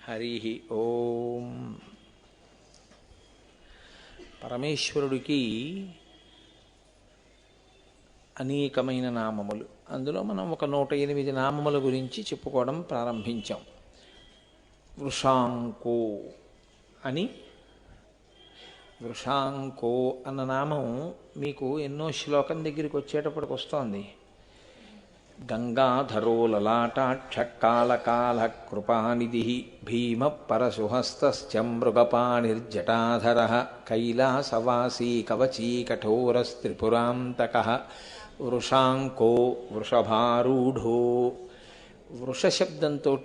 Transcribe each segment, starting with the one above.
హరి ఓం. పరమేశ్వరుడికి అనేకమైన నామములు. అందులో మనం ఒక 108 నామముల గురించి చెప్పుకోవడం ప్రారంభించాం. వృషాంకో అని, వృషాంకో అన్న నామం మీకు ఎన్నో శ్లోకం దగ్గరికి వచ్చేటప్పటికి వస్తోంది. గంగాధరో లలాటాక్షకాళకాల కృపానిధి భీమ పరశుహస్తశ్చ మృగపాణిర్జటాధర కైలాసవాసీ కవచీ కఠోరస్త్రిపురాంతక వృషాంకో వృషభారూఢో. వృష శబ్దంతో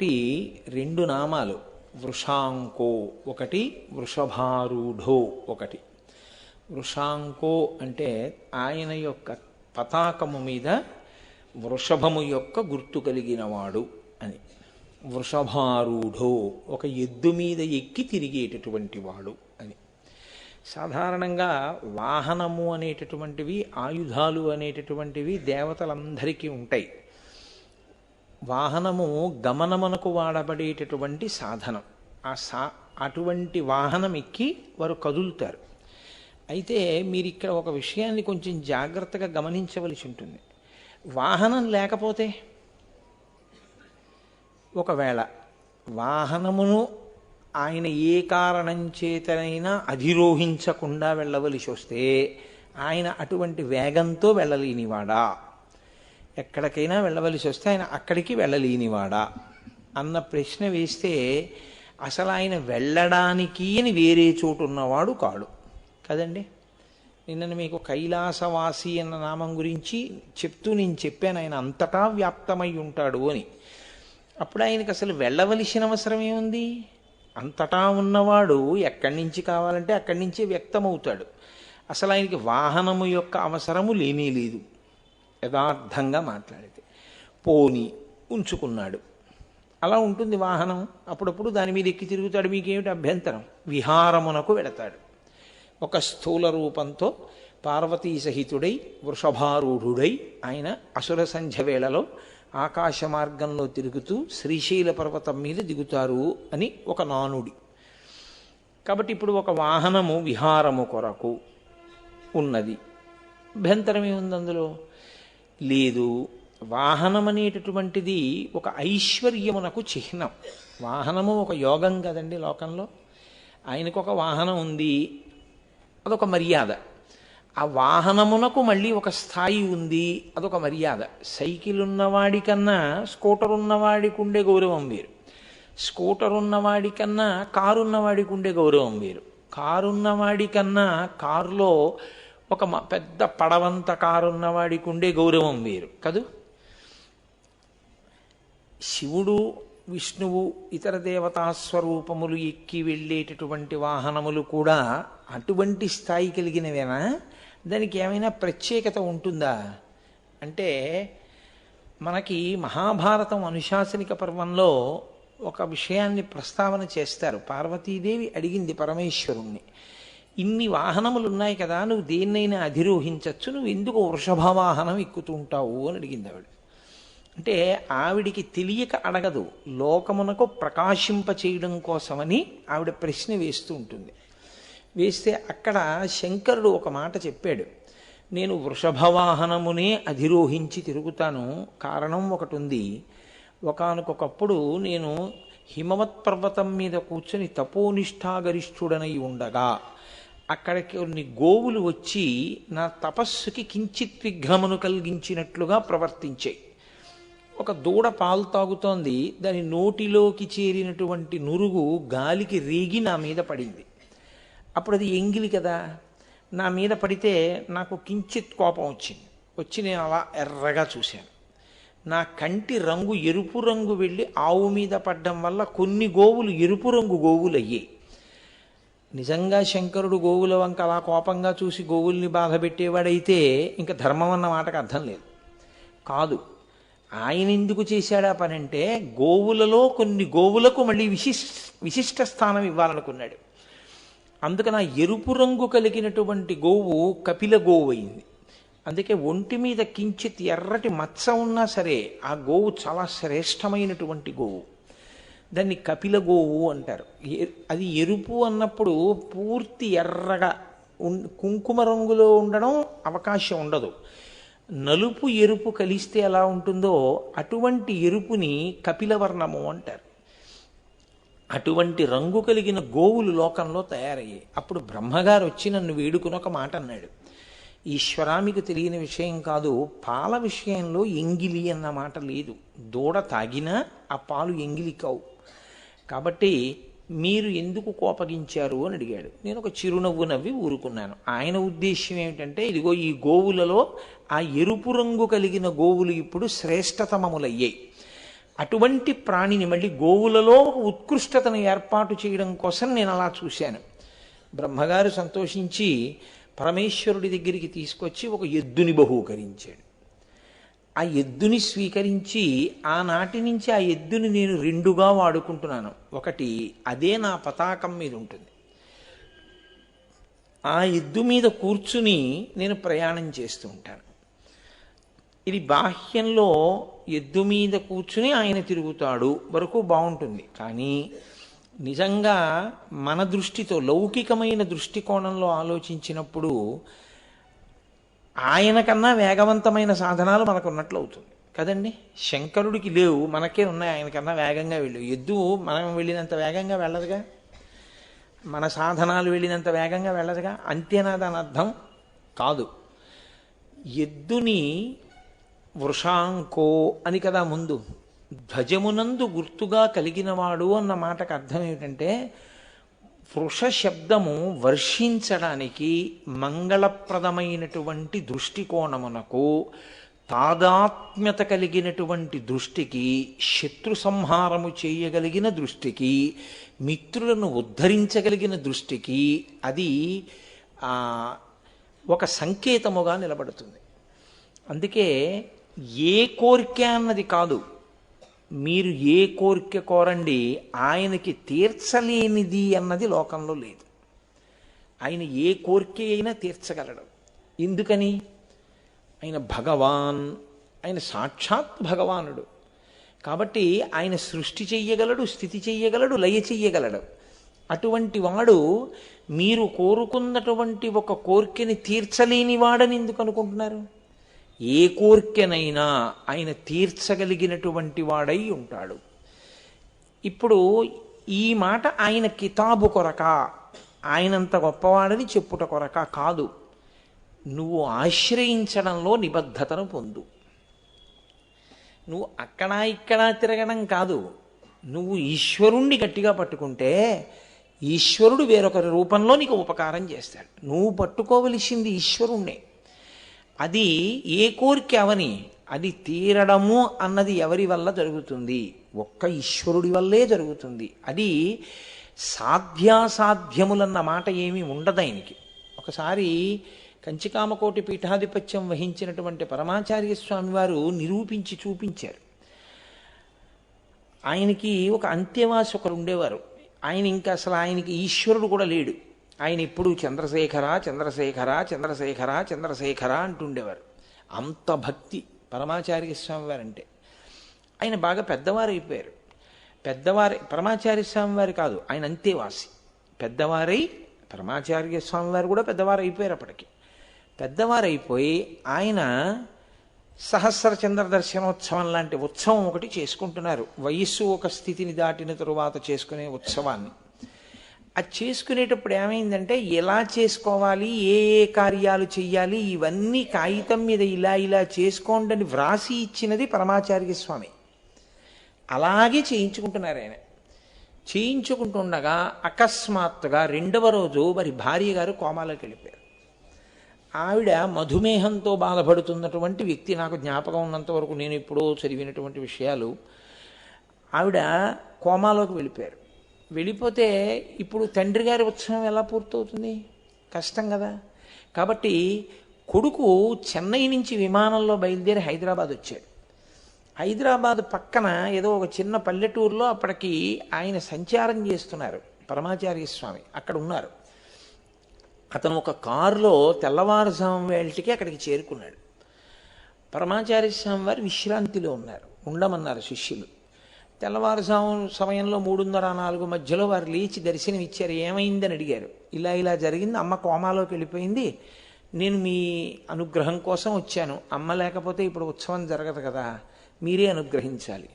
2 నామాలు. వృషాంకో ఒకటి, వృషభారూఢో ఒకటి. వృషాంకో అంటే ఆయన యొక్క పతాకము మీద వృషభము యొక్క గుర్తు కలిగినవాడు అని. వృషభారూఢో ఒక ఎద్దు మీద ఎక్కి తిరిగేటటువంటి వాడు అని. సాధారణంగా వాహనము అనేటటువంటివి, ఆయుధాలు అనేటటువంటివి దేవతలందరికీ ఉంటాయి. వాహనము గమనమునకు వాడబడేటటువంటి సాధనం. అటువంటి వాహనం ఎక్కి వారు కదులుతారు. అయితే మీరు ఇక్కడ ఒక విషయాన్ని కొంచెం జాగ్రత్తగా గమనించవలసి ఉంటుంది. వాహనం లేకపోతే, ఒకవేళ వాహనమును ఆయన ఏ కారణం చేతనైనా అధిరోహించకుండా వెళ్ళవలసి వస్తే ఆయన అటువంటి వేగంతో వెళ్ళలేనివాడా? ఎక్కడికైనా వెళ్ళవలసి వస్తే ఆయన అక్కడికి వెళ్ళలేనివాడా అన్న ప్రశ్న వేస్తే అసలు ఆయన వెళ్ళడానికి అని వేరే చోటు ఉన్నవాడు కాడు కదండి. నిన్న మీకు కైలాసవాసి అన్న నామం గురించి చెప్తూ నేను చెప్పాను, ఆయన అంతటా వ్యాప్తమై ఉంటాడు అని. అప్పుడు ఆయనకి అసలు వెళ్ళవలసిన అవసరం ఏముంది? అంతటా ఉన్నవాడు ఎక్కడి నుంచి కావాలంటే అక్కడి నుంచే వ్యక్తమవుతాడు. అసలు ఆయనకి వాహనము యొక్క అవసరము లేనే లేదు యథార్థంగా మాట్లాడితే. పోని ఉంచుకున్నాడు, అలా ఉంటుంది వాహనం. అప్పుడప్పుడు దాని మీద ఎక్కి తిరుగుతాడు, మీకేమిటి అభ్యంతరం? విహారమునకు వెళతాడు. ఒక స్థూల రూపంతో పార్వతీ సహితుడై వృషభారూఢుడై ఆయన అసుర సంధ్య వేళలో ఆకాశ మార్గంలో తిరుగుతూ శ్రీశైల పర్వతం మీద దిగుతారు అని ఒక నానుడి. కాబట్టి ఇప్పుడు ఒక వాహనము విహారము కొరకు ఉన్నది. అభ్యంతరమే ఉంది అందులో? లేదు. వాహనం అనేటటువంటిది ఒక ఐశ్వర్యమునకు చిహ్నం. వాహనము ఒక యోగం కదండి లోకంలో. ఆయనకు ఒక వాహనం ఉంది, అదొక మర్యాద. ఆ వాహనమునకు మళ్ళీ ఒక స్థాయి ఉంది, అదొక మర్యాద. సైకిల్ ఉన్నవాడికన్నా స్కూటర్ ఉన్నవాడికి ఉండే గౌరవం వేరు. స్కూటర్ ఉన్నవాడికన్నా కారు ఉన్నవాడికి ఉండే గౌరవం వేరు. కారు ఉన్నవాడికన్నా కారులో ఒక పెద్ద పడవంత కారు ఉన్నవాడికి ఉండే గౌరవం వేరు కదూ. శివుడు, విష్ణువు, ఇతర దేవతాస్వరూపములు ఎక్కి వెళ్ళేటటువంటి వాహనములు కూడా అటువంటి స్థాయి కలిగినవేనా? దానికి ఏమైనా ప్రత్యేకత ఉంటుందా అంటే, మనకి మహాభారతం అనుశాసనిక పర్వంలో ఒక విషయాన్ని ప్రస్తావన చేస్తారు. పార్వతీదేవి అడిగింది పరమేశ్వరుణ్ణి, ఇన్ని వాహనములు ఉన్నాయి కదా, నువ్వు దేన్నైనా అధిరోహించచ్చు, నువ్వు ఎందుకు వృషభ వాహనం ఎక్కుతుంటావు అని అడిగింది ఆవిడ. అంటే ఆవిడికి తెలియక అడగదు, లోకమునకు ప్రకాశింప చేయడం కోసమని ఆవిడ ప్రశ్న వేస్తూ ఉంటుంది. వేస్తే అక్కడ శంకరుడు ఒక మాట చెప్పాడు, నేను వృషభవాహనమునే అధిరోహించి తిరుగుతాను. కారణం ఒకటి ఉంది. ఒకానొకప్పుడు నేను హిమవత్ పర్వతం మీద కూర్చొని తపోనిష్ఠాగరిష్ఠుడనై ఉండగా అక్కడికి కొన్ని గోవులు వచ్చి నా తపస్సుకి కించిత్ విఘ్నమును కలిగించినట్లుగా ప్రవర్తించాయి. ఒక దూడ పాలు తాగుతోంది, దాని నోటిలోకి చేరినటువంటి నురుగు గాలికి రేగి నా మీద పడింది. అప్పుడు అది ఎంగిలి కదా, నా మీద పడితే నాకు కించిత్ కోపం వచ్చి నేను అలా ఎర్రగా చూశాను. నా కంటి రంగు ఎరుపు రంగు వెళ్ళి ఆవు మీద పడ్డం వల్ల కొన్ని గోవులు ఎరుపు రంగు గోవులు అయ్యాయి. నిజంగా శంకరుడు గోవుల వంక అలా కోపంగా చూసి గోవుల్ని బాధ పెట్టేవాడైతే ఇంకా ధర్మం అన్న మాటకు అర్థం లేదు. కాదు, ఆయన ఎందుకు చేశాడా పని అంటే, గోవులలో కొన్ని గోవులకు మళ్ళీ విశిష్ట స్థానం ఇవ్వాలనుకున్నాడు. అందుకని ఆ ఎరుపు రంగు కలిగినటువంటి గోవు కపిల గోవు అయింది. అందుకే ఒంటి మీద కించిత్ ఎర్రటి మచ్చ ఉన్నా సరే ఆ గోవు చాలా శ్రేష్టమైనటువంటి గోవు. దాన్ని కపిల గోవు అంటారు. అది ఎరుపు అన్నప్పుడు పూర్తి ఎర్రగా కుంకుమ రంగులో ఉండడం అవకాశం ఉండదు. నలుపు ఎరుపు కలిస్తే ఎలా ఉంటుందో అటువంటి ఎరుపుని కపిలవర్ణము అంటారు. అటువంటి రంగు కలిగిన గోవులు లోకంలో తయారయ్యాయి. అప్పుడు బ్రహ్మగారు వచ్చి నన్ను వేడుకుని ఒక మాట అన్నాడు. ఈశ్వరా, మీకు తెలియని విషయం కాదు, పాల విషయంలో ఎంగిలి అన్న మాట లేదు. దూడ తాగినా ఆ పాలు ఎంగిలి కావు. కాబట్టి మీరు ఎందుకు కోపగించారు అని అడిగాడు. నేను ఒక చిరునవ్వు నవ్వి ఊరుకున్నాను. ఆయన ఉద్దేశ్యం ఏమిటంటే, ఇదిగో ఈ గోవులలో ఆ ఎరుపు రంగు కలిగిన గోవులు ఇప్పుడు శ్రేష్టతమములయ్యాయి. అటువంటి ప్రాణిని మళ్ళీ గోవులలో ఒక ఉత్కృష్టతను ఏర్పాటు చేయడం కోసం నేను అలా చూశాను. బ్రహ్మగారు సంతోషించి పరమేశ్వరుడి దగ్గరికి తీసుకొచ్చి ఒక ఎద్దుని బహూకరించాడు. ఆ ఎద్దుని స్వీకరించి ఆనాటి నుంచి ఆ ఎద్దుని నేను రెండుగా వాడుకుంటున్నాను. ఒకటి అదే నా పతాకం మీద ఉంటుంది. ఆ ఎద్దు మీద కూర్చుని నేను ప్రయాణం చేస్తూ ఉంటాను. ఇది బాహ్యంలో ఎద్దు మీద కూర్చుని ఆయన తిరుగుతాడు వరకు బాగుంటుంది. కానీ నిజంగా మన దృష్టితో లౌకికమైన దృష్టికోణంలో ఆలోచించినప్పుడు ఆయన కన్నా వేగవంతమైన సాధనాలు మనకు ఉన్నట్లు అవుతుంది కదండి. శంకరుడికి లేవు, మనకే ఉన్నాయి. ఆయన కన్నా వేగంగా వెళ్ళు. ఎద్దు మనం వెళ్ళినంత వేగంగా వెళ్ళదుగా, మన సాధనాలు వెళ్ళినంత వేగంగా వెళ్ళదుగా. అంతేనా దాని అర్థం? కాదు. ఎద్దుని వృషాంకో అని కదా ముందు, ధ్వజమునందు గుర్తుగా కలిగినవాడు అన్న మాటకు అర్థం ఏమిటంటే, వృష శబ్దము వర్షించడానికి మంగళప్రదమైనటువంటి దృష్టికోణమునకు, తాదాత్మ్యత కలిగినటువంటి దృష్టికి, శత్రు సంహారము చేయగలిగిన దృష్టికి, మిత్రులను ఉద్ధరించగలిగిన దృష్టికి అది ఒక సంకేతముగా నిలబడుతుంది. అందుకే ఏ కోరిక అన్నది కాదు, మీరు ఏ కోరిక కోరండి, ఆయనకి తీర్చలేనిది అన్నది లోకంలో లేదు. ఆయన ఏ కోరిక అయినా తీర్చగలడు. ఎందుకని? ఆయన భగవాన్, ఆయన సాక్షాత్ భగవానుడు. కాబట్టి ఆయన సృష్టి చెయ్యగలడు, స్థితి చెయ్యగలడు, లయ చెయ్యగలడు. అటువంటి వాడు మీరు కోరుకున్నటువంటి ఒక కోరికని తీర్చలేని వాడని ఎందుకు అనుకుంటున్నారు? ఏ కోరికనైనా ఆయన తీర్చగలిగినటువంటి వాడై ఉంటాడు. ఇప్పుడు ఈ మాట ఆయన కితాబు కొరక, ఆయనంత గొప్పవాడని చెప్పుట కొరక కాదు. నువ్వు ఆశ్రయించడంలో నిబద్ధతను పొందు. నువ్వు అక్కడ ఇక్కడ తిరగడం కాదు. నువ్వు ఈశ్వరుణ్ణి గట్టిగా పట్టుకుంటే ఈశ్వరుడు వేరొకరి రూపంలో నీకు ఉపకారం చేస్తాడు. నువ్వు పట్టుకోవలసింది ఈశ్వరుణ్ణే. అది ఏ కోరిక అవని, అది తీరడము అన్నది ఎవరి వల్ల జరుగుతుంది? ఒక్క ఈశ్వరుడి వల్లే జరుగుతుంది. అది సాధ్యాసాధ్యములన్న మాట ఏమీ ఉండదు ఆయనకి. ఒకసారి కంచికామకోటి పీఠాధిపత్యం వహించినటువంటి పరమాచార్య స్వామి వారు నిరూపించి చూపించారు. ఆయనకి ఒక అంత్యవాసి ఒకరు ఉండేవారు. ఆయన ఇంకా అసలు ఆయనకి ఈశ్వరుడు కూడా లేడు. ఆయన ఎప్పుడు చంద్రశేఖర చంద్రశేఖర చంద్రశేఖర చంద్రశేఖర అంటుండేవారు. అంత భక్తి పరమాచార్య స్వామి వారంటే. ఆయన బాగా పెద్దవారు అయిపోయారు. పరమాచార్య స్వామి వారు కాదు, ఆయన అంతేవాసి. పెద్దవారై పరమాచార్య స్వామి వారు కూడా పెద్దవారు అయిపోయారు. అప్పటికి పెద్దవారైపోయి ఆయన సహస్ర చంద్ర దర్శనోత్సవం లాంటి ఉత్సవం ఒకటి చేసుకుంటున్నారు. వయస్సు ఒక స్థితిని దాటిన తరువాత చేసుకునే ఉత్సవాన్ని. అది చేసుకునేటప్పుడు ఏమైందంటే, ఎలా చేసుకోవాలి, ఏ ఏ కార్యాలు చెయ్యాలి, ఇవన్నీ కాగితం మీద ఇలా ఇలా చేసుకోండి అని వ్రాసి ఇచ్చినది పరమాచార్య స్వామి. అలాగే చేయించుకుంటున్నారు ఆయన. చేయించుకుంటుండగా అకస్మాత్తుగా రెండవ రోజు మరి భార్య గారు కోమాలోకి వెళ్ళిపోయారు. ఆవిడ మధుమేహంతో బాధపడుతున్నటువంటి వ్యక్తి. నాకు జ్ఞాపకం ఉన్నంత వరకు నేను ఎప్పుడో చదివినటువంటి విషయాలు. ఆవిడ కోమాలోకి వెళ్ళిపోయారు. వెళ్ళిపోతే ఇప్పుడు తండ్రి గారి ఉత్సవం ఎలా పూర్తవుతుంది? కష్టం కదా. కాబట్టి కొడుకు చెన్నై నుంచి విమానంలో బయలుదేరి హైదరాబాద్ వచ్చాడు. హైదరాబాద్ పక్కన ఏదో ఒక చిన్న పల్లెటూరులో అప్పటికి ఆయన సంచారం చేస్తున్నారు పరమాచార్య స్వామి. అక్కడ ఉన్నారు. అతను ఒక కారులో తెల్లవారుజాము వేళటికి అక్కడికి చేరుకున్నాడు. పరమాచార్య స్వామి వారు విశ్రాంతిలో ఉన్నారు. ఉండమన్నారు శిష్యులు. తెల్లవారుజాము సమయంలో 3:30-4 మధ్యలో వారు లేచి దర్శనం ఇచ్చారు. ఏమైందని అడిగారు. ఇలా ఇలా జరిగింది, అమ్మ కోమాలోకి వెళ్ళిపోయింది, నేను మీ అనుగ్రహం కోసం వచ్చాను, అమ్మ లేకపోతే ఇప్పుడు ఉత్సవం జరగదు కదా, మీరే అనుగ్రహించాలి.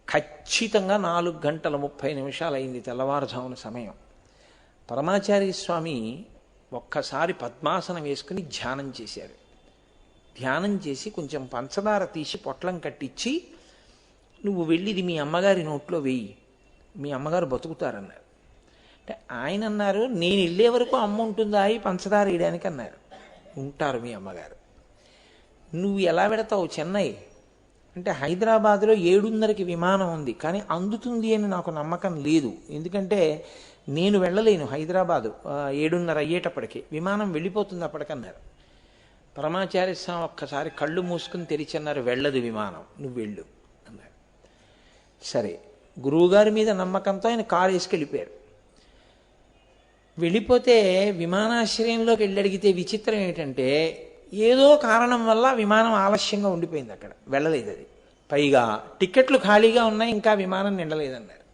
ఖచ్చితంగా 4:30 అయింది తెల్లవారుజామున సమయం. పరమాచార్య స్వామి ఒక్కసారి పద్మాసనం వేసుకుని ధ్యానం చేశారు. ధ్యానం చేసి కొంచెం పంచదార తీసి పొట్లం కట్టించి, నువ్వు వెళ్ళి ఇది మీ అమ్మగారి నోట్లో వెయ్యి, మీ అమ్మగారు బతుకుతారన్నారు. అంటే ఆయన అన్నారు, నేను వెళ్ళే వరకు అమ్మ ఉంటుందా ఈ పంచదార వేయడానికి అన్నారు. ఉంటారు మీ అమ్మగారు. నువ్వు ఎలా పెడతావు చెన్నై అంటే, హైదరాబాద్లో 7:30కి విమానం ఉంది, కానీ అందుతుంది అని నాకు నమ్మకం లేదు, ఎందుకంటే నేను వెళ్ళలేను హైదరాబాదు 7:30 అయ్యేటప్పటికి, విమానం వెళ్ళిపోతుంది అప్పటికన్నారు. పరమాచార్య స్వామి ఒక్కసారి కళ్ళు మూసుకుని తెరిచన్నారు, వెళ్ళదు విమానం, నువ్వు వెళ్ళు అన్నారు. సరే, గురువుగారి మీద నమ్మకంతో ఆయన కారు వేసుకెళ్ళిపోయారు. వెళ్ళిపోతే విమానాశ్రయంలోకి వెళ్ళి అడిగితే విచిత్రం ఏంటంటే, ఏదో కారణం వల్ల విమానం ఆలస్యంగా ఉండిపోయింది, అక్కడ వెళ్ళలేదు అది. పైగా టికెట్లు ఖాళీగా ఉన్నాయి, ఇంకా విమానం నిండలేదన్నారు.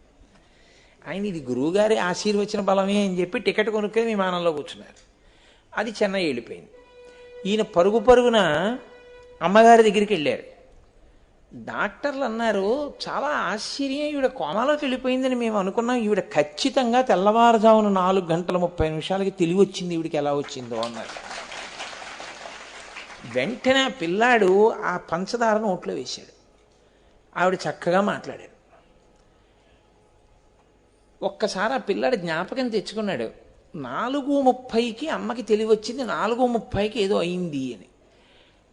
ఆయన ఇది గురువుగారి ఆశీర్వచన బలమే అని చెప్పి టికెట్ కొనుక్కొని విమానంలో కూర్చున్నారు. అది చెన్నై వెళ్ళిపోయింది. ఈయన పరుగు పరుగున అమ్మగారి దగ్గరికి వెళ్ళారు. డాక్టర్లు అన్నారు, చాలా ఆశ్చర్యం, ఈవిడ కోమాలోకి వెళ్ళిపోయిందని మేము అనుకున్నాం, ఈవిడ ఖచ్చితంగా తెల్లవారుజామున 4:30 తెలివి వచ్చింది, ఈవిడికి ఎలా వచ్చిందో అన్నారు. వెంటనే పిల్లాడు ఆ పంచదార నోట్లో వేశాడు. ఆవిడ చక్కగా మాట్లాడారు. ఒక్కసారి ఆ పిల్లాడు జ్ఞాపకం తెచ్చుకున్నాడు, 4:30కి అమ్మకి తెలివి వచ్చింది, 4:30కి ఏదో అయింది అని.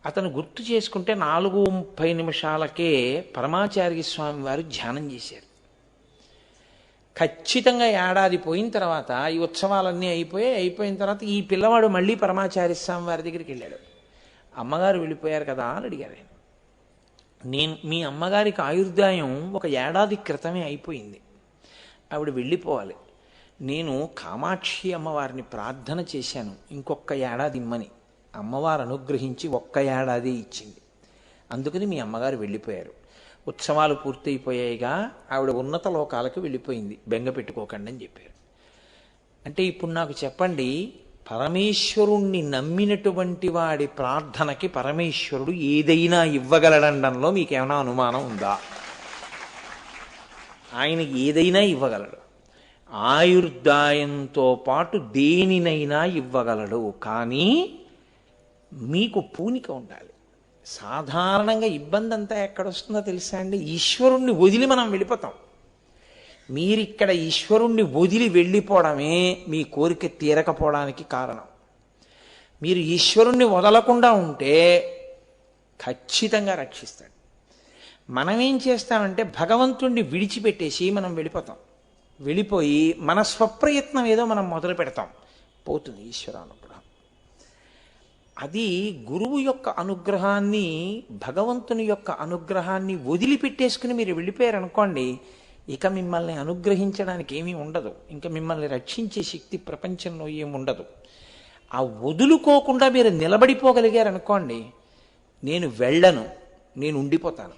అతను గుర్తు చేసుకుంటే 4:30 పరమాచార్య స్వామి వారు ధ్యానం చేశారు. ఖచ్చితంగా ఏడాది పోయిన తర్వాత ఈ ఉత్సవాలన్నీ అయిపోయిన తర్వాత ఈ పిల్లవాడు మళ్ళీ పరమాచార్య స్వామి వారి దగ్గరికి వెళ్ళాడు. అమ్మగారు వెళ్ళిపోయారు కదా అని అడిగారు ఆయన. మీ అమ్మగారికి ఆయుర్దాయం 1 ఏడాది క్రితమే అయిపోయింది, ఆవిడ వెళ్ళిపోవాలి. నేను కామాక్షి అమ్మవారిని ప్రార్థన చేశాను, ఇంకొక ఏడాది ఇమ్మని. అమ్మవారు అనుగ్రహించి 1 ఏడాది ఇచ్చింది, అందుకని మీ అమ్మగారు వెళ్ళిపోయారు. ఉత్సవాలు పూర్తయిపోయాయిగా, ఆవిడ ఉన్నత లోకాలకు వెళ్ళిపోయింది, బెంగ పెట్టుకోకండి అని చెప్పారు. అంటే ఇప్పుడు నాకు చెప్పండి, పరమేశ్వరుణ్ణి నమ్మినటువంటి వాడి ప్రార్థనకి పరమేశ్వరుడు ఏదైనా ఇవ్వగలడంలో మీకేమైనా అనుమానం ఉందా? ఆయన ఏదైనా ఇవ్వగలడు. ఆయుర్దాయంతో పాటు దేనినైనా ఇవ్వగలడు, కానీ మీకు పూనిక ఉండాలి. సాధారణంగా ఇబ్బంది అంతా ఎక్కడొస్తుందో తెలుసా అండి? ఈశ్వరుణ్ణి వదిలి మనం వెళ్ళిపోతాం. మీరిక్కడ ఈశ్వరుణ్ణి వదిలి వెళ్ళిపోవడమే మీ కోరిక తీరకపోవడానికి కారణం. మీరు ఈశ్వరుణ్ణి వదలకుండా ఉంటే ఖచ్చితంగా రక్షిస్తాడు. మనం ఏం చేస్తామంటే భగవంతుణ్ణి విడిచిపెట్టేసి మనం వెళ్ళిపోతాం. వెళ్ళిపోయి మన స్వప్రయత్నం ఏదో మనం మొదలు పెడతాం, పోతుంది ఈశ్వరానుగ్రహం. అది గురువు యొక్క అనుగ్రహాన్ని, భగవంతుని యొక్క అనుగ్రహాన్ని వదిలిపెట్టేసుకుని మీరు వెళ్ళిపోయారనుకోండి, ఇక మిమ్మల్ని అనుగ్రహించడానికి ఏమీ ఉండదు, ఇంకా మిమ్మల్ని రక్షించే శక్తి ప్రపంచంలో ఏమి ఉండదు. ఆ వదులుకోకుండా మీరు నిలబడిపోగలిగారనుకోండి, నేను వెళ్ళను, నేను ఉండిపోతాను,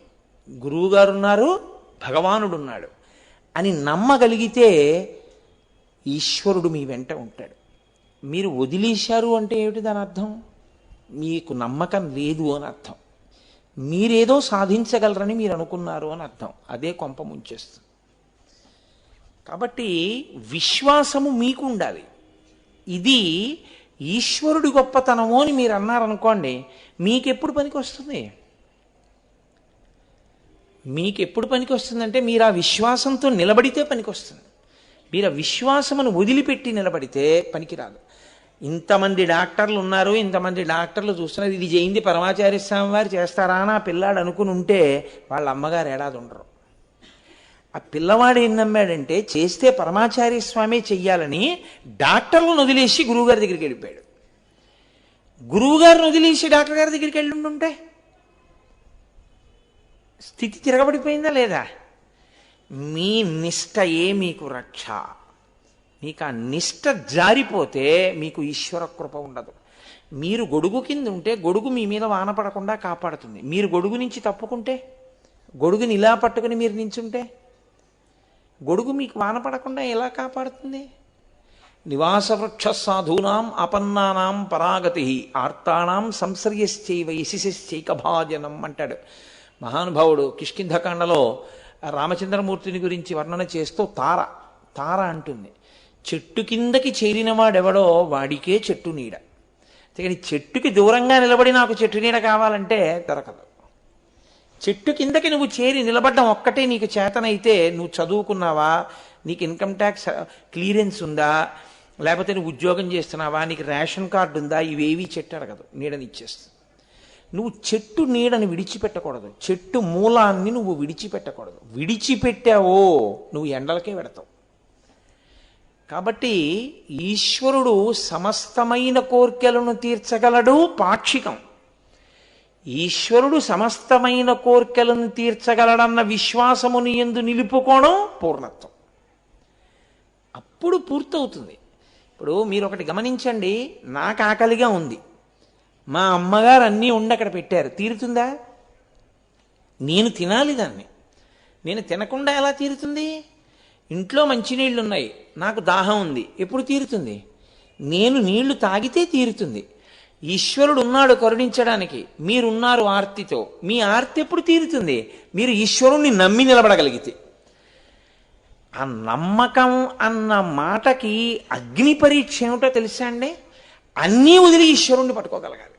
గురువుగారు ఉన్నారు, భగవానుడు ఉన్నాడు అని నమ్మగలిగితే ఈశ్వరుడు మీ వెంట ఉంటాడు. మీరు వదిలేశారు అంటే ఏమిటి దాని అర్థం? మీకు నమ్మకం లేదు అని అర్థం. మీరేదో సాధించగలరని మీరు అనుకున్నారు అని అర్థం. అదే కొంప ముంచేస్తుంది. కాబట్టి విశ్వాసము మీకు ఉండాలి. ఇది ఈశ్వరుడి గొప్పతనము అని మీరు అన్నారనుకోండి, మీకెప్పుడు పనికి వస్తుంది? మీకెప్పుడు పనికి వస్తుందంటే మీరు ఆ విశ్వాసంతో నిలబడితే పనికి వస్తుంది. మీరు ఆ విశ్వాసమును వదిలిపెట్టి నిలబడితే పనికిరాదు. ఇంతమంది డాక్టర్లు ఉన్నారు, ఇంతమంది డాక్టర్లు చూస్తున్నారు, ఇది చేయింది పరమాచార్య స్వామి వారు చేస్తారా అని ఆ పిల్లాడు అనుకుని ఉంటే వాళ్ళ అమ్మగారు ఏడాది ఉండరు. ఆ పిల్లవాడు ఏం నమ్మాడంటే చేస్తే పరమాచార్య స్వామి చెయ్యాలని డాక్టర్లను వదిలేసి గురువుగారి దగ్గరికి వెళ్ళిపోయాడు. గురువుగారిని వదిలేసి డాక్టర్ గారి దగ్గరికి వెళ్ళి ఉంటే స్థితి తిరగబడిపోయిందా లేదా? మీ నిష్టయే మీకు రక్ష. మీకు ఆ నిష్ట జారిపోతే మీకు ఈశ్వర కృప ఉండదు. మీరు గొడుగు కింద ఉంటే గొడుగు మీ మీద వాన పడకుండా కాపాడుతుంది. మీరు గొడుగు నుంచి తప్పుకుంటే గొడుగుని ఇలా పట్టుకుని మీరు నించుంటే గొడుగు మీకు వాన పడకుండా ఎలా కాపాడుతుంది? నివాస వృక్ష సాధూనాం ఆపన్నానాం పరాగతి ఆర్తానాం సంశ్రయశ్చైవ యశిశ్చైకభాజనం అంటాడు మహానుభావుడు. కిష్కింధకాండలో రామచంద్రమూర్తిని గురించి వర్ణన చేస్తూ తార అంటుంది, చెట్టు కిందకి చేరినవాడెవడో వాడికే చెట్టు నీడ. కానీ చెట్టుకి దూరంగా నిలబడి నాకు చెట్టు నీడ కావాలంటే దొరకదు. చెట్టు కిందకి నువ్వు చేరి నిలబడ్డం ఒక్కటే నీకు చేతనైతే, నువ్వు చదువుకున్నావా, నీకు ఇన్కమ్ ట్యాక్స్ క్లియరెన్స్ ఉందా, లేకపోతే నువ్వు ఉద్యోగం చేస్తున్నావా, నీకు రేషన్ కార్డు ఉందా, ఇవేవీ చెట్టు అడగదు, నీడనిచ్చేస్తుంది. నువ్వు చెట్టు నీడని విడిచిపెట్టకూడదు, చెట్టు మూలాన్ని నువ్వు విడిచిపెట్టకూడదు. విడిచిపెట్టావో నువ్వు ఎండలకే పెడతావు. కాబట్టి ఈశ్వరుడు సమస్తమైన కోర్కెలను తీర్చగలడు, పాక్షికం. ఈశ్వరుడు సమస్తమైన కోర్కెలను తీర్చగలడన్న విశ్వాసముని యందు నిలుపుకోవడం పూర్ణత్వం. అప్పుడు పూర్తవుతుంది. ఇప్పుడు మీరు ఒకటి గమనించండి, నాకు ఆకలిగా ఉంది, మా అమ్మగారు అన్నీ ఉండి అక్కడ పెట్టారు, తీరుతుందా? నేను తినాలి దాన్ని. నేను తినకుండా ఎలా తీరుతుంది? ఇంట్లో మంచినీళ్ళు ఉన్నాయి, నాకు దాహం ఉంది, ఎప్పుడు తీరుతుంది? నేను నీళ్లు తాగితే తీరుతుంది. ఈశ్వరుడు ఉన్నాడు కరుణించడానికి, మీరున్నారు ఆర్తితో, మీ ఆర్తి ఎప్పుడు తీరుతుంది? మీరు ఈశ్వరుణ్ణి నమ్మి నిలబడగలిగితే. ఆ నమ్మకం అన్న మాటకి అగ్ని పరీక్ష ఏమిటో తెలుసా అండి? అన్నీ వదిలి ఈశ్వరుణ్ణి పట్టుకోగలగాలి.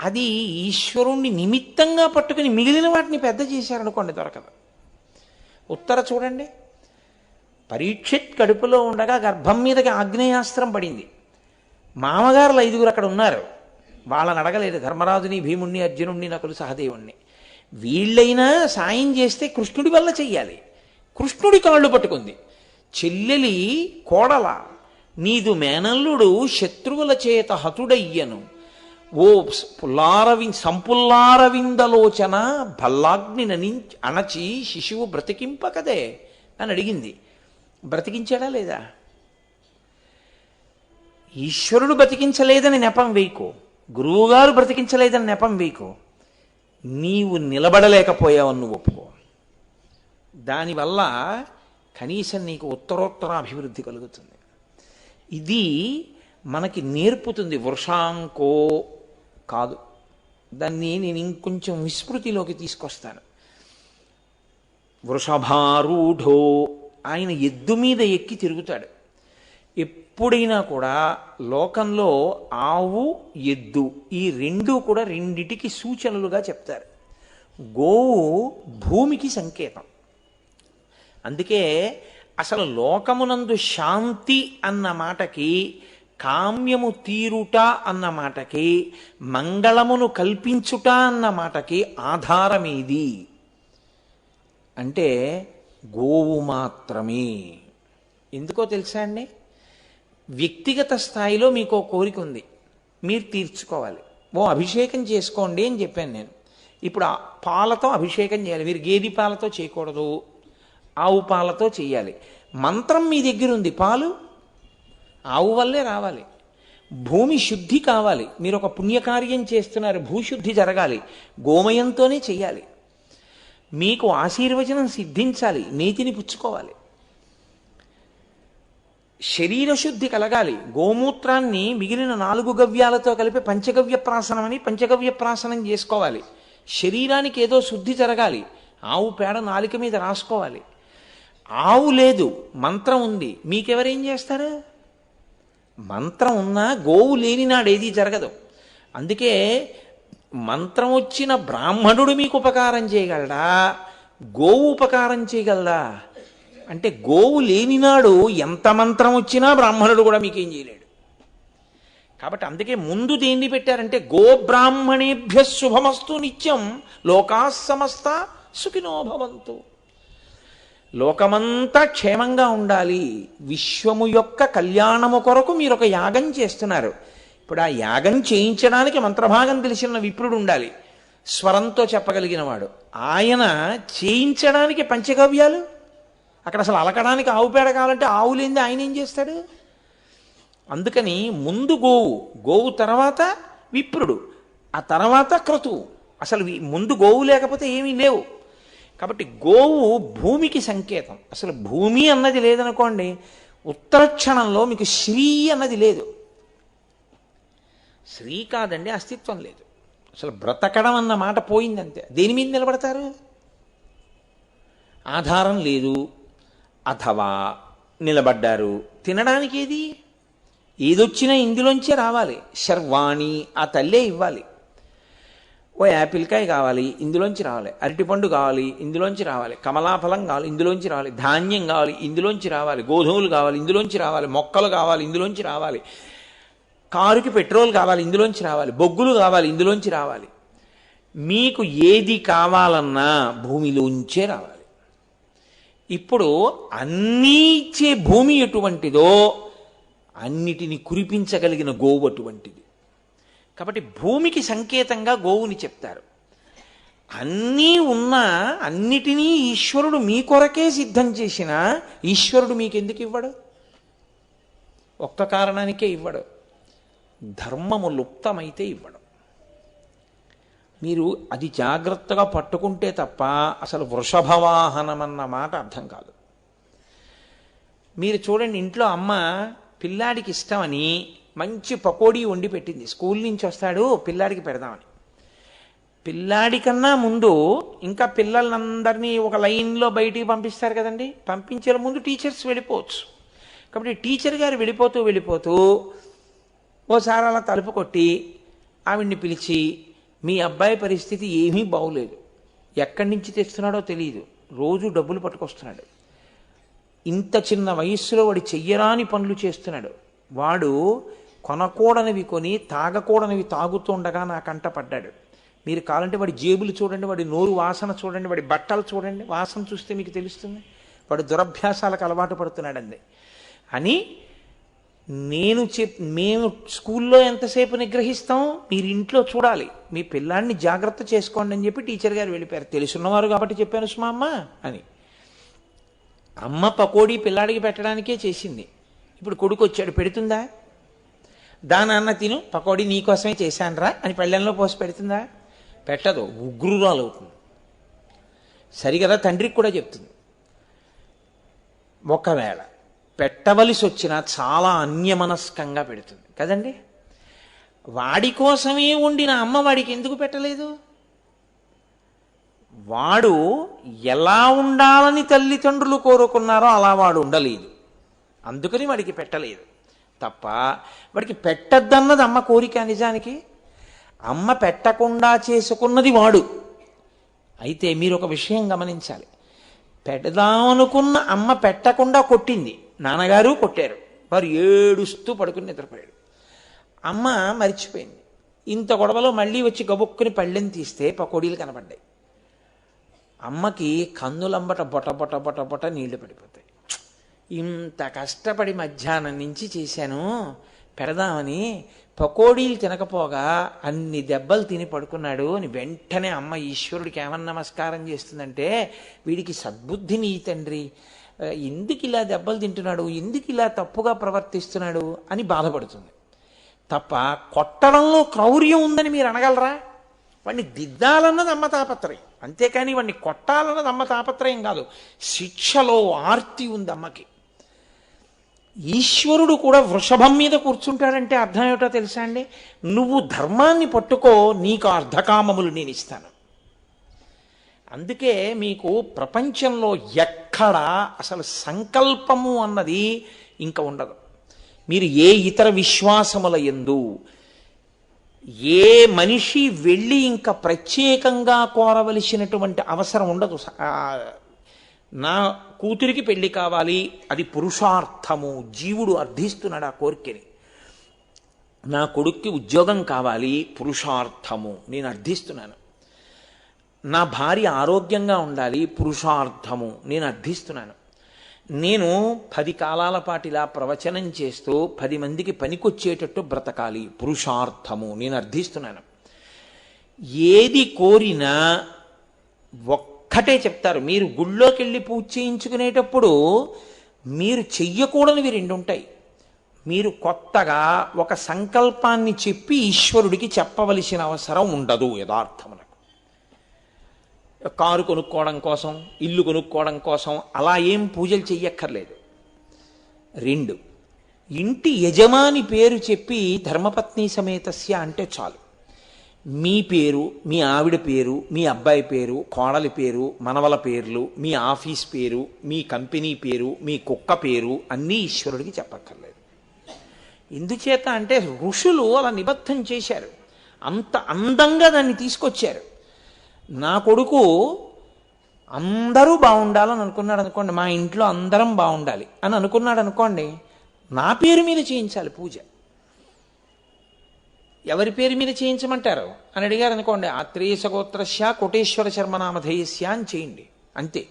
అది ఈశ్వరుణ్ణి నిమిత్తంగా పట్టుకుని మిగిలిన వాటిని పెద్ద చేశారనుకోండి, దొరకదు. ఉత్తర చూడండి, పరీక్షిత్ కడుపులో ఉండగా గర్భం మీదకి ఆగ్నేయాస్త్రం పడింది. మామగారులు 5 అక్కడ ఉన్నారు, వాళ్ళని అడగలేదు, ధర్మరాజుని, భీముణ్ణి, అర్జునుణ్ణి, నకులు, సహదేవుణ్ణి. వీళ్ళైనా సాయం చేస్తే కృష్ణుడి వల్ల చెయ్యాలి. కృష్ణుడి కాళ్ళు పట్టుకుంది. చెల్లెలి కోడల, నీదు మేనల్లుడు శత్రువుల చేత హతుడయ్యను, ఓ సంపుల్లారవిందలోచన భల్లాగ్ని అణచి శిశువు బ్రతికింపకదే అని అడిగింది. బ్రతికించాడా లేదా? ఈశ్వరుడు బ్రతికించలేదని నెపం వేయకు, గురువుగారు బ్రతికించలేదని నెపం వేయకు. నీవు నిలబడలేకపోయావని నువ్వు ఒప్పుకో. దానివల్ల కనీసం నీకు ఉత్తరోత్తర అభివృద్ధి కలుగుతుంది. ఇది మనకి నేర్పుతుంది. వృషాంకో కాదు, దాన్ని నేను ఇంకొంచెం విస్మృతిలోకి తీసుకొస్తాను. వృషభారూఢో, ఆయన ఎద్దు మీద ఎక్కి తిరుగుతాడు. ఎప్పుడైనా కూడా లోకంలో ఆవు, ఎద్దు ఈ రెండూ కూడా రెండిటికి సూచనలుగా చెప్తారు. గోవు భూమికి సంకేతం. అందుకే అసలు లోకమునందు శాంతి అన్న మాటకి, కామ్యము తీరుట అన్న మాటకి, మంగళమును కల్పించుట అన్న మాటకి ఆధారమేది అంటే గోవు మాత్రమే. ఎందుకో తెలుసా అండి? వ్యక్తిగత స్థాయిలో మీకు కోరిక ఉంది, మీరు తీర్చుకోవాలి. అభిషేకం చేసుకోండి అని చెప్పాను నేను. ఇప్పుడు పాలతో అభిషేకం చేయాలి. మీరు గేదె పాలతో చేయకూడదు, ఆవు పాలతో చేయాలి. మంత్రం మీ దగ్గర ఉంది, పాలు ఆవు వల్లే రావాలి. భూమి శుద్ధి కావాలి, మీరు ఒక పుణ్యకార్యం చేస్తున్నారు, భూశుద్ధి జరగాలి, గోమయంతోనే చెయ్యాలి. మీకు ఆశీర్వచనం సిద్ధించాలి, నీతిని పుచ్చుకోవాలి. శరీర శుద్ధి కలగాలి, గోమూత్రాన్ని మిగిలిన 4 గవ్యాలతో కలిపి పంచగవ్య ప్రాసనం అని పంచగవ్య ప్రాసనం చేసుకోవాలి. శరీరానికి ఏదో శుద్ధి జరగాలి, ఆవు పేడ నాలిక మీద రాసుకోవాలి. ఆవు లేదు, మంత్రం ఉంది, మీకెవరేం చేస్తారు? మంత్రం ఉన్నా గోవు లేనినాడు ఏదీ జరగదు. అందుకే మంత్రం వచ్చిన బ్రాహ్మణుడు మీకు ఉపకారం చేయగలడా, గోవు ఉపకారం చేయగలదా అంటే గోవు లేనినాడు ఎంత మంత్రం వచ్చినా బ్రాహ్మణుడు కూడా మీకేం చేయలేడు. కాబట్టి అందుకే ముందు దేన్ని పెట్టారంటే గోబ్రాహ్మణేభ్య శుభమస్తు నిత్యం లోకా సమస్త సుఖినో భవంతు. లోకమంతా క్షేమంగా ఉండాలి, విశ్వము యొక్క కళ్యాణము కొరకు మీరు ఒక యాగం చేస్తున్నారు. ఇప్పుడు ఆ యాగం చేయించడానికి మంత్రభాగం తెలిసిన విప్రుడు ఉండాలి, స్వరంతో చెప్పగలిగిన వాడు. ఆయన చేయించడానికి పంచగవ్యాలు, అక్కడ అసలు అలకడానికి ఆవు పేడ కావాలంటే ఆవు లేనిది ఆయన ఏం చేస్తాడు? అందుకని ముందు గోవు, గోవు తర్వాత విప్రుడు, ఆ తర్వాత క్రతువు. అసలు ముందు గోవు లేకపోతే ఏమీ లేవు. కాబట్టి గోవు భూమికి సంకేతం. అసలు భూమి అన్నది లేదనుకోండి, ఉత్తర క్షణంలో మీకు శ్రీ అన్నది లేదు. శ్రీ కాదండి, అస్తిత్వం లేదు. అసలు బ్రతకడం అన్న మాట పోయిందంతే. దేని మీద నిలబడతారు? ఆధారం లేదు. అథవా నిలబడ్డారు, తినడానికి ఏదొచ్చినా ఇందులోంచే రావాలి. శర్వాణి ఆ తల్లే ఇవ్వాలి. ఓ యాపిల్కాయ కావాలి, ఇందులోంచి రావాలి. అరటిపండు కావాలి, ఇందులోంచి రావాలి. కమలాఫలం కావాలి, ఇందులోంచి రావాలి. ధాన్యం కావాలి, ఇందులోంచి రావాలి. గోధుమలు కావాలి, ఇందులోంచి రావాలి. మొక్కలు కావాలి, ఇందులోంచి రావాలి. కారుకి పెట్రోల్ కావాలి, ఇందులోంచి రావాలి. బొగ్గులు కావాలి, ఇందులోంచి రావాలి. మీకు ఏది కావాలన్నా భూమిలోంచే రావాలి. ఇప్పుడు అన్నీ ఇచ్చే భూమి ఎటువంటిదో అన్నిటిని కురిపించగలిగిన గోవు అటువంటిది. కాబట్టి భూమికి సంకేతంగా గోవుని చెప్తారు. అన్నీ ఉన్నా అన్నిటినీ ఈశ్వరుడు మీ కొరకే సిద్ధం చేసినా ఈశ్వరుడు మీకెందుకు ఇవ్వడు? ఒక్క కారణానికే ఇవ్వడు. ధర్మము లుప్తమైతే ఇవ్వడం. మీరు అది జాగ్రత్తగా పట్టుకుంటే తప్ప అసలు వృషభవాహనం అన్న మాట అర్థం కాదు. మీరు చూడండి, ఇంట్లో అమ్మ పిల్లాడికి ఇష్టమని మంచి పకోడీ వండి పెట్టింది. స్కూల్ నుంచి వస్తాడు, పిల్లాడికి పెడదామని. పిల్లాడి కన్నా ముందు ఇంకా పిల్లలందరినీ ఒక లైన్లో బయటికి పంపిస్తారు కదండి. పంపించే ముందు టీచర్స్ వెళ్ళిపోవచ్చు. కాబట్టి టీచర్ గారు వెళ్ళిపోతూ ఓసారి అలా తలుపు కొట్టి ఆవిడ్ని పిలిచి, మీ అబ్బాయి పరిస్థితి ఏమీ బాగులేదు, ఎక్కడి నుంచి తెస్తున్నాడో తెలియదు, రోజు డబ్బులు పట్టుకొస్తున్నాడు, ఇంత చిన్న వయస్సులో వాడు చెయ్యరాని పనులు చేస్తున్నాడు, వాడు కొనకూడనివి కొని తాగకూడనివి తాగుతుండగా నా కంట పడ్డాడు, మీరు కావాలంటే వాడి జేబులు చూడండి, వాడి నోరు వాసన చూడండి, వాడి బట్టలు చూడండి, వాసన చూస్తే మీకు తెలుస్తుంది వాడు దురభ్యాసాలకు అలవాటు పడుతున్నాడండి అని మేము స్కూల్లో ఎంతసేపు నిగ్రహిస్తాం, మీరు ఇంట్లో చూడాలి, మీ పిల్లాన్ని జాగ్రత్త చేసుకోండి అని చెప్పి టీచర్ గారు వెళ్ళిపోయారు. తెలుసున్నవారు కాబట్టి చెప్పాను సుమా అమ్మ అని. అమ్మ పకోడీ పిల్లాడికి పెట్టడానికే చేసింది. ఇప్పుడు కొడుకు వచ్చాడు, పెడుతుందా? దానాన్న తిను, పకోడీ నీకోసమే చేశానురా అని పళ్ళెంలో పోసి పెడుతుందా? పెట్టదు, ఉగ్రురాలు అవుతుంది. సరిగదా తండ్రికి కూడా చెప్తుంది. ఒకవేళ పెట్టవలసి వచ్చినా చాలా అన్యమనస్కంగా పెడుతుంది కదండి. వాడి కోసమే వండిన అమ్మ వాడికి ఎందుకు పెట్టలేదు? వాడు ఎలా ఉండాలని తల్లిదండ్రులు కోరుకున్నారో అలా వాడు ఉండలేదు, అందుకని వాడికి పెట్టలేదు తప్ప వాడికి పెట్టద్దన్నది అమ్మ కోరిక. నిజానికి అమ్మ పెట్టకుండా చేసుకున్నది వాడు. అయితే మీరు ఒక విషయం గమనించాలి, పెడదామనుకున్న అమ్మ పెట్టకుండా కొట్టింది, నాన్నగారు కొట్టారు, వారు ఏడుస్తూ పడుకుని నిద్రపోయాడు. అమ్మ మర్చిపోయింది. ఇంత గొడవలో మళ్ళీ వచ్చి గబుక్కుని పళ్ళెని తీస్తే పకోడీలు కనపడ్డాయి. అమ్మకి కన్నులంబట బొట బొట బొట బొట నీళ్లు పడిపోతాయి. ఇంత కష్టపడి మధ్యాహ్నం నుంచి చేశాను పెడదామని, పకోడీలు తినకపోగా అన్ని దెబ్బలు తిని పడుకున్నాడు అని వెంటనే అమ్మ ఈశ్వరుడికి ఏమన్నా నమస్కారం చేస్తుందంటే, వీడికి సద్బుద్ధిని ఈ తండ్రి, ఎందుకు ఇలా దెబ్బలు తింటున్నాడు, ఎందుకు ఇలా తప్పుగా ప్రవర్తిస్తున్నాడు అని బాధపడుతుంది తప్ప కొట్టడంలో క్రౌర్యం ఉందని మీరు అనగలరా? వాడిని దిద్దాలన్నది అమ్మ తాపత్రయం, అంతేకాని వాడిని కొట్టాలన్నది అమ్మ తాపత్రయం కాదు. శిక్షలో ఆర్తి ఉంది అమ్మకి. ఈశ్వరుడు కూడా వృషభం మీద కూర్చుంటాడంటే అర్థం ఏమిటో తెలుసా అండి? నువ్వు ధర్మాన్ని పట్టుకో, నీకు అర్ధకామములు నేను ఇస్తాను. అందుకే మీకు ప్రపంచంలో ఎక్కడా అసలు సంకల్పము అన్నది ఇంకా ఉండదు. మీరు ఏ ఇతర విశ్వాసముల యందు ఏ మనిషి వెళ్ళి ఇంకా ప్రత్యేకంగా కోరవలసినటువంటి అవసరం ఉండదు. నా కూతురికి పెళ్లి కావాలి, అది పురుషార్థము, జీవుడు అర్థిస్తున్నాడు ఆ కోరికని. నా కొడుక్కి ఉద్యోగం కావాలి, పురుషార్థము, నేను అర్థిస్తున్నాను. నా భార్య ఆరోగ్యంగా ఉండాలి, పురుషార్థము, నేను అర్థిస్తున్నాను. నేను 10 కాలాల పాటు ఇలా ప్రవచనం చేస్తూ 10 మందికి పనికొచ్చేటట్టు బ్రతకాలి, పురుషార్థము, నేను అర్థిస్తున్నాను. ఏది కోరినా ఒక్కటే చెప్తారు. మీరు గుళ్ళోకి వెళ్ళి పూజ చేయించుకునేటప్పుడు మీరు చెయ్యకూడనివి 2 ఉంటాయి. మీరు కొత్తగా ఒక సంకల్పాన్ని చెప్పి ఈశ్వరుడికి చెప్పవలసిన అవసరం ఉండదు యథార్థమునకు. కారు కొనుక్కోవడం కోసం, ఇల్లు కొనుక్కోవడం కోసం అలా ఏం పూజలు చెయ్యక్కర్లేదు. 2, ఇంటి యజమాని పేరు చెప్పి ధర్మపత్ని సమేతస్య అంటే చాలు. మీ పేరు, మీ ఆవిడ పేరు, మీ అబ్బాయి పేరు, కోడలి పేరు, మనవల పేర్లు, మీ ఆఫీస్ పేరు, మీ కంపెనీ పేరు, మీ కుక్క పేరు అన్నీ ఈశ్వరుడికి చెప్పక్కర్లేదు. ఎందుచేత అంటే ఋషులు అలా నిబద్ధం చేశారు, అంత అందంగా దాన్ని తీసుకొచ్చారు. నా కొడుకు అందరూ బాగుండాలని అనుకున్నాడు అనుకోండి, మా ఇంట్లో అందరం బాగుండాలి అని అనుకున్నాడు అనుకోండి, నా పేరు మీద చేయించాలి పూజ. ఎవరి పేరు మీద చేయించమంటారు అని అడిగారు అనుకోండి, ఆత్రేయ సగోత్రస్య కోటేశ్వర శర్మనామధేయస్య అని చేయండి అంతే.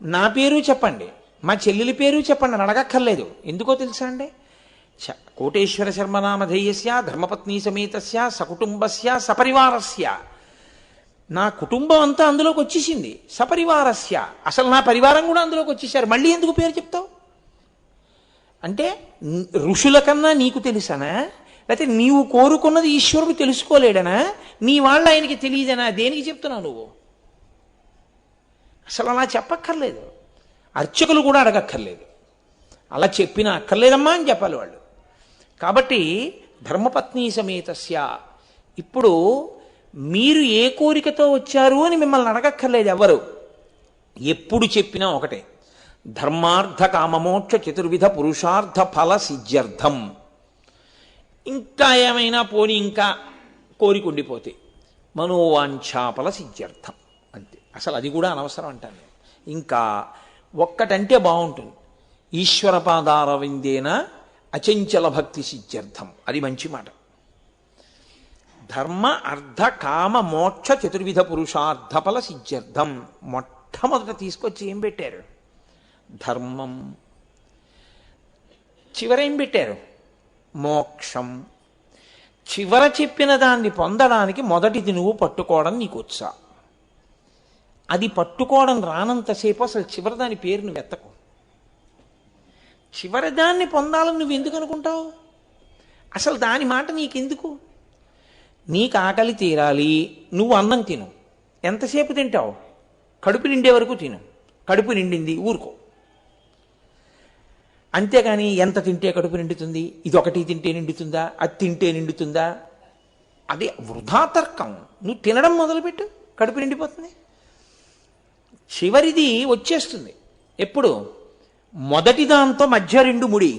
నా పేరు చెప్పండి, మా చెల్లెలి పేరు చెప్పండి అని అడగక్కర్లేదు. ఎందుకో తెలుసా అండి, కోటేశ్వర శర్మనామధేయస్య ధర్మపత్ని సమేతస్య సకుటుంబస్య సపరివారస్య, నా కుటుంబం అంతా అందులోకి వచ్చేసింది. సపరివారస్య, అసలు నా పరివారం కూడా అందులోకి వచ్చేసారు, మళ్ళీ ఎందుకు పేరు చెప్తావు అంటే ఋషుల కన్నా నీకు తెలుసనా, లేకపోతే నీవు కోరుకున్నది ఈశ్వరుడు తెలుసుకోలేడనా, నీ వాళ్ళు ఆయనకి తెలియదనా, దేనికి చెప్తున్నావు నువ్వు? అసలు అలా చెప్పక్కర్లేదు, అర్చకులు కూడా అడగక్కర్లేదు, అలా చెప్పినా అక్కర్లేదమ్మా అని చెప్పాలి వాళ్ళు. కాబట్టి ధర్మపత్ని సమేతస్య. ఇప్పుడు మీరు ఏ కోరికతో వచ్చారు అని మిమ్మల్ని అడగక్కర్లేదు ఎవరు, ఎప్పుడు చెప్పినా ఒకటే, ధర్మార్థ కామమోక్ష చతుర్విధ పురుషార్థ ఫల సిద్ధ్యర్థం. ఇంకా ఏమైనా పోని ఇంకా కోరిక ఉండిపోతే మనోవాంఛాఫల సిద్ధ్యర్థం అంతే. అసలు అది కూడా అనవసరం అంటాను నేను. ఇంకా ఒక్కటంటే బాగుంటుంది, ఈశ్వర పాదారవిందేన అచంచల భక్తి సిద్ధ్యర్థం, అది మంచి మాట. ధర్మ అర్థ కామ మోక్ష చతుర్విధ పురుషార్థఫల సిద్ధ్యర్థం మొట్టమొదట తీసుకొచ్చి ఏం పెట్టారు? ధర్మం. చివరేం పెట్టారు? మోక్షం. చివర చెప్పిన దాన్ని పొందడానికి మొదటిది నువ్వు పట్టుకోవడం నీకు వచ్చా. అది పట్టుకోవడం రానంతసేపు అసలు చివరి దాని పేరు నువ్వు ఎత్తకు. చివరి దాన్ని పొందాలని నువ్వు ఎందుకు అనుకుంటావు? అసలు దాని మాట నీకెందుకు? నీకు ఆకలి తీరాలి, నువ్వు అన్నం తిను. ఎంతసేపు తింటావు? కడుపు నిండే వరకు తిను. కడుపు నిండింది ఊరుకో. అంతేగాని ఎంత తింటే కడుపు నిండుతుంది, ఇదొకటి తింటే నిండుతుందా, అది తింటే నిండుతుందా, అది వృధా తర్కం. నువ్వు తినడం మొదలుపెట్టు, కడుపు నిండిపోతుంది. చివరిది వచ్చేస్తుంది ఎప్పుడు? మొదటి దాంతో మధ్య రెండు ముడి.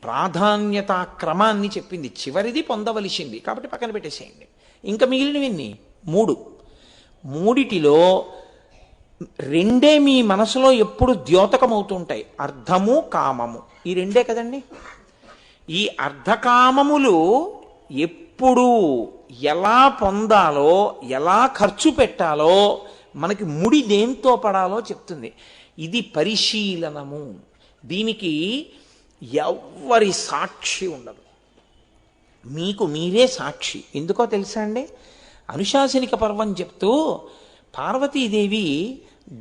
ప్రాధాన్యతా క్రమాన్ని చెప్పింది, చివరిది పొందవలసింది కాబట్టి పక్కన పెట్టేసేయండి. ఇంకా మిగిలినవన్నీ 3. మూడిటిలో 2 మీ మనసులో ఎప్పుడు ద్యోతకమవుతుంటాయి, అర్ధము కామము. ఈ 2 కదండి. ఈ అర్ధకామములు ఎప్పుడు ఎలా పొందాలో, ఎలా ఖర్చు పెట్టాలో, మనకి ముడి దేంతో పడాలో చెప్తుంది. ఇది పరిశీలనము. దీనికి ఎవ్వరి సాక్షి ఉండదు, మీకు మీరే సాక్షి. ఎందుకో తెలుసా అండి, అనుశాసనిక పర్వం చెప్తూ పార్వతీదేవి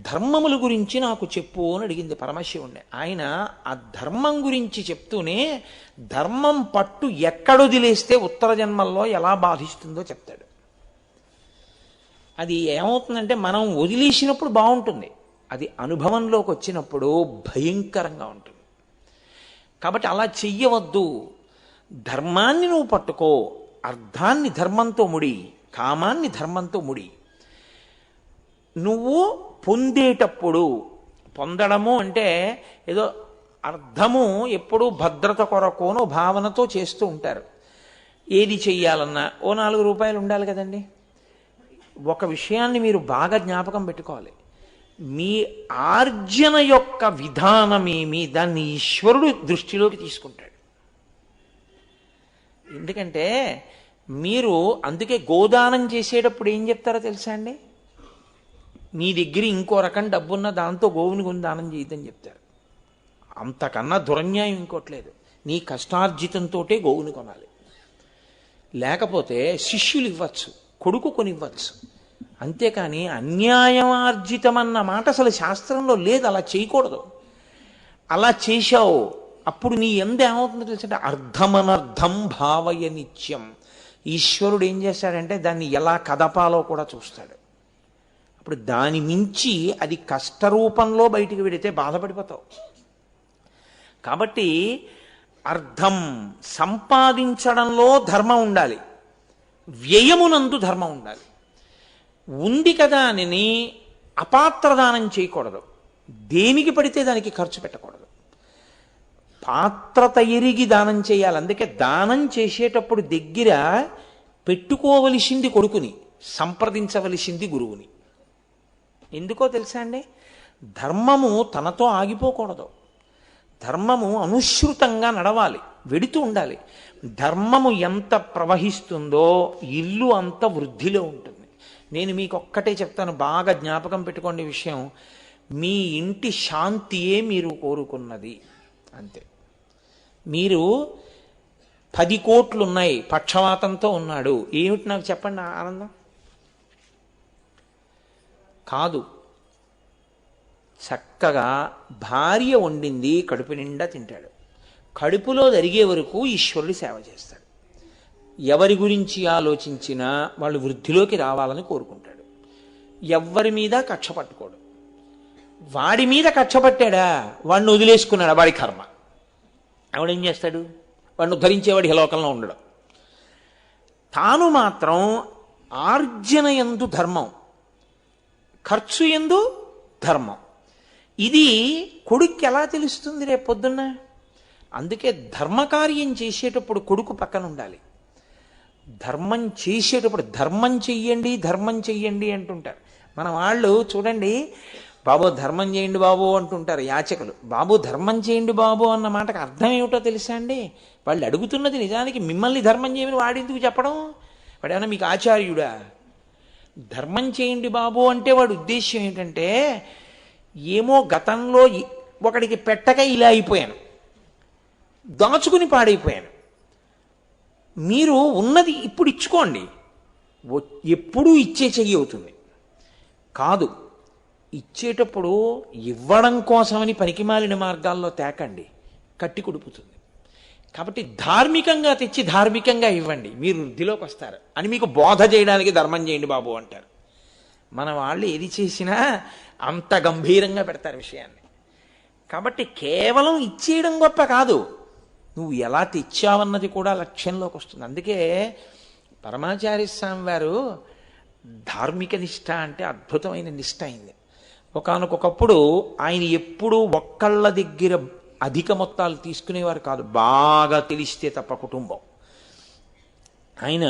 ధర్మముల గురించి నాకు చెప్పు అని అడిగింది పరమశివుణ్ణి. ఆయన ఆ ధర్మం గురించి చెప్తూనే ధర్మం పట్టు ఎక్కడొదిలేస్తే ఉత్తర జన్మల్లో ఎలా బాధిస్తుందో చెప్తాడు. అది ఏమవుతుందంటే మనం వదిలేసినప్పుడు బాగుంటుంది, అది అనుభవంలోకి వచ్చినప్పుడు భయంకరంగా ఉంటుంది. కాబట్టి అలా చెయ్యవద్దు. ధర్మాన్ని నువ్వు పట్టుకో, అర్థాన్ని ధర్మంతో ముడి, కామాన్ని ధర్మంతో ముడి. నువ్వు పొందేటప్పుడు, పొందడము అంటే ఏదో అర్థము ఎప్పుడూ భద్రత కొరకోనో భావనతో చేస్తూ ఉంటారు. ఏది చెయ్యాలన్నా ఓ 4 రూపాయలు ఉండాలి కదండి. ఒక విషయాన్ని మీరు బాగా జ్ఞాపకం పెట్టుకోవాలి, మీ ఆర్జన యొక్క విధానమేమి దాన్ని ఈశ్వరుడు దృష్టిలోకి తీసుకుంటాడు. ఎందుకంటే మీరు అందుకే గోదానం చేసేటప్పుడు ఏం చెప్తారో తెలుసా అండి, నీ దగ్గర ఇంకో రకం డబ్బున్న దాంతో గోవుని కొని దానం చేయొద్దని చెప్తారు. అంతకన్నా దురన్యాయం ఇంకోట్లేదు. నీ కష్టార్జితంతో గోవుని కొనాలి, లేకపోతే శిష్యులు ఇవ్వచ్చు, కొడుకు కొనివ్వచ్చు. అంతేకాని అన్యాయమార్జితమన్న మాట అసలు శాస్త్రంలో లేదు, అలా చేయకూడదు. అలా చేశావు అప్పుడు నీ ఏమవుతుందో తెలుసంటే అర్థమనర్థం భావయ నిత్యం. ఈశ్వరుడు ఏం చేశాడంటే దాన్ని ఎలా కదపాలో కూడా చూస్తాడు. అప్పుడు దాని మించి అది కష్టరూపంలో బయటికి వెడితే బాధపడిపోతావు. కాబట్టి అర్థం సంపాదించడంలో ధర్మం ఉండాలి, వ్యయమునందు ధర్మం ఉండాలి. ఉంది కదా అని అపాత్రదానం చేయకూడదు, దేనికి పడితే దానికి ఖర్చు పెట్టకూడదు, పాత్రత ఎరిగి దానం చేయాలి. అందుకే దానం చేసేటప్పుడు దగ్గర పెట్టుకోవలసింది కొడుకుని, సంప్రదించవలసింది గురువుని. ఎందుకో తెలుసా అండి, ధర్మము తనతో ఆగిపోకూడదు, ధర్మము అనుసృతంగా నడవాలి, వెడుతూ ఉండాలి. ధర్మము ఎంత ప్రవహిస్తుందో ఇల్లు అంత వృద్ధిలో ఉంటుంది. నేను మీకు ఒక్కటే చెప్తాను, బాగా జ్ఞాపకం పెట్టుకోండి విషయం. మీ ఇంటి శాంతియే మీరు కోరుకున్నది, అంతే. మీరు 10 కోట్లు ఉన్నాయి, పక్షవాతంతో ఉన్నాడు, ఏమిటి నాకు చెప్పండి ఆనందం? కాదు, చక్కగా భార్య వండింది కడుపు నిండా తింటాడు, కడుపులో జరిగే వరకు ఈశ్వరుడి సేవ చేస్తాడు. ఎవరి గురించి ఆలోచించినా వాళ్ళు వృద్ధిలోకి రావాలని కోరుకుంటాడు. ఎవ్వరి మీద కక్ష పట్టుకోడు. వాడి మీద కక్ష పట్టాడా, వాడిని వదిలేసుకున్నాడా, వాడి కర్మ. ఆవిడేం చేస్తాడు, వాడిని ఉద్ధరించేవాడి లోకంలో ఉండడం. తాను మాత్రం ఆర్జన యందు ధర్మం, ఖర్చు యందు ధర్మం. ఇది కొడుక్కి ఎలా తెలుస్తుంది రేపు పొద్దున్న? అందుకే ధర్మకార్యం చేసేటప్పుడు కొడుకు పక్కన ఉండాలి. ధర్మం చేసేటప్పుడు ధర్మం చెయ్యండి, ధర్మం చెయ్యండి అంటుంటారు. మన వాళ్ళు చూడండి, బాబు ధర్మం చేయండి బాబు అంటుంటారు యాచకులు. బాబు ధర్మం చేయండి బాబు అన్న మాటకు అర్థం ఏమిటో తెలుసా అండి? వాళ్ళు అడుగుతున్నది నిజానికి మిమ్మల్ని ధర్మం చేయమని వాడెందుకు చెప్పడం? వాడేమన్నా మీకు ఆచార్యుడా? ధర్మం చేయండి బాబు అంటే వాడి ఉద్దేశ్యం ఏంటంటే, ఏమో గతంలో ఒకడికి పెట్టక ఇలా అయిపోయాను, దాచుకుని పాడైపోయాను, మీరు ఉన్నది ఇప్పుడు ఇచ్చుకోండి, ఎప్పుడూ ఇచ్చే చెయ్యి అవుతుంది. కాదు, ఇచ్చేటప్పుడు ఇవ్వడం కోసమని పనికిమాలిన మార్గాల్లో తేకండి, కట్టి కుడుపుతుంది. కాబట్టి ధార్మికంగా తెచ్చి ధార్మికంగా ఇవ్వండి, మీరు వృద్ధిలోకి వస్తారు అని మీకు బోధ చేయడానికి ధర్మం చేయండి బాబు అంటారు. మన వాళ్ళు ఏది చేసినా అంత గంభీరంగా పెడతారు విషయాన్ని. కాబట్టి కేవలం ఇచ్చేయడం గొప్ప కాదు, నువ్వు ఎలా తెచ్చావన్నది కూడా లక్ష్యంలోకి వస్తుంది. అందుకే పరమాచార్య స్వామి వారు ధార్మిక నిష్ఠ అంటే అద్భుతమైన నిష్ఠ అయింది. ఒకానొకప్పుడు ఆయన ఎప్పుడూ ఒక్కళ్ళ దగ్గర అధిక మొత్తాలు తీసుకునేవారు కాదు, బాగా తెలిస్తే తప్ప కుటుంబం. ఆయన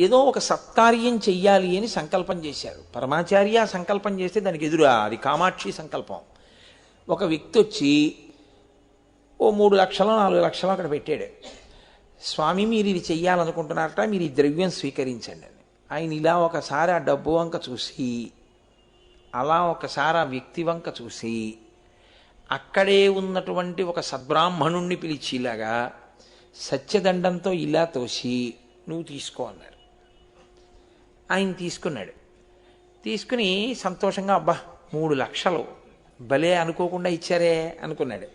ఏదో ఒక సత్కార్యం చెయ్యాలి అని సంకల్పం చేశారు. పరమాచార్య సంకల్పం చేస్తే దానికి ఎదురా అది కామాక్షి సంకల్పం. ఒక వ్యక్తి వచ్చి ఓ 3 లక్షలు 4 లక్షలు అక్కడ పెట్టాడు. స్వామి మీరు ఇది చెయ్యాలనుకుంటున్నారట, మీరు ఈ ద్రవ్యం స్వీకరించండి అని. ఆయన ఇలా ఒకసారి ఆ డబ్బు వంక చూసి, అలా ఒకసారి ఆ వ్యక్తి వంక చూసి, అక్కడే ఉన్నటువంటి ఒక సద్బ్రాహ్మణుణ్ణి పిలిచి ఇలాగా సత్యదండంతో ఇలా తోసి నువ్వు తీసుకో అన్నారు. ఆయన తీసుకున్నాడు. తీసుకుని సంతోషంగా అబ్బా 3 లక్షలు భలే అనుకోకుండా ఇచ్చారే అనుకున్నాడు.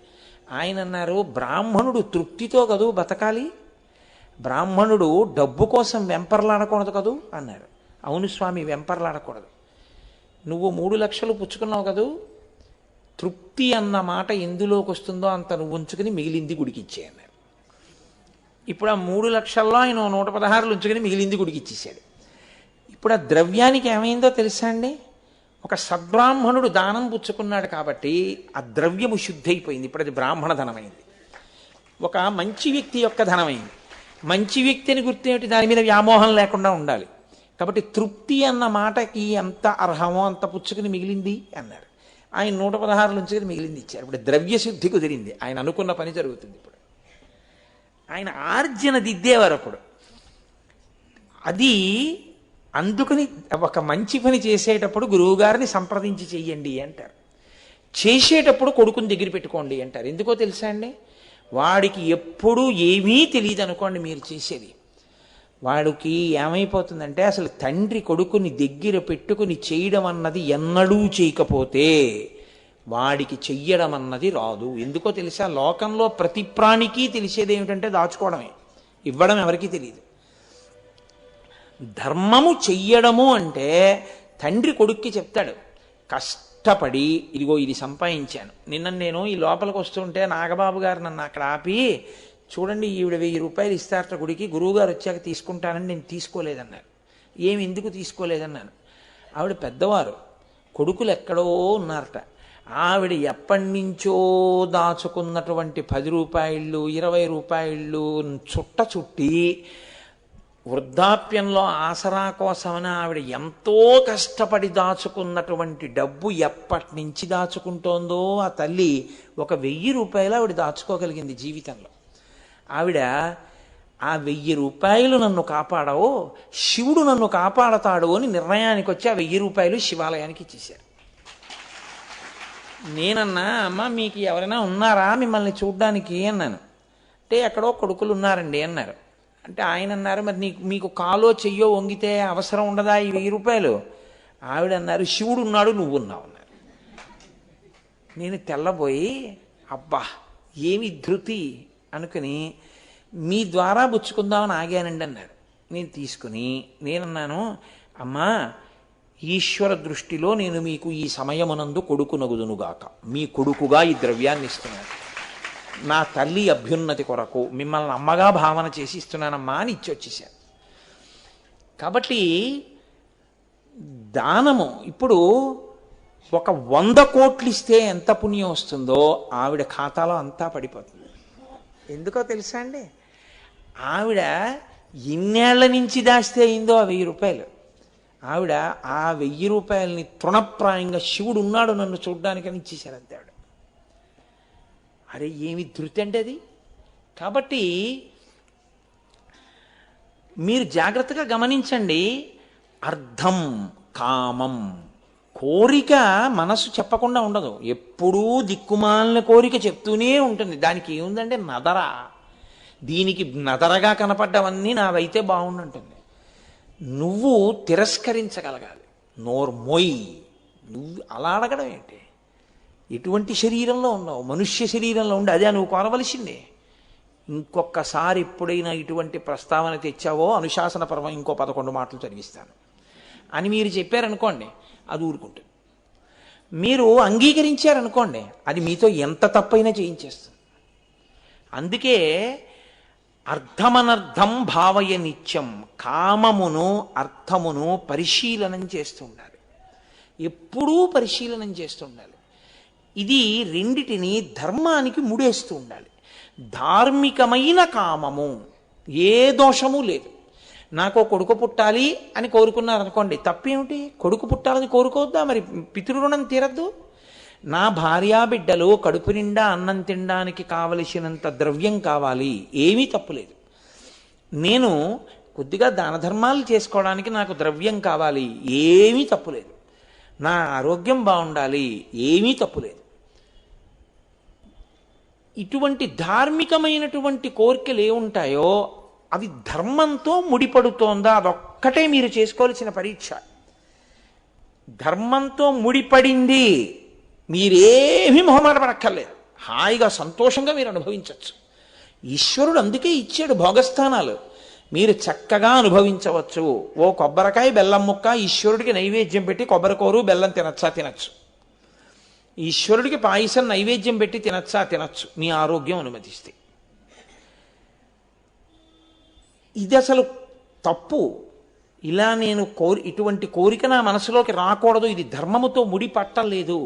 ఆయన అన్నారు, బ్రాహ్మణుడు తృప్తితో కదూ బతకాలి, బ్రాహ్మణుడు డబ్బు కోసం వెంపర్లాడకూడదు కదూ అన్నారు. అవును స్వామి, వెంపర్లాడకూడదు. నువ్వు 3 లక్షలు పుచ్చుకున్నావు కదూ, తృప్తి అన్న మాట ఎందులోకి వస్తుందో అంత నువ్వు ఉంచుకుని మిగిలింది గుడికి ఇచ్చే అన్నారు. ఇప్పుడు ఆ 3 లక్షల్లో ఆయన 116 ఉంచుకుని మిగిలింది గుడికి ఇచ్చేసాడు. ఇప్పుడు ఆ ద్రవ్యానికి ఏమైందో తెలుసా అండి? ఒక సద్బ్రాహ్మణుడు దానం పుచ్చుకున్నాడు కాబట్టి ఆ ద్రవ్యము శుద్ధి అయిపోయింది. ఇప్పుడు అది బ్రాహ్మణ ధనమైంది. ఒక మంచి వ్యక్తి యొక్క ధనమైంది. మంచి వ్యక్తిని గుర్తేమిటి, దాని మీద వ్యామోహం లేకుండా ఉండాలి. కాబట్టి తృప్తి అన్న మాటకి ఎంత అర్హమో అంత పుచ్చుకుని మిగిలింది అన్నారు. ఆయన 116 ఉంచుకుని మిగిలింది ఇచ్చారు. ఇప్పుడు ద్రవ్య శుద్ధి కుదిరింది, ఆయన అనుకున్న పని జరుగుతుంది. ఇప్పుడు ఆయన ఆర్జన దిద్దేవారు అప్పుడు. అది అందుకని ఒక మంచి పని చేసేటప్పుడు గురువుగారిని సంప్రదించి చెయ్యండి అంటారు. చేసేటప్పుడు కొడుకుని దగ్గర పెట్టుకోండి అంటారు. ఎందుకో తెలుసా అండి? వాడికి ఎప్పుడూ ఏమీ తెలియదు అనుకోండి మీరు చేసేది. వాడికి ఏమైపోతుందంటే అసలు తండ్రి కొడుకుని దగ్గర పెట్టుకుని చేయడం అన్నది ఎన్నడూ చేయకపోతే వాడికి చెయ్యడం అన్నది రాదు. ఎందుకో తెలుసా? లోకంలో ప్రతి ప్రాణికి తెలిసేది ఏమిటంటే దాచుకోవడమే, ఇవ్వడం ఎవరికీ తెలియదు. ధర్మము చెయ్యడము అంటే తండ్రి కొడుక్కి చెప్తాడు, కష్టపడి ఇదిగో ఇది సంపాదించాను. నేను ఈ లోపలికి వస్తుంటే నాగబాబు గారు నన్ను అక్కడ ఆపి, చూడండి ఈవిడ 1000 రూపాయలు ఇస్తారట గుడికి, గురువుగారు వచ్చాక తీసుకుంటానని నేను తీసుకోలేదన్నారు. ఎందుకు తీసుకోలేదన్నాను. ఆవిడ పెద్దవారు, కొడుకులు ఎక్కడో ఉన్నారట. ఆవిడ ఎప్పటి నుంచో దాచుకున్నటువంటి 10 రూపాయలు 20 రూపాయలు చుట్టి వృద్ధాప్యంలో ఆసరా కోసమని ఆవిడ ఎంతో కష్టపడి దాచుకున్నటువంటి డబ్బు ఎప్పటి నుంచి దాచుకుంటోందో ఆ తల్లి, ఒక 1000 రూపాయలు ఆవిడ దాచుకోగలిగింది జీవితంలో. ఆవిడ ఆ 1000 రూపాయలు నన్ను కాపాడవో శివుడు నన్ను కాపాడతాడు అని నిర్ణయానికి వచ్చి ఆ 1000 రూపాయలు శివాలయానికి ఇచ్చేశారు. నేనన్నా, అమ్మ మీకు ఎవరైనా ఉన్నారా మిమ్మల్ని చూడ్డానికి అన్నాను. అంటే ఎక్కడో కొడుకులు ఉన్నారండి అన్నారు. అంటే ఆయన అన్నారు, మరి మీకు కాలో చెయ్యో వంగితే అవసరం ఉండదా ఈ 1000 రూపాయలు? ఆవిడ అన్నారు, శివుడు ఉన్నాడు నువ్వు ఉన్నావు అన్నారు. నేను తెల్లబోయి, అబ్బా ఏమి ధృతి అనుకుని, మీ ద్వారా పుచ్చుకుందామని ఆగానండి అన్నారు. నేను తీసుకుని నేనన్నాను, అమ్మా ఈశ్వర దృష్టిలో నేను మీకు ఈ సమయమునందు కొడుకునగుదునుగాక, మీ కొడుకుగా ఈ ద్రవ్యాన్ని ఇస్తున్నాను, నా తల్లి అభ్యున్నతి కొరకు మిమ్మల్ని అమ్మగా భావన చేసి ఇస్తున్నానమ్మా అని ఇచ్చొచ్చేసాను. కాబట్టి దానము ఇప్పుడు ఒక 100 కోట్లు ఇస్తే ఎంత పుణ్యం వస్తుందో ఆవిడ ఖాతాలో అంతా పడిపోతుంది. ఎందుకో తెలుసా అండి, ఆవిడ ఇన్నేళ్ల నుంచి దాస్తే అయిందో ఆ 1000 రూపాయలు. ఆవిడ ఆ 1000 రూపాయలని తృణప్రాయంగా శివుడు ఉన్నాడు నన్ను చూడ్డానికని ఇచ్చేశారు అంతే ఆవిడ. అరే ఏమి ధృతి అంటే అది. కాబట్టి మీరు జాగ్రత్తగా గమనించండి, అర్థం కామం, కోరిక మనసు చెప్పకుండా ఉండదు, ఎప్పుడూ దిక్కుమాలిన కోరిక చెప్తూనే ఉంటుంది. దానికి ఏముందంటే నదరా, దీనికి నదరగా కనపడ్డవన్నీ నావైతే బాగుండుంటుంది. నువ్వు తిరస్కరించగలగాలి, నోర్మొయ్. నువ్వు అలా అడగడం ఏంటి? ఎటువంటి శరీరంలో ఉన్నావు? మనుష్య శరీరంలో ఉండి అదే నువ్వు కోరవలసిందే. ఇంకొకసారి ఎప్పుడైనా ఇటువంటి ప్రస్తావన తెచ్చావో అనుశాసన పర్వం ఇంకో 11 మాటలు చదివిస్తాను అని మీరు చెప్పారనుకోండి, అది ఊరుకుంటుంది. మీరు అంగీకరించారనుకోండి, అది మీతో ఎంత తప్పైనా చేయించేస్తుంది. అందుకే అర్థమనర్థం భావయ నిత్యం, కామమును అర్థమును పరిశీలనం చేస్తూ ఉండాలి, ఎప్పుడూ పరిశీలనం చేస్తూ ఉండాలి. ఇది రెండిటిని ధర్మానికి ముడేస్తూ ఉండాలి. ధార్మికమైన కామము ఏ దోషము లేదు. నాకు కొడుకు పుట్టాలి అని కోరుకున్నారనుకోండి, తప్పేమిటి? కొడుకు పుట్టాలని కోరుకోవద్దా? మరి పితృరుణం తీరద్దు? నా భార్యా బిడ్డలు కడుపు నిండా అన్నం తినడానికి కావలసినంత ద్రవ్యం కావాలి, ఏమీ తప్పులేదు. నేను కొద్దిగా దాన ధర్మాలు చేసుకోవడానికి నాకు ద్రవ్యం కావాలి, ఏమీ తప్పులేదు. నా ఆరోగ్యం బాగుండాలి, ఏమీ తప్పులేదు. ఇటువంటి ధార్మికమైనటువంటి కోరికలు ఏముంటాయో అవి ధర్మంతో ముడిపడుతోందా? అదొక్కటే మీరు చేసుకోవాల్సిన పరీక్ష. ధర్మంతో ముడిపడింది, మీరేమీ మొహమాట పడక్కర్లేదు, హాయిగా సంతోషంగా మీరు అనుభవించవచ్చు. ఈశ్వరుడు అందుకే ఇచ్చాడు భోగస్థానాలు, మీరు చక్కగా అనుభవించవచ్చు. ఓ కొబ్బరికాయ బెల్లం ముక్క ఈశ్వరుడికి నైవేద్యం పెట్టి కొబ్బరికూరు బెల్లం తినచ్చు. ఈశ్వరుడికి పాయసం నైవేద్యం పెట్టి తినచ్చు, మీ ఆరోగ్యం అనుమతిస్తే. ఇది అసలు తప్పు. ఇలా నేను ఇటువంటి కోరిక నా మనసులోకి రాకూడదు, ఇది ధర్మముతో ముడి పట్టలేదు.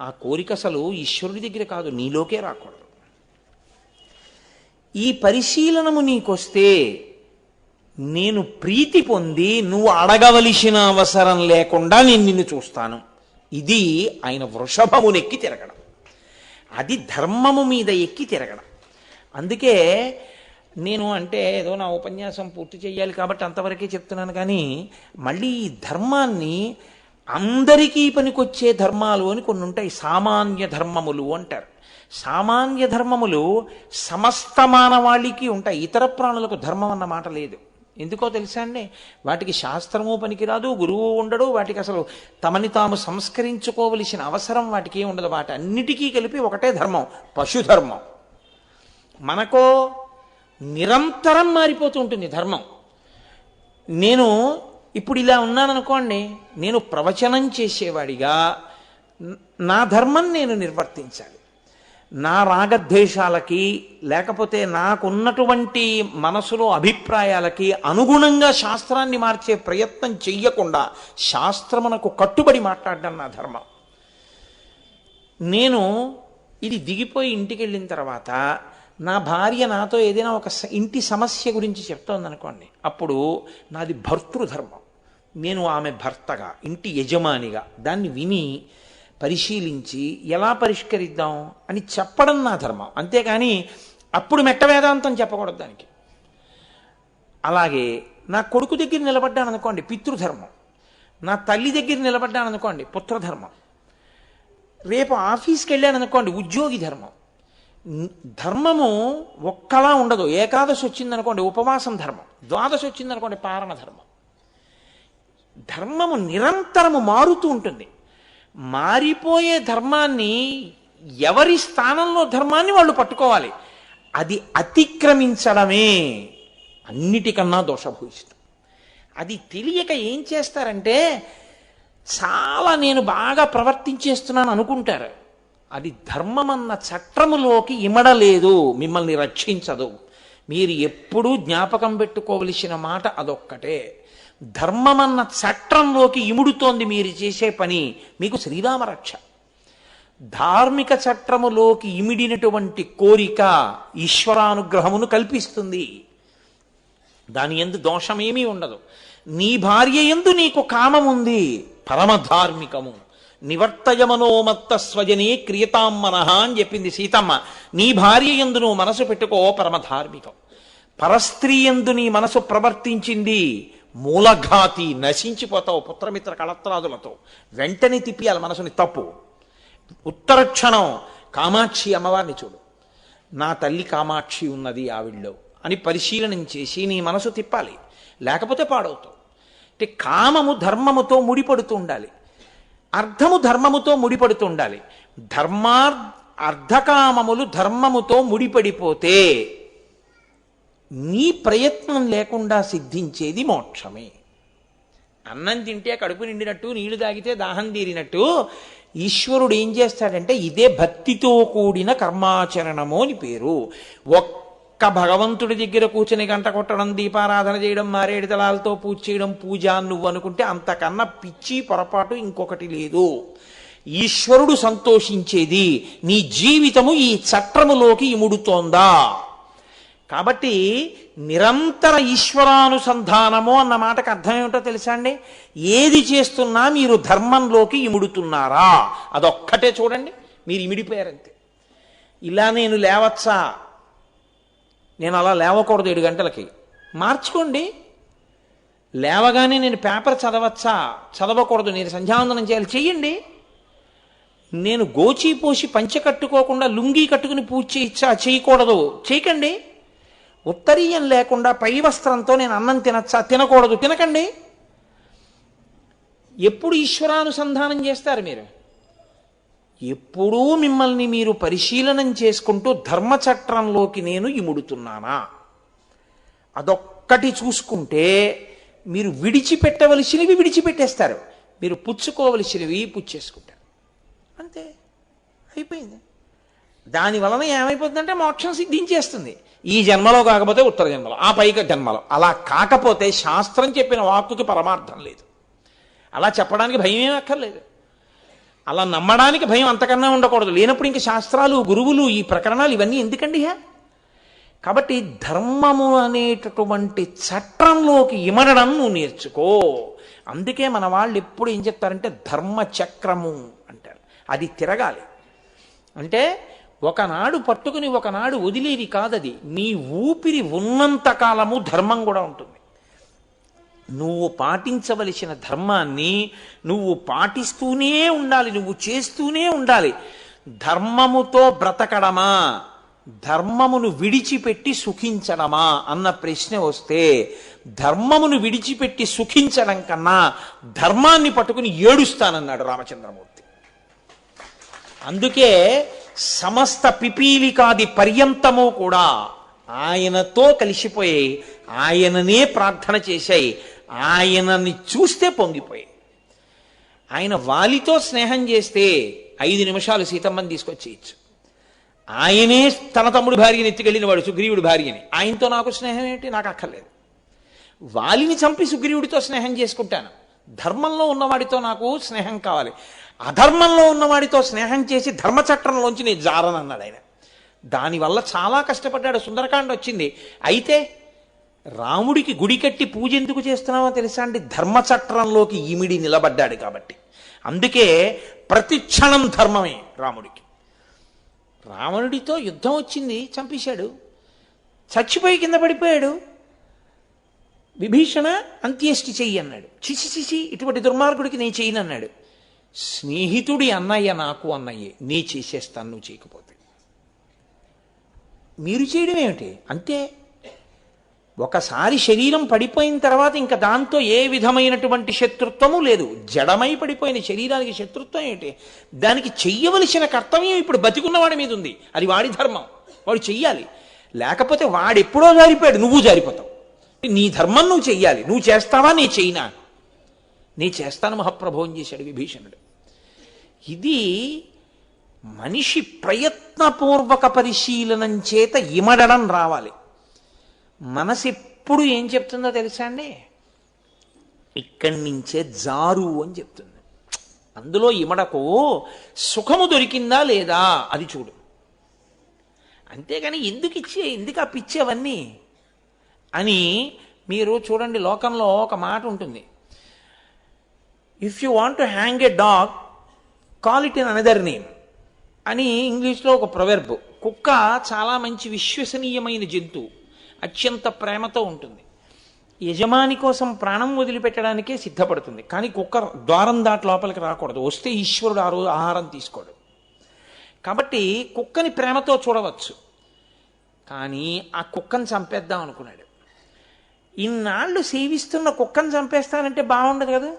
ఆ కోరిక అసలు ఈశ్వరుడి దగ్గర కాదు, నీలోకే రాకూడదు. ఈ పరిశీలనము నీకొస్తే నేను ప్రీతి పొంది నువ్వు అడగవలసిన అవసరం లేకుండా నేను నిన్ను చూస్తాను. ఇది ఆయన వృషభమునెక్కి తిరగడం, అది ధర్మము మీద ఎక్కి తిరగడం. అందుకే నేను అంటే ఏదో నా ఉపన్యాసం పూర్తి చేయాలి కాబట్టి అంతవరకే చెప్తున్నాను. కానీ మళ్ళీ ఈ ధర్మాన్ని అందరికీ పనికొచ్చే ధర్మాలు అని కొన్ని ఉంటాయి, సామాన్య ధర్మములు అంటారు. సామాన్య ధర్మములు సమస్త మానవాళికి ఉంటాయి, ఇతర ప్రాణులకు ధర్మం అన్న మాట లేదు. ఎందుకో తెలుసా అండి, వాటికి శాస్త్రము పనికిరాదు, గురువు ఉండడు, వాటికి అసలు తమని తాము సంస్కరించుకోవలసిన అవసరం వాటికి ఏమి ఉండదు. వాటి అన్నిటికీ కలిపి ఒకటే ధర్మం, పశుధర్మం. మనకో నిరంతరం మారిపోతూ ఉంటుంది ధర్మం. నేను ఇప్పుడు ఇలా ఉన్నాననుకోండి, నేను ప్రవచనం చేసేవాడిగా నా ధర్మం నేను నిర్వర్తించాలి. నా రాగద్వేషాలకి లేకపోతే నాకున్నటువంటి మనసులో అభిప్రాయాలకి అనుగుణంగా శాస్త్రాన్ని మార్చే ప్రయత్నం చెయ్యకుండా శాస్త్రమునకు కట్టుబడి మాట్లాడడం నా ధర్మం. నేను ఇది దిగిపోయి ఇంటికి వెళ్ళిన తర్వాత నా భార్య నాతో ఏదైనా ఒక ఇంటి సమస్య గురించి చెప్తోందనుకోండి, అప్పుడు నాది భర్తృధర్మం. నేను ఆమె భర్తగా, ఇంటి యజమానిగా దాన్ని విని పరిశీలించి ఎలా పరిష్కరిద్దాం అని చెప్పడం నా ధర్మం. అంతేకాని అప్పుడు మెట్ట వేదాంతం చెప్పకూడదు దానికి. అలాగే నా కొడుకు దగ్గర నిలబడ్డాను అనుకోండి, పితృధర్మం. నా తల్లి దగ్గర నిలబడ్డాను అనుకోండి, పుత్రధర్మం. రేపు ఆఫీస్కి వెళ్ళాను అనుకోండి, ఉద్యోగి ధర్మం. ధర్మము ఒక్కలా ఉండదు. ఏకాదశి వచ్చిందనుకోండి ఉపవాసం ధర్మం, ద్వాదశి వచ్చిందనుకోండి పారణ ధర్మం. ధర్మము నిరంతరము మారుతూ ఉంటుంది. మారిపోయే ధర్మాన్ని, ఎవరి స్థానంలో ధర్మాన్ని వాళ్ళు పట్టుకోవాలి. అది అతిక్రమించడమే అన్నిటికన్నా దోషభూయిష్టం. అది తెలియక ఏం చేస్తారంటే, చాలా నేను బాగా ప్రవర్తించేస్తున్నాను అనుకుంటారు. అది ధర్మమన్న చట్రములోకి ఇమడలేదు, మిమ్మల్ని రక్షించదు. మీరు ఎప్పుడూ జ్ఞాపకం పెట్టుకోవలసిన మాట అదొక్కటే. ధర్మమన్న చట్రంలోకి ఇముడుతోంది మీరు చేసే పని, మీకు శ్రీరామ రక్ష. ధార్మిక చట్రములోకి ఇమిడినటువంటి కోరిక ఈశ్వరానుగ్రహమును కల్పిస్తుంది. దాని యందు దోషమేమీ ఉండదు. నీ భార్య యందు నీకు కామముంది, పరమధార్మికము. నివర్తయమనోమత్త స్వజనే క్రియతాం మనః అని చెప్పింది సీతమ్మ. నీ భార్య యందు నువ్వు మనసు పెట్టుకో, పరమధార్మికం. పరస్త్రీ యందు నీ మనసు ప్రవర్తించింది, మూలఘాతి, నశించిపోతావు పుత్రమిత్ర కళత్రాదులతో. వెంటనే తిప్పియాలి మనసుని, తప్పు. ఉత్తర క్షణం కామాక్షి అమ్మవారిని చూడు, నా తల్లి కామాక్షి ఉన్నది ఆవిడలో అని పరిశీలనం చేసి నీ మనసు తిప్పాలి, లేకపోతే పాడవుతావు. అంటే కామము ధర్మముతో ముడిపడుతూ ఉండాలి, అర్థము ధర్మముతో ముడిపడుతూ ఉండాలి. అర్ధకామములు ధర్మముతో ముడిపడిపోతే నీ ప్రయత్నం లేకుండా సిద్ధించేది మోక్షమే. అన్నం తింటే కడుపు నిండినట్టు, నీళ్లు తాగితే దాహం తీరినట్టు ఈశ్వరుడు ఏం చేస్తాడంటే, ఇదే భక్తితో కూడిన కర్మాచరణము అని పేరు. ఒక్క భగవంతుడి దగ్గర కూర్చొని గంట కొట్టడం, దీపారాధన చేయడం, మారేడు దళాలతో పూజ చేయడం పూజ నువ్వు అనుకుంటే అంతకన్నా పిచ్చి పొరపాటు ఇంకొకటి లేదు. ఈశ్వరుడు సంతోషించేది నీ జీవితము ఈ చట్రములోకి ఇముడుతోందా. కాబట్టి నిరంతర ఈశ్వరానుసంధానము అన్న మాటకు అర్థం ఏమిటో తెలుసా అండి? ఏది చేస్తున్నా మీరు ధర్మంలోకి ఇముడుతున్నారా, అదొక్కటే చూడండి. మీరు ఇమిడిపోయారంతే. ఇలా నేను లేవచ్చా, నేను అలా లేవకూడదు 7 గంటలకి, మార్చుకోండి. లేవగానే నేను పేపర్ చదవచ్చా, చదవకూడదు, నేను సంధ్యావందనం చేయాలి, చెయ్యండి. నేను గోచి పోసి పంచె కట్టుకోకుండా లుంగీ కట్టుకుని పూజ చేయచ్చా, చేయకూడదు, చేయకండి. ఉత్తరీయం లేకుండా పై వస్త్రంతో నేను అన్నం తినచ్చా, తినకూడదు, తినకండి. ఎప్పుడు ఈశ్వరానుసంధానం చేస్తారు మీరు? ఎప్పుడూ మిమ్మల్ని మీరు పరిశీలనం చేసుకుంటూ ధర్మచట్రంలోకి నేను ఇముడుతున్నానా, అదొక్కటి చూసుకుంటే మీరు విడిచిపెట్టవలసినవి విడిచిపెట్టేస్తారు, మీరు పుచ్చుకోవలసినవి పుచ్చేసుకుంటారు. అంతే, అయిపోయింది. దాని వలన ఏమైపోతుందంటే మోక్షం సిద్ధించేస్తుంది. ఈ జన్మలో కాకపోతే ఉత్తర జన్మలో, ఆ పైక జన్మలో. అలా కాకపోతే శాస్త్రం చెప్పిన వాక్కుకి పరమార్థం లేదు. అలా చెప్పడానికి భయం ఏమీ అక్కర్లేదు, అలా నమ్మడానికి భయం అంతకన్నా ఉండకూడదు. లేనప్పుడు ఇంక శాస్త్రాలు, గురువులు, ఈ ప్రకరణాలు ఇవన్నీ ఎందుకండి? కాబట్టి ధర్మము అనేటటువంటి చట్రంలోకి ఇమడడం నువ్వు నేర్చుకో. అందుకే మన వాళ్ళు ఎప్పుడు ఏం చెప్తారంటే ధర్మచక్రము అంటారు. అది తిరగాలి. అంటే ఒకనాడు పట్టుకుని ఒకనాడు వదిలేది కాదది. నీ ఊపిరి ఉన్నంత కాలము ధర్మం కూడా ఉంటుంది. నువ్వు పాటించవలసిన ధర్మాన్ని నువ్వు పాటిస్తూనే ఉండాలి, నువ్వు చేస్తూనే ఉండాలి. ధర్మముతో బ్రతకడమా, ధర్మమును విడిచిపెట్టి సుఖించడమా అన్న ప్రశ్న వస్తే, ధర్మమును విడిచిపెట్టి సుఖించడం కన్నా ధర్మాన్ని పట్టుకుని ఏడుస్తానన్నాడు రామచంద్రమూర్తి. అందుకే సమస్త పిపీలికాది పర్యంతము కూడా ఆయనతో కలిసిపోయి ఆయననే ప్రార్థన చేశాయి. ఆయనని చూస్తే పొంగిపోయాయి. ఆయన వాలితో స్నేహం చేస్తే 5 నిమిషాలు సీతమ్మని తీసుకొచ్చేయచ్చు. ఆయనే తన తమ్ముడు భార్యని ఎత్తుకెళ్ళిన వాడు, సుగ్రీవుడి భార్యని. ఆయనతో నాకు స్నేహం ఏంటి? నాకు అక్కర్లేదు. వాలిని చంపి సుగ్రీవుడితో స్నేహం చేసుకుంటాను. ధర్మంలో ఉన్నవాడితో నాకు స్నేహం కావాలి. అధర్మంలో ఉన్నవాడితో స్నేహం చేసి ధర్మచట్రంలోంచి నేను జారనన్నాడు ఆయన. దానివల్ల చాలా కష్టపడ్డాడు. సుందరకాండ వచ్చింది. అయితే రాముడికి గుడి కట్టి పూజ ఎందుకు చేస్తున్నామో తెలుసా అండి? ధర్మచట్రంలోకి ఇమిడి నిలబడ్డాడు కాబట్టి. అందుకే ప్రతి క్షణం ధర్మమే రాముడికి. రావణుడితో యుద్ధం వచ్చింది, చంపేశాడు. చచ్చిపోయి కింద పడిపోయాడు. విభీషణ అంత్యేష్టి చెయ్యి అన్నాడు. చిచి చిచి, ఇటువంటి దుర్మార్గుడికి నేను చెయ్యను అన్నాడు. స్నేహితుడి అన్నయ్య నాకు అన్నయ్యే, నీ చేసేస్తాను నువ్వు చేయకపోతే. మీరు చేయడం ఏమిటి? అంతే. ఒకసారి శరీరం పడిపోయిన తర్వాత ఇంకా దాంతో ఏ విధమైనటువంటి శత్రుత్వము లేదు. జడమై పడిపోయిన శరీరానికి శత్రుత్వం ఏంటి? దానికి చెయ్యవలసిన కర్తవ్యం ఇప్పుడు బతికున్నవాడి మీద ఉంది. అది వాడి ధర్మం, వాడు చెయ్యాలి. లేకపోతే వాడెప్పుడో జారిపోయాడు, నువ్వు జారిపోతావు. నీ ధర్మం నువ్వు చెయ్యాలి. నువ్వు చేస్తావా? నీ చెయ్యినా? నీ చేస్తాను మహాప్రభోం చేశాడు విభీషణుడు. ఇది మనిషి ప్రయత్నపూర్వక పరిశీలనం చేత ఇమడడం రావాలి. మనసు ఎప్పుడు ఏం చెప్తుందో తెలుసా అండి? ఇక్కడి నుంచే జారు అని చెప్తుంది. అందులో ఇమడకు, సుఖము దొరికిందా లేదా అది చూడు. అంతేగాని ఎందుకు అప్పిచ్చేవన్నీ అని. మీరు చూడండి, లోకంలో ఒక మాట ఉంటుంది, if you want to hang a dog call it in another name అని ఇంగ్లీష్లో ఒక ప్రొవెర్బ్. కుక్క చాలా మంచి విశ్వసనీయమైన జంతువు, అత్యంత ప్రేమతో ఉంటుంది. యజమాని కోసం ప్రాణం వదిలిపెట్టడానికే సిద్ధపడుతుంది. కానీ కుక్క ద్వారం దాటి లోపలికి రాకూడదు. వస్తే ఈశ్వరుడు ఆ రోజు ఆహారం తీసుకోడు. కాబట్టి కుక్కని ప్రేమతో చూడవచ్చు. కానీ ఆ కుక్కను చంపేద్దాం అనుకున్నాడు. ఇన్నాళ్ళు సేవిస్తున్న కుక్కను చంపేస్తానంటే బాగుండదు కదా.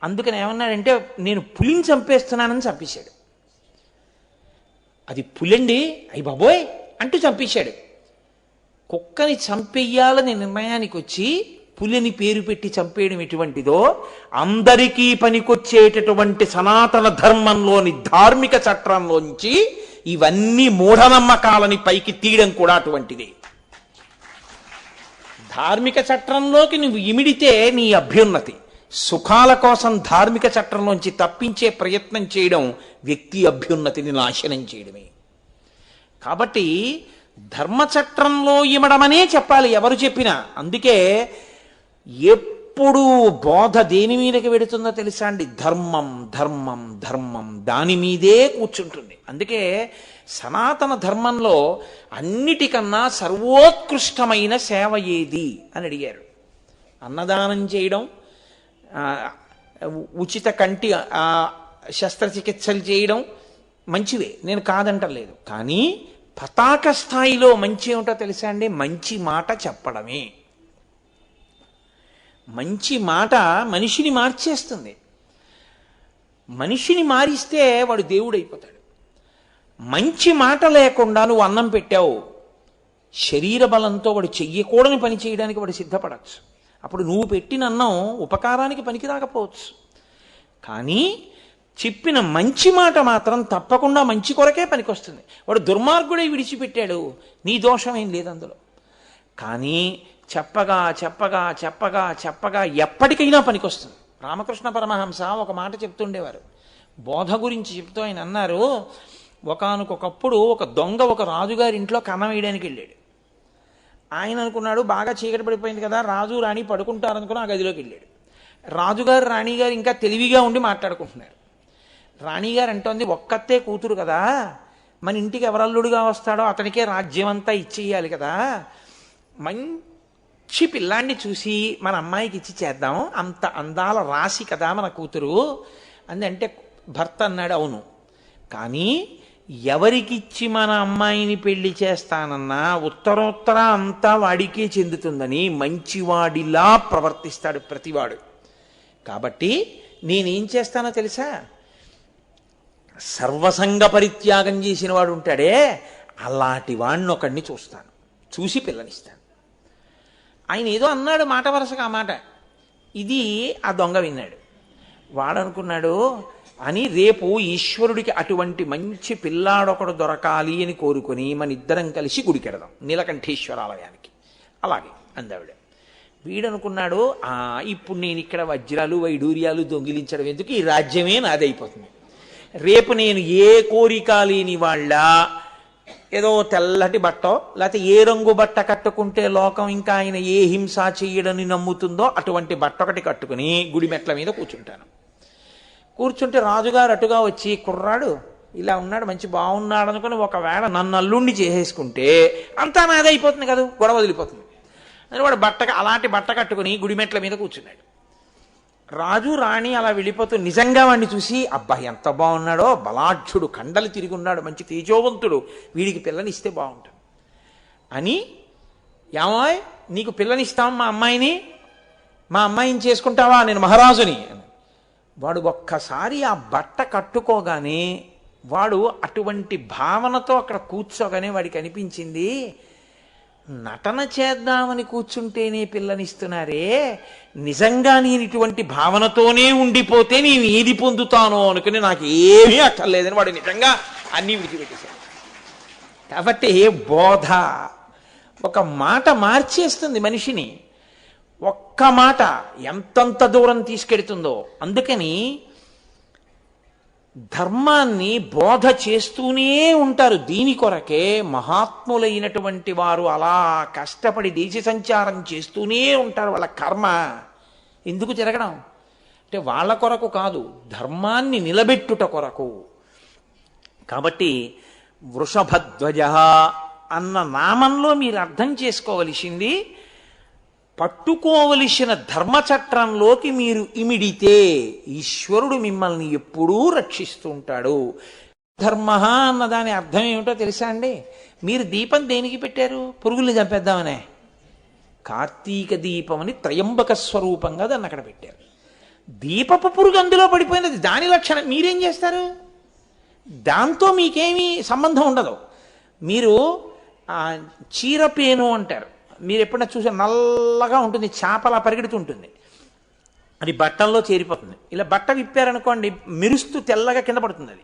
అందుకని ఏమన్నాడంటే, నేను పులిని చంపేస్తున్నానని చంపేశాడు. అది పులండి, అయ్యి బాబోయ్ అంటూ చంపేశాడు. కుక్కని చంపేయాలని నిర్ణయానికి వచ్చి పులిని పేరు పెట్టి చంపేయడం ఎటువంటిదో, అందరికీ పనికొచ్చేటటువంటి సనాతన ధర్మంలోని ధార్మిక చట్రంలోంచి ఇవన్నీ మూఢనమ్మకాలని పైకి తీయడం కూడా అటువంటిదే. ధార్మిక చట్రంలోకి నువ్వు ఇమిడితే నీ అభ్యున్నతి. సుఖాల కోసం ధార్మిక చట్రంలోంచి తప్పించే ప్రయత్నం చేయడం వ్యక్తి అభ్యున్నతిని నాశనం చేయడమే. కాబట్టి ధర్మచట్రంలో ఇమడమనే చెప్పాలి ఎవరు చెప్పినా. అందుకే ఎప్పుడు బోధ దేని మీదకి వెడుతుందో తెలుసా అండి? ధర్మం ధర్మం ధర్మం, దాని మీదే కూర్చుంటుంది. అందుకే సనాతన ధర్మంలో అన్నిటికన్నా సర్వోత్కృష్టమైన సేవ ఏది అని అడిగారు. అన్నదానం చేయడం, ఉచిత కంటి శస్త్రచికిత్సలు చేయడం మంచివే, నేను కాదంటలేదు. కానీ పతాక స్థాయిలో మంచి ఏమిటో తెలుసా అండి? మంచి మాట చెప్పడమే. మంచి మాట మనిషిని మార్చేస్తుంది. మనిషిని మారిస్తే వాడు దేవుడైపోతాడు. మంచి మాట లేకుండా నువ్వు అన్నం పెట్టావు, శరీర బలంతో వాడు చెయ్యకూడని పని చేయడానికి వాడు సిద్ధపడచ్చు. అప్పుడు నువ్వు పెట్టిన అన్నం ఉపకారానికి పనికి రాకపోవచ్చు. కానీ చెప్పిన మంచి మాట మాత్రం తప్పకుండా మంచి కొరకే పనికొస్తుంది. వాడు దుర్మార్గుడై విడిచిపెట్టాడు, నీ దోషం ఏం లేదు అందులో. కానీ చెప్పగా చెప్పగా చెప్పగా చెప్పగా ఎప్పటికైనా పనికొస్తుంది. రామకృష్ణ పరమహంస ఒక మాట చెప్తుండేవారు. బోధ గురించి చెప్తూ ఆయన అన్నారు, ఒకానొకప్పుడు ఒక దొంగ ఒక రాజుగారి ఇంట్లో కన్నం వేయడానికి వెళ్ళాడు. ఆయన అనుకున్నాడు బాగా చీకటి పడిపోయింది కదా, రాజు రాణి పడుకుంటారనుకుని ఆ గదిలోకి వెళ్ళాడు. రాజుగారు రాణిగారు ఇంకా తెలివిగా ఉండి మాట్లాడుకుంటున్నారు. రాణిగారు అంటోంది, ఒక్కతే కూతురు కదా, మన ఇంటికి ఎవరల్లుడుగా వస్తాడో అతనికే రాజ్యం అంతా ఇచ్చేయాలి కదా, మంచి పిల్లాన్ని చూసి మన అమ్మాయికి ఇచ్చి చేద్దాం, అంత అందాల రాశి కదా మన కూతురు అంది. అంటే భర్త అన్నాడు, అవును, కానీ ఎవరికిచ్చి మన అమ్మాయిని పెళ్లి చేస్తానన్నా ఉత్తరోత్తర అంతా వాడికే చెందుతుందని మంచివాడిలా ప్రవర్తిస్తాడు ప్రతివాడు. కాబట్టి నేనేం చేస్తానో తెలుసా? సర్వసంగ పరిత్యాగం చేసిన వాడు ఉంటాడే, అలాంటి వాడిని ఒకడిని చూస్తాను, చూసి పిల్లనిస్తాను. ఆయన ఏదో అన్నాడు మాట వరుసగా ఆ మాట. ఇది ఆ దొంగ విన్నాడు. వాడనుకున్నాడు అని రేపు ఈశ్వరుడికి అటువంటి మంచి పిల్లాడొకడు దొరకాలి అని కోరుకొని మన ఇద్దరం కలిసి గుడికెడదాం నీలకంఠేశ్వరాలయానికి. అలాగే అందావిడ. వీడనుకున్నాడు ఇప్పుడు నేను ఇక్కడ వజ్రాలు వైడూర్యాలు దొంగిలించడం ఎందుకు, ఈ రాజ్యమే నాదైపోతుంది. రేపు నేను ఏ కోరిక లేని వాళ్ళ ఏదో తెల్లటి బట్టో లేకపోతే ఏ రంగు బట్ట కట్టుకుంటే లోకం ఇంకా ఆయన ఏ హింస చెయ్యడని నమ్ముతుందో అటువంటి బట్ట ఒకటి కట్టుకుని గుడి మెట్ల మీద కూర్చుంటాను. కూర్చుంటే రాజుగారు అటుగా వచ్చి కుర్రాడు ఇలా ఉన్నాడు మంచి బాగున్నాడు అనుకుని ఒకవేళ నన్ను అల్లుండి చేసేసుకుంటే అంతా నాదే అయిపోతుంది కదా, గొడవ వదిలిపోతుంది అని వాడు అలాంటి బట్ట కట్టుకుని గుడి మెట్ల మీద కూర్చున్నాడు. రాజు రాణి అలా వెళ్ళిపోతూ నిజంగా వాడిని చూసి అబ్బా ఎంత బాగున్నాడో, బలాఢ్యుడు, కండలు తిరిగి ఉన్నాడు, మంచి తేజోవంతుడు, వీడికి పిల్లనిస్తే బాగుంటుంది అని, ఏమాయ్ నీకు పిల్లనిస్తాం మా అమ్మాయిని చేసుకుంటావా, నేను మహారాజుని. వాడు ఒక్కసారి ఆ బట్ట కట్టుకోగానే వాడు అటువంటి భావనతో అక్కడ కూర్చోగానే వాడికి అనిపించింది, నటన చేద్దామని కూర్చుంటేనే పిల్లనిస్తున్నారే, నిజంగా నేను ఇటువంటి భావనతోనే ఉండిపోతే నేను ఏది పొందుతానో అనుకుని నాకు ఏమీ అక్కర్లేదని వాడు నిజంగా అన్నీ విడిచిపెట్టేశాడు. కాబట్టి బోధ ఒక మాట మార్చేస్తుంది మనిషిని, ఒక్క మాట ఎంతంత దూరం తీసుకెడుతుందో. అందుకని ధర్మాన్ని బోధ చేస్తూనే ఉంటారు. దీని కొరకే మహాత్ములైనటువంటి వారు అలా కష్టపడి దేశ సంచారం చేస్తూనే ఉంటారు. వాళ్ళ కర్మ ఎందుకు జరగడం అంటే వాళ్ళ కొరకు కాదు, ధర్మాన్ని నిలబెట్టుట కొరకు. కాబట్టి వృషభధ్వజ అన్న నామంలో మీరు అర్థం చేసుకోవలసింది, పట్టుకోవలసిన ధర్మచట్రంలోకి మీరు ఇమిడితే ఈశ్వరుడు మిమ్మల్ని ఎప్పుడూ రక్షిస్తూ ఉంటాడు. ధర్మ అన్న దాని అర్థం ఏమిటో తెలుసా అండి? మీరు దీపం దేనికి పెట్టారు? పురుగుల్ని చంపేద్దామనే. కార్తీక దీపం అని త్రయంబక స్వరూపంగా దాన్ని అక్కడ పెట్టారు. దీపపు పురుగు అందులో పడిపోయినది, దాని లక్షణం. మీరేం చేస్తారు? దాంతో మీకేమీ సంబంధం ఉండదు. మీరు చీరపేను అంటారు, మీరు ఎప్పుడైనా చూసే నల్లగా ఉంటుంది, చేపలా పరిగెడుతుంటుంది, అది బట్టల్లో చేరిపోతుంది. ఇలా బట్ట విప్పారనుకోండి మెరుస్తూ తెల్లగా కింద పడుతుంది. అది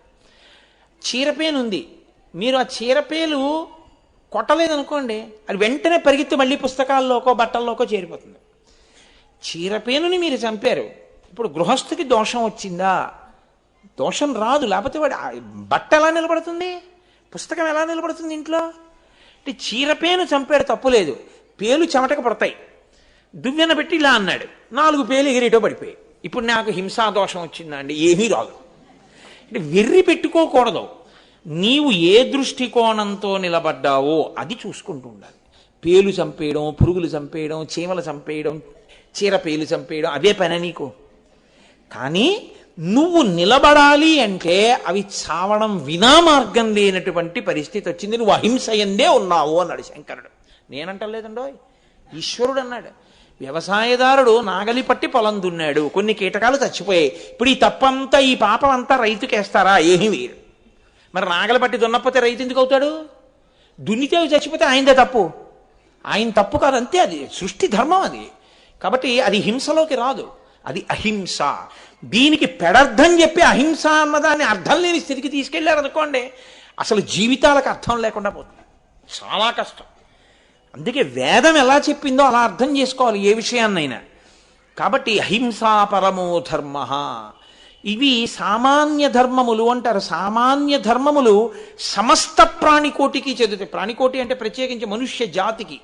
చీరపేను ఉంది, మీరు ఆ చీరపేలు కొట్టలేదనుకోండి అది వెంటనే పరిగెత్తి మళ్ళీ పుస్తకాల్లోకో బట్టల్లోకో చేరిపోతుంది. చీరపేనుని మీరు చంపారు, ఇప్పుడు గృహస్థుకి దోషం వచ్చిందా? దోషం రాదు, లేకపోతే వాడు బట్ట ఎలా నిలబడుతుంది, పుస్తకం ఎలా నిలబడుతుంది ఇంట్లో? అంటే చీరపేను చంపాడు తప్పులేదు, పేలు చెమటకు పడతాయి. దువ్వెన పెట్టి ఇలా అన్నాడు, 4 పేలు ఎగిరేటో పడిపోయాయి. ఇప్పుడు నాకు హింసాదోషం వచ్చిందా అండి? ఏమీ రాదు. అంటే వెర్రి పెట్టుకోకూడదు. నీవు ఏ దృష్టికోణంతో నిలబడ్డావో అది చూసుకుంటూ ఉండాలి. పేలు చంపేయడం, పురుగులు చంపేయడం, చీమలు చంపేయడం, చీరపేలు చంపేయడం అవే పని నీకు. కానీ నువ్వు నిలబడాలి అంటే అవి చావడం వినా మార్గం లేనటువంటి పరిస్థితి వచ్చింది. నువ్వు అహింసయందే ఉన్నావు అన్నాడు శంకరుడు. నేనంటలేదండో, ఈశ్వరుడు అన్నాడు. వ్యవసాయదారుడు నాగలి పట్టి పొలం దున్నాడు, కొన్ని కీటకాలు చచ్చిపోయాయి. ఇప్పుడు ఈ తప్పంతా ఈ పాపం అంతా రైతుకేస్తారా? ఏమీ వేరు. మరి నాగలి పట్టి దున్నకపోతే రైతు ఎందుకు అవుతాడు? దున్నితే చచ్చిపోతే ఆయనదే తప్పు. ఆయన తప్పు కాదు, అంతే. అది సృష్టి ధర్మం అది. కాబట్టి అది హింసలోకి రాదు, అది అహింస. దీనికి పెడర్థం చెప్పి అహింస అన్నదాన్ని అర్థం లేని స్థితికి తీసుకెళ్లారనుకోండి అసలు జీవితాలకు అర్థం లేకుండా పోతుంది, చాలా కష్టం. అందుకే వేదం ఎలా చెప్పిందో అలా అర్థం చేసుకోవాలి ఏ విషయాన్నైనా. కాబట్టి అహింసా పరమో ధర్మ. ఇవి సామాన్య ధర్మములు అంటారు. సామాన్య ధర్మములు సమస్త ప్రాణికోటికి చెందుతాయి. ప్రాణికోటి అంటే ప్రత్యేకించి మనుష్య జాతికి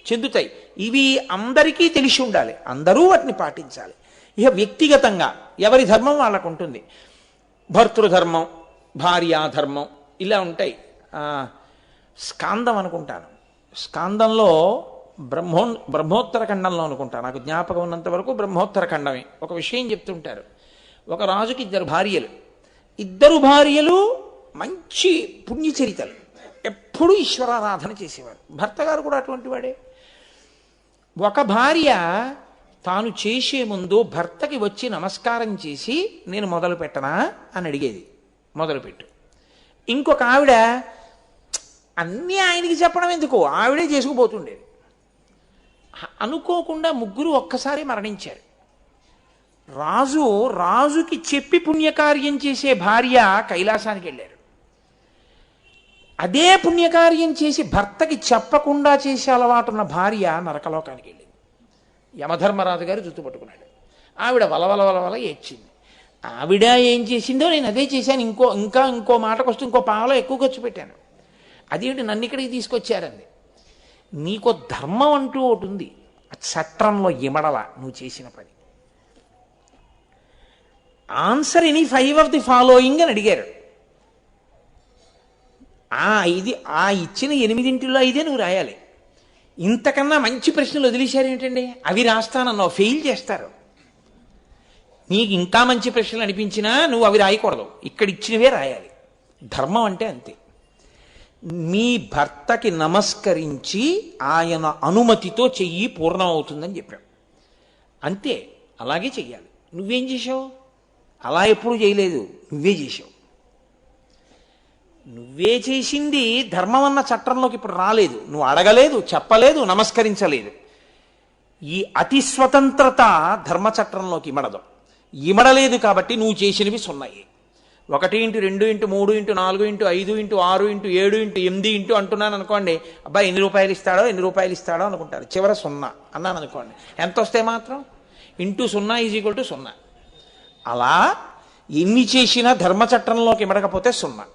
చెందుతాయి. ఇవి అందరికీ తెలిసి ఉండాలి, అందరూ వాటిని పాటించాలి. ఇక వ్యక్తిగతంగా ఎవరి ధర్మం వాళ్ళకు ఉంటుంది. భర్తృధర్మం, భార్యాధర్మం ఇలా ఉంటాయి. స్కాందం అనుకుంటాను, స్కాందంలో బ్రహ్మోత్తర ఖండంలో అనుకుంటా, నాకు జ్ఞాపకం ఉన్నంత వరకు బ్రహ్మోత్తర ఖండమే. ఒక విషయం చెప్తుంటారు. ఒక రాజుకి 2 భార్యలు. 2 భార్యలు మంచి పుణ్యచరితలు, ఎప్పుడూ ఈశ్వరారాధన చేసేవారు. భర్త గారు కూడా అటువంటి వాడే. ఒక భార్య తాను చేసే ముందు భర్తకి వచ్చి నమస్కారం చేసి నేను మొదలు పెట్టనా అని అడిగేది, మొదలుపెట్టు. ఇంకొక ఆవిడ అన్నీ ఆయనకి చెప్పడం ఎందుకు, ఆవిడే చేసుకుపోతుండేది. అనుకోకుండా ముగ్గురు ఒక్కసారి మరణించారు. రాజుకి చెప్పి పుణ్యకార్యం చేసే భార్య కైలాసానికి వెళ్ళారు. అదే పుణ్యకార్యం చేసి భర్తకి చెప్పకుండా చేసే అలవాటున్న భార్య నరకలోకానికి వెళ్ళింది. యమధర్మరాజు గారు జుట్టు పట్టుకున్నాడు. ఆవిడ వలవల ఏడ్చింది. ఆవిడ ఏం చేసిందో నేను అదే చేశాను, ఇంకో మాటకు వస్తే ఇంకో పావలో ఎక్కువ ఖర్చు పెట్టాను. అదేంటి నన్ను ఇక్కడికి తీసుకొచ్చారండి. నీకో ధర్మం అంటూ ఒకటి ఉంది, చట్రంలో ఇమడల నువ్వు చేసిన పని. Answer any 5 of the following అని అడిగారు. ఇచ్చిన 8 5 నువ్వు రాయాలి. ఇంతకన్నా మంచి ప్రశ్నలు వదిలేశారు ఏంటండి? అవి రాస్తానన్నావు, ఫెయిల్ చేస్తారు. నీకు ఇంకా మంచి ప్రశ్నలు అనిపించినా నువ్వు అవి రాయకూడదు, ఇక్కడ ఇచ్చినవే రాయాలి. ధర్మం అంటే అంతే. మీ భర్తకి నమస్కరించి ఆయన అనుమతితో చెయ్యి పూర్ణం అవుతుందని చెప్పాం. అంతే, అలాగే చెయ్యాలి. నువ్వేం చేశావు? అలా ఎప్పుడు చేయలేదు, నువ్వే చేశావు. నువ్వే చేసింది ధర్మం అన్న చట్టంలోకి ఇప్పుడు రాలేదు. నువ్వు అడగలేదు, చెప్పలేదు, నమస్కరించలేదు. ఈ అతి స్వతంత్రత ధర్మచట్రంలోకి ఇమడలేదు కాబట్టి నువ్వు చేసినవి 0. 1 × 2 × 3 × 4 × 5 × 6 × 7 × 8 అంటున్నాను అనుకోండి, అబ్బాయి ఎన్ని రూపాయలు ఇస్తాడో అనుకుంటారు. చివర 0 అన్నాను అనుకోండి, ఎంత వస్తే మాత్రం × 0 = 0. అలా ఎన్ని చేసినా ధర్మచట్రంలోకి ఇమడకపోతే 0.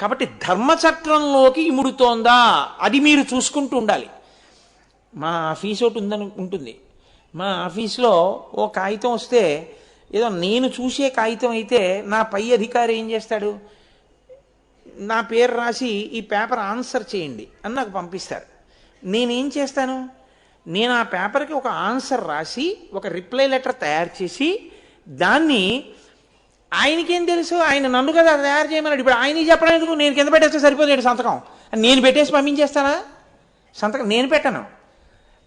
కాబట్టి ధర్మచట్రంలోకి ఇముడుతోందా అది మీరు చూసుకుంటూ ఉండాలి. మా ఆఫీస్ ఒకటి ఉంటుంది. మా ఆఫీస్లో ఓ కాగితం వస్తే, ఏదో నేను చూసే కాగితం అయితే నా పై అధికారి ఏం చేస్తాడు, నా పేరు రాసి ఈ పేపర్ ఆన్సర్ చేయండి అని నాకు పంపిస్తారు. నేనేం చేస్తాను, నేను ఆ పేపర్కి ఒక ఆన్సర్ రాసి ఒక రిప్లై లెటర్ తయారు చేసి దాన్ని, ఆయనకేం తెలుసు, ఆయన నన్ను కదా తయారు చేయమన్నాడు. ఇప్పుడు ఆయనకి చెప్పడం ఎందుకు, నేను కింద పెట్టేస్తే సరిపోతుంది సంతకం. నేను పెట్టేసి పంపించేస్తానా? సంతకం నేను పెట్టను.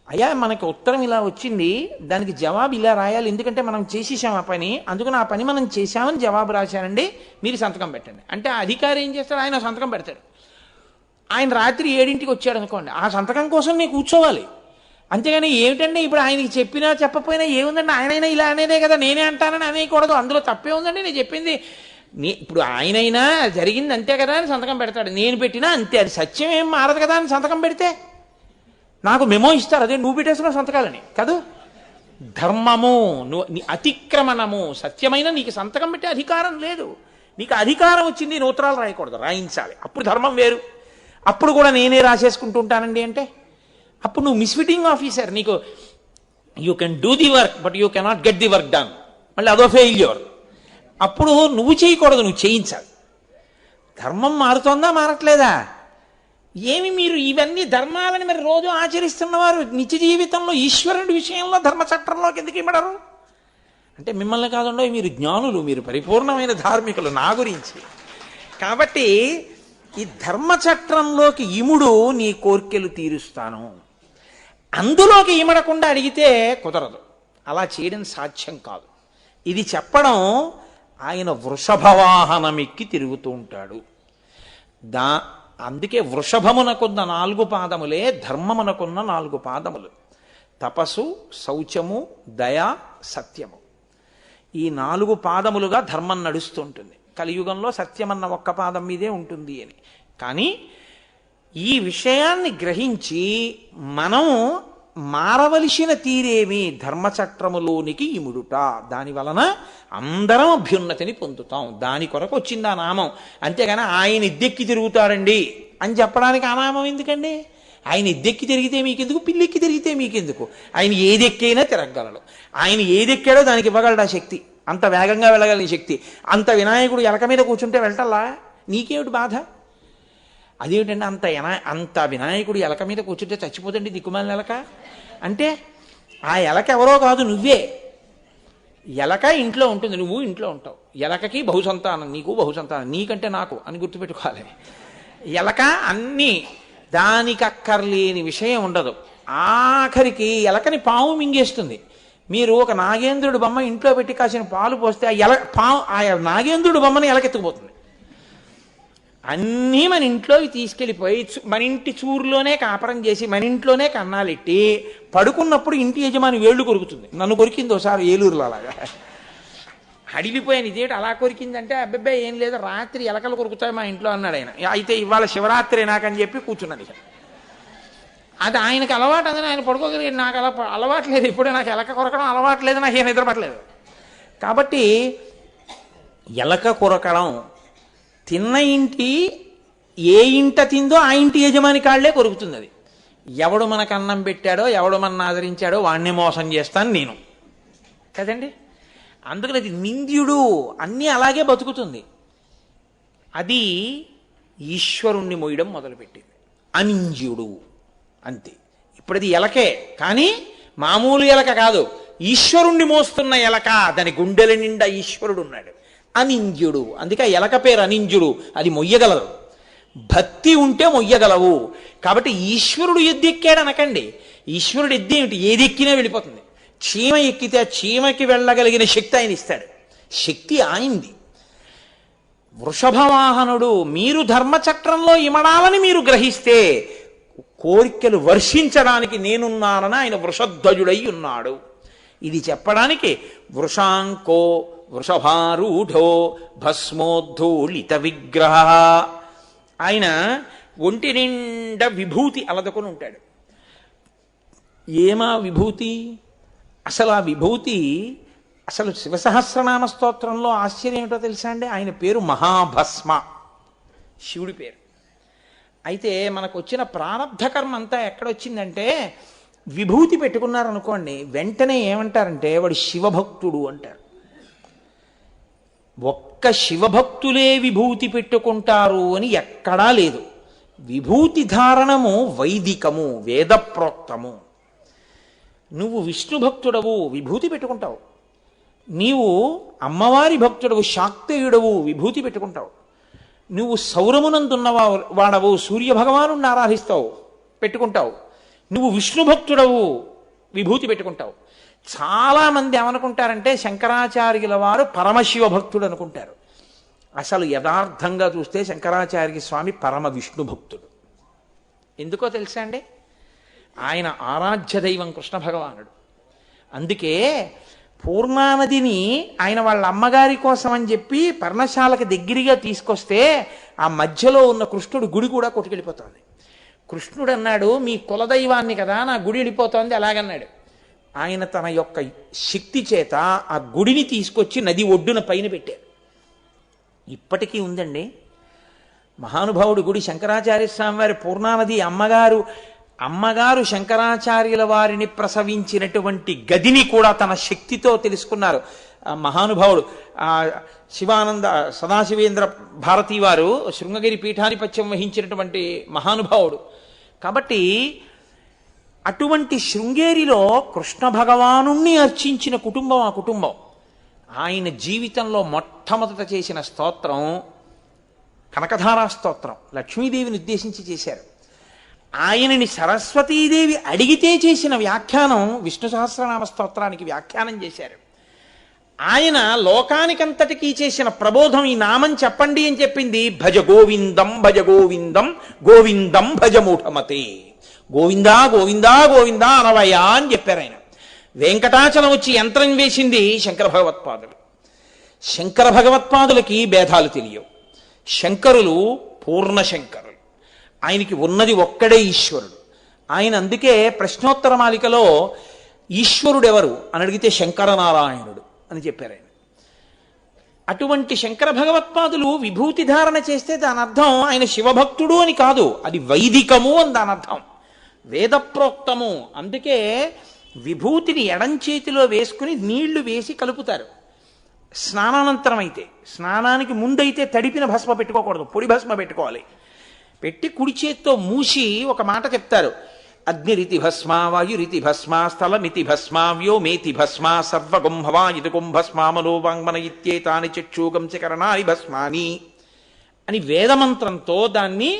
అయ్యా మనకి ఉత్తరం ఇలా వచ్చింది, దానికి జవాబు ఇలా రాయాలి, ఎందుకంటే మనం చేసేసాం ఆ పని, అందుకని ఆ పని మనం చేశామని జవాబు రాశానండి, మీరు సంతకం పెట్టండి అంటే ఆ అధికారి ఏం చేస్తాడు, ఆయన సంతకం పెడతాడు. ఆయన రాత్రి 7ంటికి వచ్చాడు అనుకోండి, ఆ సంతకం కోసం నేను కూర్చోవాలి. అంతేగాని ఏమిటండి ఇప్పుడు ఆయనకి చెప్పినా చెప్పకపోయినా ఏముందండి, ఆయనైనా ఇలా అనేదే కదా, నేనే అంటానని అనేయకూడదు, అందులో తప్పే ఉందండి, నేను చెప్పింది ఇప్పుడు ఆయనైనా జరిగింది అంతే కదా అని సంతకం పెడతాడు. నేను పెట్టినా అంతే, అది సత్యం ఏం మారదు కదా అని సంతకం పెడితే నాకు మెమో ఇస్తారు, అదే నువ్వు పెట్టేస్తున్నావు సంతకాలని కాదు. ధర్మము అతిక్రమణము, సత్యమైన నీకు సంతకం పెట్టే అధికారం లేదు. నీకు అధికారం వచ్చింది, నూత్రాలు రాయకూడదు, రాయించాలి. అప్పుడు ధర్మం వేరు. అప్పుడు కూడా నేనే రాసేసుకుంటూ ఉంటానండి అంటే అప్పుడు నువ్వు మిస్ఫిటింగ్ ఆఫీసర్. నీకు you can do the work but you cannot get the work done, మళ్ళీ అదో ఫెయిల్యూర్. అప్పుడు నువ్వు చేయకూడదు, నువ్వు చేయించాలి. ధర్మం మారుతోందా మారట్లేదా? ఏమి మీరు ఇవన్నీ ధర్మాలని మరి రోజు ఆచరిస్తున్నవారు నిత్య జీవితంలో ఈశ్వరుడి విషయంలో ధర్మచట్రంలోకి ఎందుకు ఇమ్మడరు? అంటే మిమ్మల్ని కాదండో, మీరు జ్ఞానులు, మీరు పరిపూర్ణమైన ధార్మికులు నా గురించి. కాబట్టి ఈ ధర్మచట్రంలోకి ఇముడు, నీ కోర్కెలు తీరుస్తాను. అందులోకి ఇమడకుండా అడిగితే కుదరదు, అలా చేయడం సాధ్యం కాదు. ఇది చెప్పడం, ఆయన వృషభవాహనమెక్కి తిరుగుతూ ఉంటాడు. అందుకే వృషభమునకున్న 4 పాదములే ధర్మమునకున్న 4 పాదములు. తపస్సు, శౌచము, దయ, సత్యము. ఈ 4 పాదములుగా ధర్మం నడుస్తుంటుంది. కలియుగంలో సత్యమన్న ఒక్క పాదం మీదే ఉంటుంది అని. కానీ ఈ విషయాన్ని గ్రహించి మనం మారవలసిన తీరేమి, ధర్మచట్రములోనికి ఇముడుట. దాని వలన అందరం అభ్యున్నతిని పొందుతాం. దాని కొరకు వచ్చింది ఆ నామం. అంతేగాని ఆయన ఇద్దెక్కి తిరుగుతాడండి అని చెప్పడానికి ఆ నామం ఎందుకండి? ఆయన ఇద్దెక్కి తిరిగితే మీకెందుకు, పిల్లెక్కి తిరిగితే మీకెందుకు? ఆయన ఏదెక్కైనా తిరగగలడు. ఆయన ఏదెక్కాడో దానికి ఇవ్వగలడు ఆ శక్తి, అంత వేగంగా వెళ్ళగలిగిన శక్తి. అంత వినాయకుడు ఎలక మీద కూర్చుంటే వెళ్ళటల్లా, నీకేమిటి బాధ? అదేమిటండి అంత వినాయకుడు ఎలక మీద కూర్చుంటే చచ్చిపోతండి దిక్కుమాలిన ఎలక అంటే, ఆ ఎలక ఎవరో కాదు, నువ్వే. ఎలక ఇంట్లో ఉంటుంది, నువ్వు ఇంట్లో ఉంటావు. ఎలకకి బహుసంతానం, నీకు బహుసంతానం, నీకంటే నాకు అని గుర్తుపెట్టుకోవాలి. ఎలక అన్నీ, దానికక్కర్లేని విషయం ఉండదు. ఆఖరికి ఎలకని పాము మింగేస్తుంది. మీరు ఒక నాగేంద్రుడి బొమ్మ ఇంట్లో పెట్టి కాసిన పాలు పోస్తే ఆ నాగేంద్రుడి బొమ్మని ఎలకెత్తుకుపోతుంది. అన్నీ మన ఇంట్లోకి తీసుకెళ్ళిపోయి మన ఇంటి చూరులోనే కాపరం చేసి మన ఇంట్లోనే కన్నాలెట్టి పడుకున్నప్పుడు ఇంటి యజమాని వేళ్ళు కొరుకుతుంది. నన్ను కొరికింది ఒకసారి ఏలూరులో అలాగా. అడిగిపోయాను, ఇదేంటి అలా కొరికిందంటే, అబ్బాయి ఏం లేదు, రాత్రి ఎలకలు కొరుకుతాయి మా ఇంట్లో అన్నాడు ఆయన. అయితే ఇవాళ శివరాత్రి నాకని చెప్పి కూర్చున్నది. అది ఆయనకు అలవాటు, అని ఆయన పడుకోగలిగాడు. నాకు అలా అలవాట్లేదు, ఇప్పుడే నాకు ఎలక కొరకడం అలవాట్లేదు, నాకు ఏం నిద్రపట్టలేదు. కాబట్టి ఎలక కొరకడం తిన్న ఇంటి ఏ ఇంట తిందో ఆ ఇంటి యజమాని కాళ్లే కొరుకుతుంది. అది ఎవడు మనకు అన్నం పెట్టాడో, ఎవడు మన ఆదరించాడో వాణ్ణి మోసం చేస్తాను నేను కదండి. అందుకని అది నింద్యుడు, అన్నీ అలాగే బతుకుతుంది. అది ఈశ్వరుణ్ణి మోయడం మొదలుపెట్టింది, అనింద్యుడు అంతే. ఇప్పుడు అది ఎలకే, కానీ మామూలు ఎలక కాదు, ఈశ్వరుణ్ణి మోస్తున్న ఎలక. దాని గుండెల నిండా ఈశ్వరుడు ఉన్నాడు, అనింద్యుడు. అందుకే ఎలక పేరు అనింద్యుడు. అది మొయ్యగలదు, భక్తి ఉంటే మొయ్యగలవు. కాబట్టి ఈశ్వరుడు ఎద్దెక్కాడు అనకండి. ఈశ్వరుడు ఎద్దు ఏమిటి, ఏది ఎక్కినా వెళ్ళిపోతుంది. చీమ ఎక్కితే ఆ చీమకి వెళ్ళగలిగిన శక్తి ఆయన ఇస్తాడు, శక్తి ఆయింది. వృషభవాహనుడు, మీరు ధర్మచక్రంలో ఇమడాలని మీరు గ్రహిస్తే కోరికలు వర్షించడానికి నేనున్నానని ఆయన వృషధ్వజుడై ఉన్నాడు. ఇది చెప్పడానికి వృషాంకో వృషభారూఢో భస్మోద్ధూళిత విగ్రహ. ఆయన ఒంటి నిండా విభూతి అలదకొని ఉంటాడు. ఏమా విభూతి? అసలు ఆ విభూతి, అసలు శివసహస్రనామ స్తోత్రంలో ఆశ్చర్యం ఏమిటో తెలుసా అండి? ఆయన పేరు మహాభస్మ, శివుడి పేరు. అయితే మనకు వచ్చిన ప్రారబ్ధ కర్మ అంతా ఎక్కడొచ్చిందంటే, విభూతి పెట్టుకున్నారనుకోండి, వెంటనే ఏమంటారంటే వాడు శివభక్తుడు అంటారు. ఒక్క శివభక్తులే విభూతి పెట్టుకుంటారు అని ఎక్కడా లేదు. విభూతి ధారణము వైదికము, వేదప్రోక్తము. నువ్వు విష్ణు భక్తుడవు, విభూతి పెట్టుకుంటావు. నీవు అమ్మవారి భక్తుడవు, శాక్తేయుడవు, విభూతి పెట్టుకుంటావు. నువ్వు సౌరమునందున్న వాడవు, సూర్యభగవాను ఆరాధిస్తావు, పెట్టుకుంటావు. నువ్వు విష్ణు భక్తుడవు, విభూతి పెట్టుకుంటావు. చాలామంది ఏమనుకుంటారంటే శంకరాచార్యుల వారు పరమశివ భక్తుడు అనుకుంటారు. అసలు యథార్థంగా చూస్తే శంకరాచార్య స్వామి పరమ విష్ణు భక్తుడు. ఎందుకో తెలుసా అండి? ఆయన ఆరాధ్య దైవం కృష్ణ భగవానుడు. అందుకే పూర్ణానదిని ఆయన వాళ్ళ అమ్మగారి కోసం అని చెప్పి పర్ణశాలకు దగ్గరగా తీసుకొస్తే ఆ మధ్యలో ఉన్న కృష్ణుడు గుడి కూడా కొట్టుకెళ్ళిపోతుంది. కృష్ణుడు అన్నాడు, మీ కులదైవాన్ని కదా నా గుడి వెళ్ళిపోతోంది అలాగన్నాడు. ఆయన తన యొక్క శక్తి చేత ఆ గుడిని తీసుకొచ్చి నది ఒడ్డున పైన పెట్టారు. ఇప్పటికీ ఉందండి మహానుభావుడు గుడి. శంకరాచార్య స్వామి వారి పూర్ణానది అమ్మగారు శంకరాచార్యుల వారిని ప్రసవించినటువంటి గదిని కూడా తన శక్తితో తెలుసుకున్నారు మహానుభావుడు. శివానంద సదాశివేంద్ర భారతీ వారు శృంగగిరి పీఠాధిపత్యం వహించినటువంటి మహానుభావుడు. కాబట్టి అటువంటి శృంగేరిలో కృష్ణ భగవానుణ్ణి అర్చించిన కుటుంబం ఆ కుటుంబం. ఆయన జీవితంలో మొట్టమొదట చేసిన స్తోత్రం కనకధారా స్తోత్రం, లక్ష్మీదేవిని ఉద్దేశించి చేశారు. ఆయనని సరస్వతీదేవి అడిగితే చేసిన వ్యాఖ్యానం విష్ణు సహస్రనామ స్తోత్రానికి వ్యాఖ్యానం చేశారు. ఆయన లోకానికంతటికీ చేసిన ప్రబోధం ఈ నామం చెప్పండి అని చెప్పింది. భజ గోవిందం భజ గోవిందం గోవిందం భజ మూఢమతే. గోవిందా గోవిందా గోవిందా అనవయ్యా అని చెప్పారు ఆయన. వెంకటాచలం వచ్చి యంత్రం వేసింది శంకర భగవత్పాదులు. శంకర భగవత్పాదులకి భేదాలు తెలియవు. శంకరులు పూర్ణ శంకరులు, ఆయనకి ఉన్నది ఒక్కడే ఈశ్వరుడు. ఆయన అందుకే ప్రశ్నోత్తర మాలికలో ఈశ్వరుడెవరు అని అడిగితే శంకరనారాయణుడు అని చెప్పారు ఆయన. అటువంటి శంకర భగవత్పాదులు విభూతి ధారణ చేస్తే దాని అర్థం ఆయన శివభక్తుడు అని కాదు, అది వైదికము అని దాని అర్థం, వేదప్రోక్తము. అందుకే విభూతిని ఎడంచేతిలో వేసుకుని నీళ్లు వేసి కలుపుతారు. స్నానానంతరం అయితే, స్నానానికి ముందైతే తడిపిన భస్మ పెట్టుకోకూడదు, పొడి భస్మ పెట్టుకోవాలి. పెట్టి కుడి చేత్తో మూసి ఒక మాట చెప్తారు. అగ్నిరితి భస్మ వాయురితి భస్మ స్థలమితి భస్మ వ్యోమేతి భస్మ సర్వగుంభవా ఇది కుంభస్మ మనోవాంగ్మన ఇత్యేతాని చక్షుగంశకరణాని భస్మాని అని వేదమంత్రంతో దాన్ని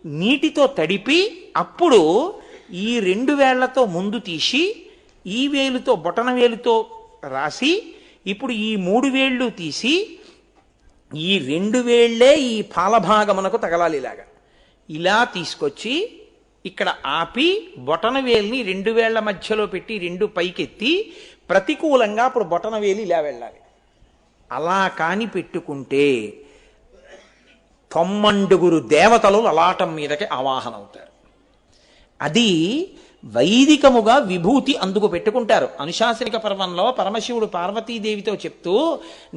నీటితో తడిపి అప్పుడు ఈ 2 వేళ్లతో ముందు తీసి ఈ వేలుతో బొటన వేలుతో రాసి ఇప్పుడు ఈ 3 వేళ్ళు తీసి ఈ 2 వేళ్లే ఈ పాలభాగమునకు తగలాలి. ఇలాగా ఇలా తీసుకొచ్చి ఇక్కడ ఆపి బొటన వేలిని 2 వేళ్ల మధ్యలో పెట్టి 2 పైకెత్తి ప్రతికూలంగా అప్పుడు బొటన వేలి ఇలా వెళ్ళాలి. అలా కాని పెట్టుకుంటే 90 దేవతలు లలాటం మీదకి ఆవాహన అవుతారు. అది వైదికముగా విభూతి అందుకు పెట్టుకుంటారు. అనుశాసనిక పర్వంలో పరమశివుడు పార్వతీదేవితో చెప్తూ,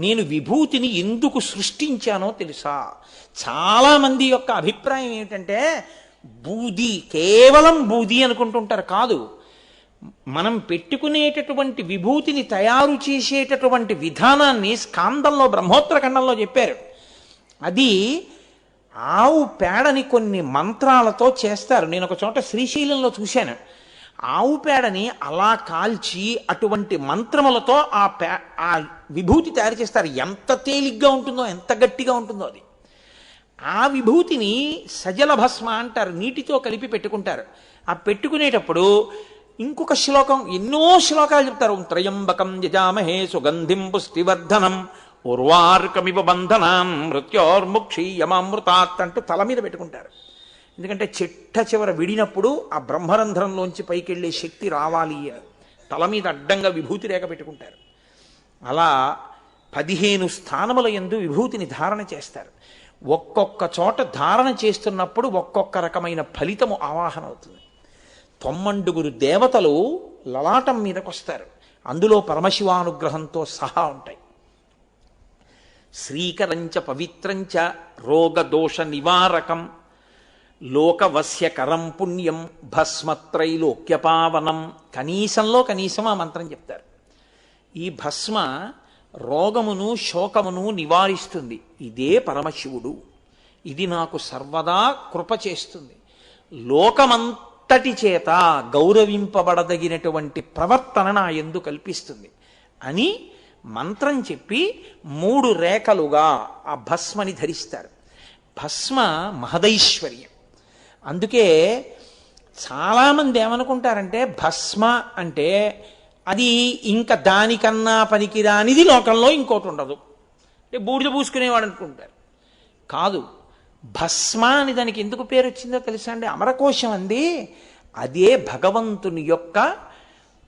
నేను విభూతిని ఎందుకు సృష్టించానో తెలుసా? చాలా మంది యొక్క అభిప్రాయం ఏమిటంటే బూది, కేవలం బూది అనుకుంటుంటారు. కాదు, మనం పెట్టుకునేటటువంటి విభూతిని తయారు చేసేటటువంటి విధానాన్ని స్కాందంలో బ్రహ్మోత్తరఖండంలో చెప్పారు. అది ఆవు పేడని కొన్ని మంత్రాలతో చేస్తారు. నేను ఒక చోట శ్రీశైలంలో చూశాను. ఆవు పేడని అలా కాల్చి అటువంటి మంత్రములతో ఆ విభూతి తయారు చేస్తారు. ఎంత తేలిగ్గా ఉంటుందో, ఎంత గట్టిగా ఉంటుందో అది. ఆ విభూతిని సజల భస్మ అంటారు, నీటితో కలిపి పెట్టుకుంటారు. ఆ పెట్టుకునేటప్పుడు ఇంకొక శ్లోకం, ఎన్నో శ్లోకాలు చెప్తారు. త్రయంబకం యజామహే సుగంధిం పుష్టివర్ధనం ఉర్వార్కమివ బంధనాం మృత్యోర్ముక్షీయమామృతాత్ అంటూ తల మీద పెట్టుకుంటారు. ఎందుకంటే చిట్ట చివర విడినప్పుడు ఆ బ్రహ్మరంధ్రంలోంచి పైకి వెళ్ళే శక్తి రావాలి అని తల మీద అడ్డంగా విభూతి రేఖ పెట్టుకుంటారు. అలా 15 స్థానముల యందు విభూతిని ధారణ చేస్తారు. ఒక్కొక్క చోట ధారణ చేస్తున్నప్పుడు ఒక్కొక్క రకమైన ఫలితము ఆవాహన అవుతుంది. 90 దేవతలు లలాటం మీదకి వస్తారు. అందులో పరమశివానుగ్రహంతో సహా ఉంటాయి. శ్రీకరంచ పవిత్రంచ రోగదోష నివారకం లోకవస్యకరం పుణ్యం భస్మత్రైలోక్యపావనం. కనీసంలో కనీసం ఆ మంత్రం చెప్తారు. ఈ భస్మ రోగమును శోకమును నివారిస్తుంది. ఇదే పరమశివుడు. ఇది నాకు సర్వదా కృప చేస్తుంది. లోకమంతటి చేత గౌరవింపబడదగినటువంటి ప్రవర్తన నా యందు కల్పిస్తుంది అని మంత్రం చెప్పి 3 రేఖలుగా ఆ భస్మని ధరిస్తారు. భస్మ మహదైశ్వర్యం. అందుకే చాలామంది ఏమనుకుంటారంటే భస్మ అంటే అది ఇంకా దానికన్నా పనికిరానిది లోకంలో ఇంకోటి ఉండదు, బూడిద పూసుకునేవాడు అనుకుంటారు. కాదు, భస్మ అని దానికి ఎందుకు పేరు వచ్చిందో తెలుసా అండి? అమరకోశం అంది. అదే భగవంతుని యొక్క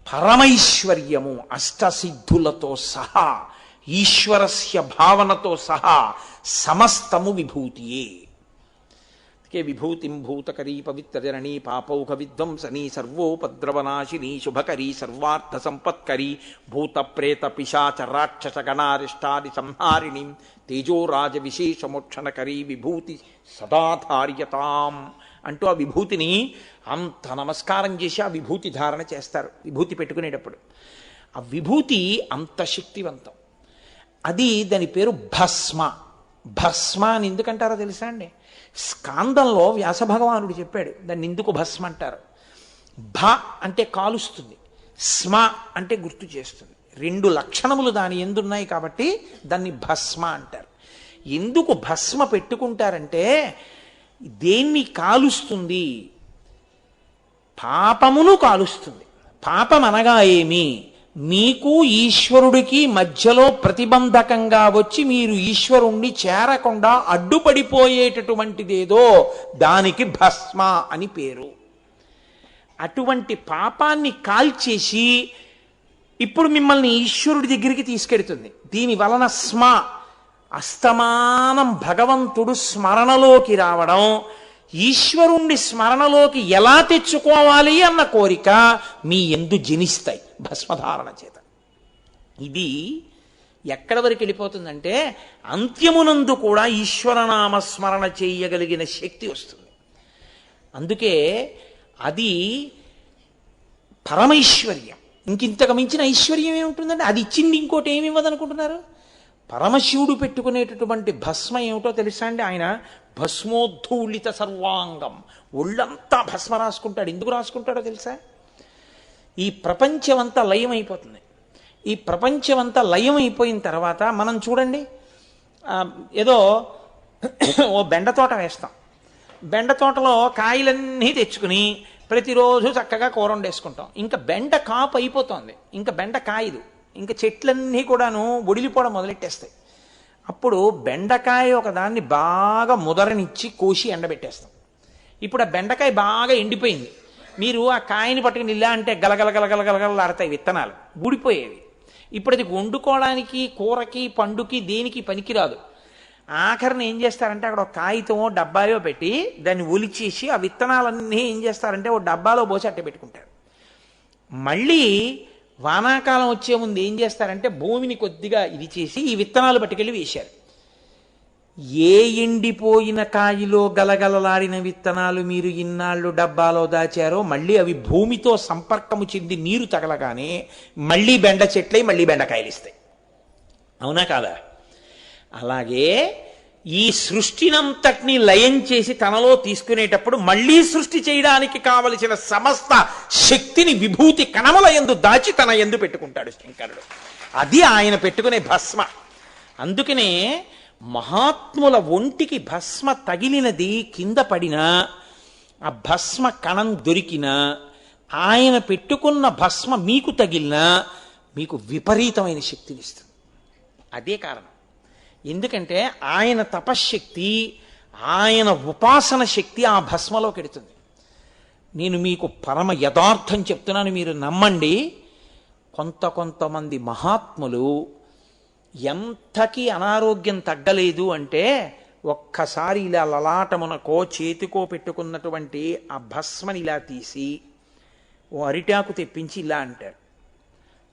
పరమైశ్వర్యము, అష్టసిద్ధులతో సహా ఈశ్వరస్య భావనతో సహా సమస్తము విభూతియే. విభూతిం భూతకరీ పవిత్రజననీ పాపౌఘ విధ్వంసనీ సర్వోపద్రవనాశినీ శుభకరీ సర్వార్థ సంపత్కరీ భూత ప్రేత పిశాచ రాక్షస గణారిష్టాది సంహారిణీం తేజోరాజ విశేషమోక్షణకరీ విభూతి సదాధార్యతాం అంటూ ఆ విభూతిని అంత నమస్కారం చేసి ఆ విభూతి ధారణ చేస్తారు. విభూతి పెట్టుకునేటప్పుడు ఆ విభూతి అంత శక్తివంతం. అది దాని పేరు భస్మ. భస్మ అని ఎందుకంటారో తెలుసా అండి? స్కాందంలో వ్యాసభగవానుడు చెప్పాడు దాన్ని ఎందుకు భస్మ అంటారు. భ అంటే కాలుస్తుంది, స్మ అంటే గుర్తు చేస్తుంది. 2 లక్షణములు దాని ఎందున్నాయి కాబట్టి దాన్ని భస్మ అంటారు. ఎందుకు భస్మ పెట్టుకుంటారంటే దేన్ని కాలుస్తుంది? పాపమును కాలుస్తుంది. పాపం అనగా ఏమి? మీకు ఈశ్వరుడికి మధ్యలో ప్రతిబంధకంగా వచ్చి మీరు ఈశ్వరుణ్ణి చేరకుండా అడ్డుపడిపోయేటటువంటిదేదో దానికి భస్మ అని పేరు. అటువంటి పాపాన్ని కాల్చేసి ఇప్పుడు మిమ్మల్ని ఈశ్వరుడి దగ్గరికి తీసుకెడుతుంది. దీని వలన స్మ అస్తమానం భగవంతుడు స్మరణలోకి రావడం, ఈశ్వరుణ్ణి స్మరణలోకి ఎలా తెచ్చుకోవాలి అన్న కోరిక మీ యందు జనిస్తాయి భస్మధారణ చేత. ఇది ఎక్కడి వరకు వెళ్ళిపోతుందంటే అంత్యమునందు కూడా ఈశ్వరనామ స్మరణ చేయగలిగిన శక్తి వస్తుంది. అందుకే అది పరమైశ్వర్యం. ఇంకింతకు మించిన ఐశ్వర్యం ఏముంటుందంటే అది ఇచ్చింది ఇంకోటి ఏమి ఇవ్వదనుకుంటున్నారు? పరమశివుడు పెట్టుకునేటటువంటి భస్మ ఏమిటో తెలుసా అండి? ఆయన భస్మోద్ధూళిత సర్వాంగం, ఒళ్ళంతా భస్మ రాసుకుంటాడు. ఎందుకు రాసుకుంటాడో తెలుసా? ఈ ప్రపంచమంతా లయం అయిపోతుంది. ఈ ప్రపంచమంతా లయం అయిపోయిన తర్వాత మనం చూడండి, ఏదో ఓ బెండ తోట వేస్తాం. బెండ తోటలో కాయలన్నీ తెచ్చుకుని ప్రతిరోజు చక్కగా కూర వండేసుకుంటాం. ఇంకా బెండ కాపు అయిపోతుంది, ఇంకా బెండ కాయదు, ఇంకా చెట్లన్నీ కూడాను ఒడిలిపోవడం మొదలెట్టేస్తాయి. అప్పుడు బెండకాయ ఒకదాన్ని బాగా ముదరనిచ్చి కోసి ఎండబెట్టేస్తాం. ఇప్పుడు ఆ బెండకాయ బాగా ఎండిపోయింది. మీరు ఆ కాయని పట్టుకుని ఇలా అంటే గలగల గలగల గలగలలాడతాయి విత్తనాలు, ఊడిపోయేవి. ఇప్పుడు అది వండుకోవడానికి, కూరకి, పండుకి, దేనికి పనికిరాదు. ఆఖరిని ఏం చేస్తారంటే అక్కడ ఒక కాగితమో డబ్బాయో పెట్టి దాన్ని ఒలిచేసి ఆ విత్తనాలన్నీ ఏం చేస్తారంటే ఓ డబ్బాలో పోసి అట్టే పెట్టుకుంటారు. మళ్ళీ వానాకాలం వచ్చే ముందు ఏం చేస్తారంటే భూమిని కొద్దిగా ఇది చేసి ఈ విత్తనాలు పట్టుకెళ్ళి వేశారు. ఏ ఎండిపోయిన కాయలో గలగలలాడిన విత్తనాలు మీరు ఇన్నాళ్ళు డబ్బాలో దాచారో మళ్ళీ అవి భూమితో సంపర్కము చెంది నీరు తగలగానే మళ్ళీ బెండ చెట్లై మళ్ళీ బెండకాయలు ఇస్తాయి. అవునా కాదా? అలాగే ఈ సృష్టినంతటినీ లయం చేసి తనలో తీసుకునేటప్పుడు మళ్ళీ సృష్టి చేయడానికి కావలసిన సమస్త శక్తిని విభూతి కణముల యందు దాచి తన యందు పెట్టుకుంటాడు శంకరుడు. అది ఆయన పెట్టుకునే భస్మ. అందుకనే మహాత్ముల ఒంటికి భస్మ తగిలినది కింద పడినా ఆ భస్మ కణం దొరికినా ఆయన పెట్టుకున్న భస్మ మీకు తగిలినా మీకు విపరీతమైన శక్తినిస్తుంది. అదే కారణం. ఎందుకంటే ఆయన తపశ్శక్తి, ఆయన ఉపాసన శక్తి ఆ భస్మలో కెడుతుంది. నేను మీకు పరమ యథార్థం చెప్తున్నాను, మీరు నమ్మండి. కొంతమంది మహాత్ములు ఎంతకీ అనారోగ్యం తగ్గలేదు అంటే ఒక్కసారి ఇలా లలాటమునకో చేతికో పెట్టుకున్నటువంటి ఆ భస్మని ఇలా తీసి ఓ అరిటాకు తెప్పించి ఇలా అంటారు.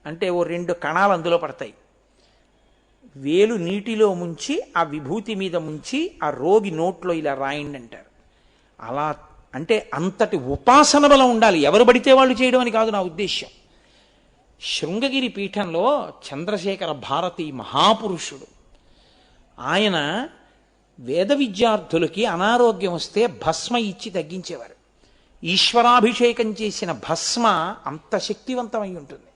అంటే ఓ 2 కణాలు అందులో పడతాయి. వేలు నీటిలో ముంచి ఆ విభూతి మీద ముంచి ఆ రోగి నోట్లో ఇలా రాయండి అంటారు. అలా అంటే అంతటి ఉపాసన బలం ఉండాలి. ఎవరు పడితే వాళ్ళు చేయడం అని కాదు నా ఉద్దేశ్యం. శృంగగిరి పీఠంలో చంద్రశేఖర భారతి మహాపురుషుడు. ఆయన వేద విద్యార్థులకి అనారోగ్యం వస్తే భస్మ ఇచ్చి తగ్గించేవారు. ఈశ్వరాభిషేకం చేసిన భస్మ అంత శక్తివంతమై ఉంటుంది.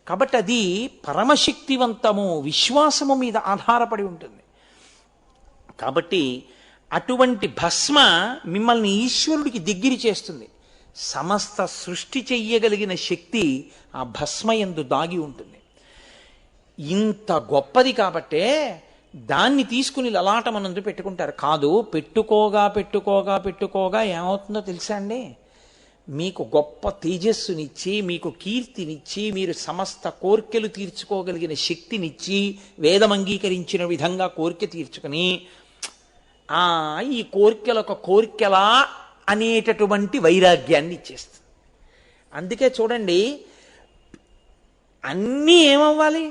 కాబట్టి అది పరమశక్తివంతము, విశ్వాసము మీద ఆధారపడి ఉంటుంది. కాబట్టి అటువంటి భస్మ మిమ్మల్ని ఈశ్వరుడికి దగ్గర చేస్తుంది. సమస్త సృష్టి చెయ్యగలిగిన శక్తి ఆ భస్మయందు దాగి ఉంటుంది. ఇంత గొప్పది కాబట్టే దాన్ని తీసుకుని లలాటమనందు పెట్టుకుంటారు. కాదు, పెట్టుకోగా ఏమవుతుందో తెలుసా అండి? మీకు గొప్ప తేజస్సునిచ్చి, మీకు కీర్తినిచ్చి, మీరు సమస్త కోర్కెలు తీర్చుకోగలిగిన శక్తినిచ్చి, వేదం అంగీకరించిన విధంగా కోరిక తీర్చుకుని ఈ కోర్కెలొక కోర్కెలా అనేటటువంటి వైరాగ్యాన్ని ఇచ్చేస్తుంది. అందుకే చూడండి, అన్నీ ఏమవ్వాలి?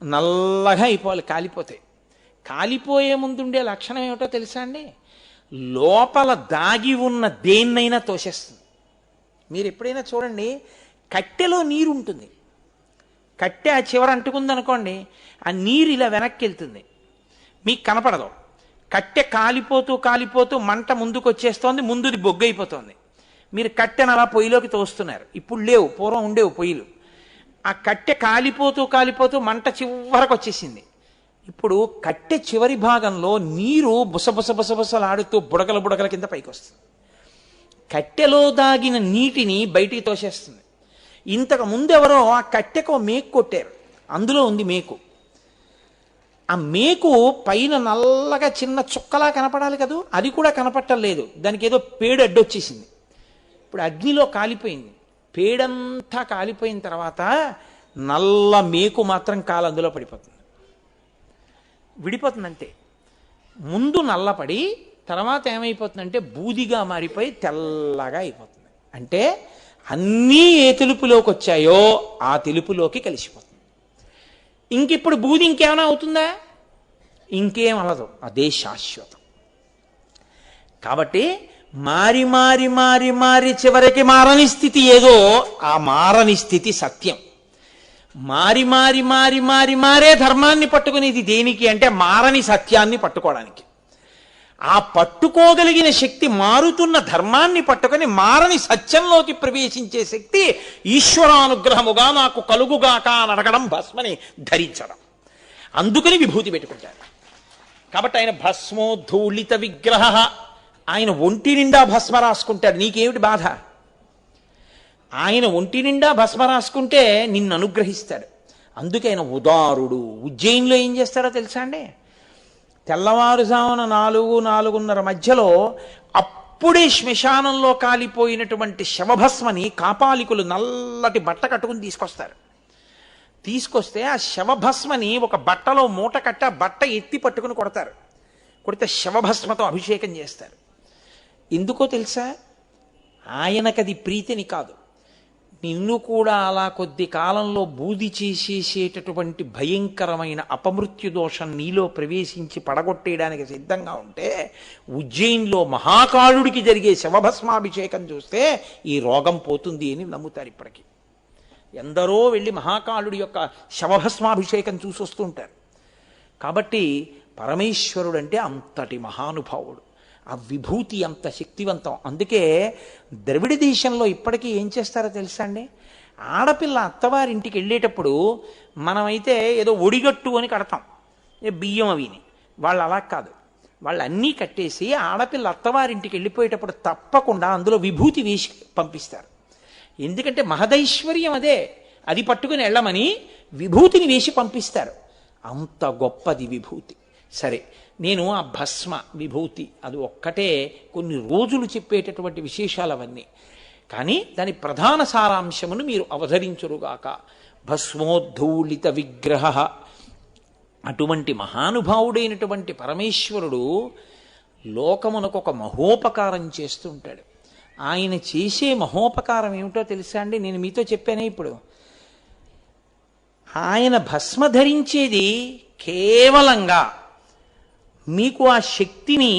నల్లగా అయిపోవాలి, కాలిపోతాయి. కాలిపోయే ముందుండే లక్షణం ఏమిటో తెలుసా అండి? లోపల దాగి ఉన్న దేన్నైనా తోసేస్తుంది. మీరు ఎప్పుడైనా చూడండి, కట్టెలో నీరు ఉంటుంది. కట్టె ఆ చివర అంటుకుందనుకోండి, ఆ నీరు ఇలా వెనక్కి వెళ్తుంది, మీకు కనపడదు. కట్టె కాలిపోతూ మంట ముందుకు వచ్చేస్తోంది, ముందుది బొగ్గైపోతుంది. మీరు కట్టెను అలా పొయ్యిలోకి తోస్తున్నారు. ఇప్పుడు లేవు, పూర్వం ఉండేవు పొయ్యిలు. ఆ కట్టె కాలిపోతూ మంట చివరకు వచ్చేసింది. ఇప్పుడు కట్టె చివరి భాగంలో నీరు బుసబుసలాడుతూ బుడగల కింద పైకి వస్తుంది. కట్టెలో దాగిన నీటిని బయటికి తోసేస్తుంది. ఇంతకు ముందెవరో ఆ కట్టెకు మేకు కొట్టారు, అందులో ఉంది మేకు. ఆ మేకు పైన నల్లగా చిన్న చుక్కలా కనపడాలి కదూ, అది కూడా కనపట్టలేదు. దానికి ఏదో పేడు అడ్డొచ్చేసింది. ఇప్పుడు అగ్నిలో కాలిపోయింది. పేడంతా కాలిపోయిన తర్వాత నల్ల మేకు మాత్రం కాలు అందులో పడిపోతుంది, విడిపోతుంది అంతే. ముందు నల్లపడి తర్వాత ఏమైపోతుందంటే బూదిగా మారిపోయి తెల్లగా అయిపోతుంది. అంటే అన్నీ ఏ తెలుపులోకి వచ్చాయో ఆ తెలుపులోకి కలిసిపోతుంది. ఇంకిప్పుడు బూది ఇంకేమైనా అవుతుందా? ఇంకేం అనదు, అదే శాశ్వతం. కాబట్టి మారి చివరికి మారని స్థితి ఏదో ఆ మారని స్థితి సత్యం. మారే ధర్మాన్ని పట్టుకునేది దేనికి అంటే మారని సత్యాన్ని పట్టుకోవడానికి. ఆ పట్టుకోగలిగిన శక్తి మారుతున్న ధర్మాన్ని పట్టుకొని మారని సత్యంలోకి ప్రవేశించే శక్తి ఈశ్వరానుగ్రహముగా నాకు కలుగుగాక అని అడగడం, భస్మని ధరించడం. అందుకని విభూతి పెట్టుకుంటారు. కాబట్టి ఆయన భస్మోద్ధూళిత విగ్రహ, ఆయన ఒంటి నిండా భస్మ రాసుకుంటాడు. నీకేమిటి బాధ? ఆయన ఒంటి నిండా భస్మ రాసుకుంటే నిన్ను అనుగ్రహిస్తాడు. అందుకే ఆయన ఉదారుడు. ఉజ్జయినిలో ఏం చేస్తాడో తెలుసా అండి? తెల్లవారుజామున 4-4:30 మధ్యలో అప్పుడే శ్మశానంలో కాలిపోయినటువంటి శవభస్మని కాపాలికులు నల్లటి బట్ట కట్టుకుని తీసుకొస్తారు. తీసుకొస్తే ఆ శవభస్మని ఒక బట్టలో మూట కట్టి ఆ బట్ట ఎత్తి పట్టుకుని కొడతారు. కొడితే శవభస్మతో అభిషేకం చేస్తారు. ఎందుకో తెలుసా? ఆయనకది ప్రీతిని కాదు, నిన్ను కూడా అలా కొద్ది కాలంలో బూది చేసేసేటటువంటి భయంకరమైన అపమృత్యు దోషం నీలో ప్రవేశించి పడగొట్టేయడానికి సిద్ధంగా ఉంటే ఉజ్జయిన్లో మహాకాళుడికి జరిగే శవభస్మాభిషేకం చూస్తే ఈ రోగం పోతుంది అని నమ్ముతారు. ఇప్పటికీ ఎందరో వెళ్ళి మహాకాళుడి యొక్క శవభస్మాభిషేకం చూసొస్తూ ఉంటారు. కాబట్టి పరమేశ్వరుడు అంటే అంతటి మహానుభావుడు, ఆ విభూతి అంత శక్తివంతం. అందుకే ద్రవిడ దేశంలో ఇప్పటికీ ఏం చేస్తారో తెలుసా అండి? ఆడపిల్ల అత్తవారింటికి వెళ్ళేటప్పుడు మనమైతే ఏదో ఒడిగట్టు అని కడతాం, బియ్యం అవిని. వాళ్ళు అలా కాదు, వాళ్ళు అన్నీ కట్టేసి ఆడపిల్ల అత్తవారింటికి వెళ్ళిపోయేటప్పుడు తప్పకుండా అందులో విభూతి వేసి పంపిస్తారు. ఎందుకంటే మహదైశ్వర్యం అదే, అది పట్టుకుని వెళ్ళమని విభూతిని వేసి పంపిస్తారు. అంత గొప్పది విభూతి. సరే, నేను ఆ భస్మ విభూతి అది ఒక్కటే కొన్ని రోజులు చెప్పేటటువంటి విశేషాలు అవన్నీ. కానీ దాని ప్రధాన సారాంశమును మీరు అవధరించురుగాక. భస్మోద్ధూళిత విగ్రహ, అటువంటి మహానుభావుడైనటువంటి పరమేశ్వరుడు లోకమునకు ఒక మహోపకారం చేస్తుంటాడు. ఆయన చేసే మహోపకారం ఏమిటో తెలుసా అండి? నేను మీతో చెప్పానే ఇప్పుడు. ఆయన భస్మ ధరించేది కేవలంగా మీకు ఆ శక్తిని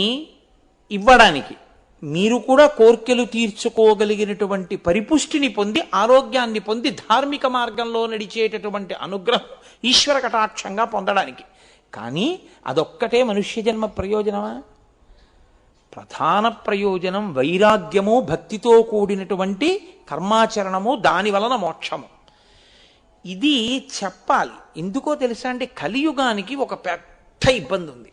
ఇవ్వడానికి, మీరు కూడా కోర్కెలు తీర్చుకోగలిగినటువంటి పరిపుష్టిని పొంది ఆరోగ్యాన్ని పొంది ధార్మిక మార్గంలో నడిచేటటువంటి అనుగ్రహం ఈశ్వర కటాక్షంగా పొందడానికి. కానీ అదొక్కటే మనుష్య జన్మ ప్రయోజనమా? ప్రధాన ప్రయోజనం వైరాగ్యము, భక్తితో కూడినటువంటి కర్మాచరణము, దాని వలన మోక్షము. ఇది చెప్పాలి. ఎందుకో తెలుసా అంటే కలియుగానికి ఒక పెద్ద ఇబ్బంది ఉంది.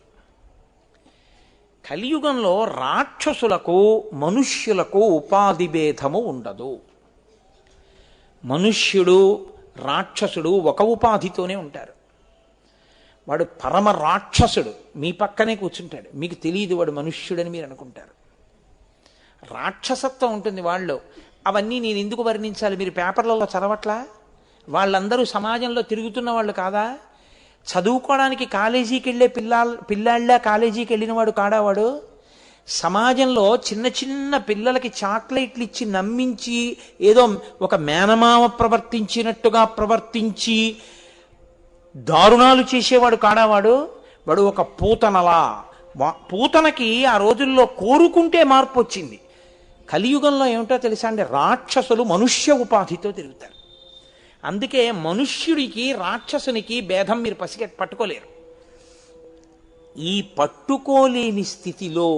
కలియుగంలో రాక్షసులకు మనుష్యులకు ఉపాధి భేదము ఉండదు. మనుష్యుడు రాక్షసుడు ఒక ఉపాధితోనే ఉంటారు. వాడు పరమ రాక్షసుడు మీ పక్కనే కూర్చుంటాడు, మీకు తెలియదు వాడు మనుష్యుడని మీరు అనుకుంటారు. రాక్షసత్వం ఉంటుంది వాళ్ళు. అవన్నీ నేను ఎందుకు వర్ణించాలి? మీరు పేపర్లలో చదవట్లా? వాళ్ళందరూ సమాజంలో తిరుగుతున్న వాళ్ళు కాదా? చదువుకోవడానికి కాలేజీకి వెళ్ళే పిల్లాళ్ళ కాలేజీకి వెళ్ళినవాడు కాడావాడు. సమాజంలో చిన్న చిన్న పిల్లలకి చాక్లెట్లు ఇచ్చి నమ్మించి ఏదో ఒక మేనమామ ప్రవర్తించినట్టుగా ప్రవర్తించి దారుణాలు చేసేవాడు కాడావాడు. వాడు ఒక పూతనలా. పూతనకి ఆ రోజుల్లో కోరుకుంటే మార్పు వచ్చింది. కలియుగంలో ఏమిటో తెలుసా అండి? రాక్షసులు మనుష్య ఉపాధితో తిరుగుతారు. అందుకే మనుష్యుడికి రాక్షసునికి భేదం మీరు పట్టుకోలేరు. ఈ పట్టుకోలేని స్థితిలో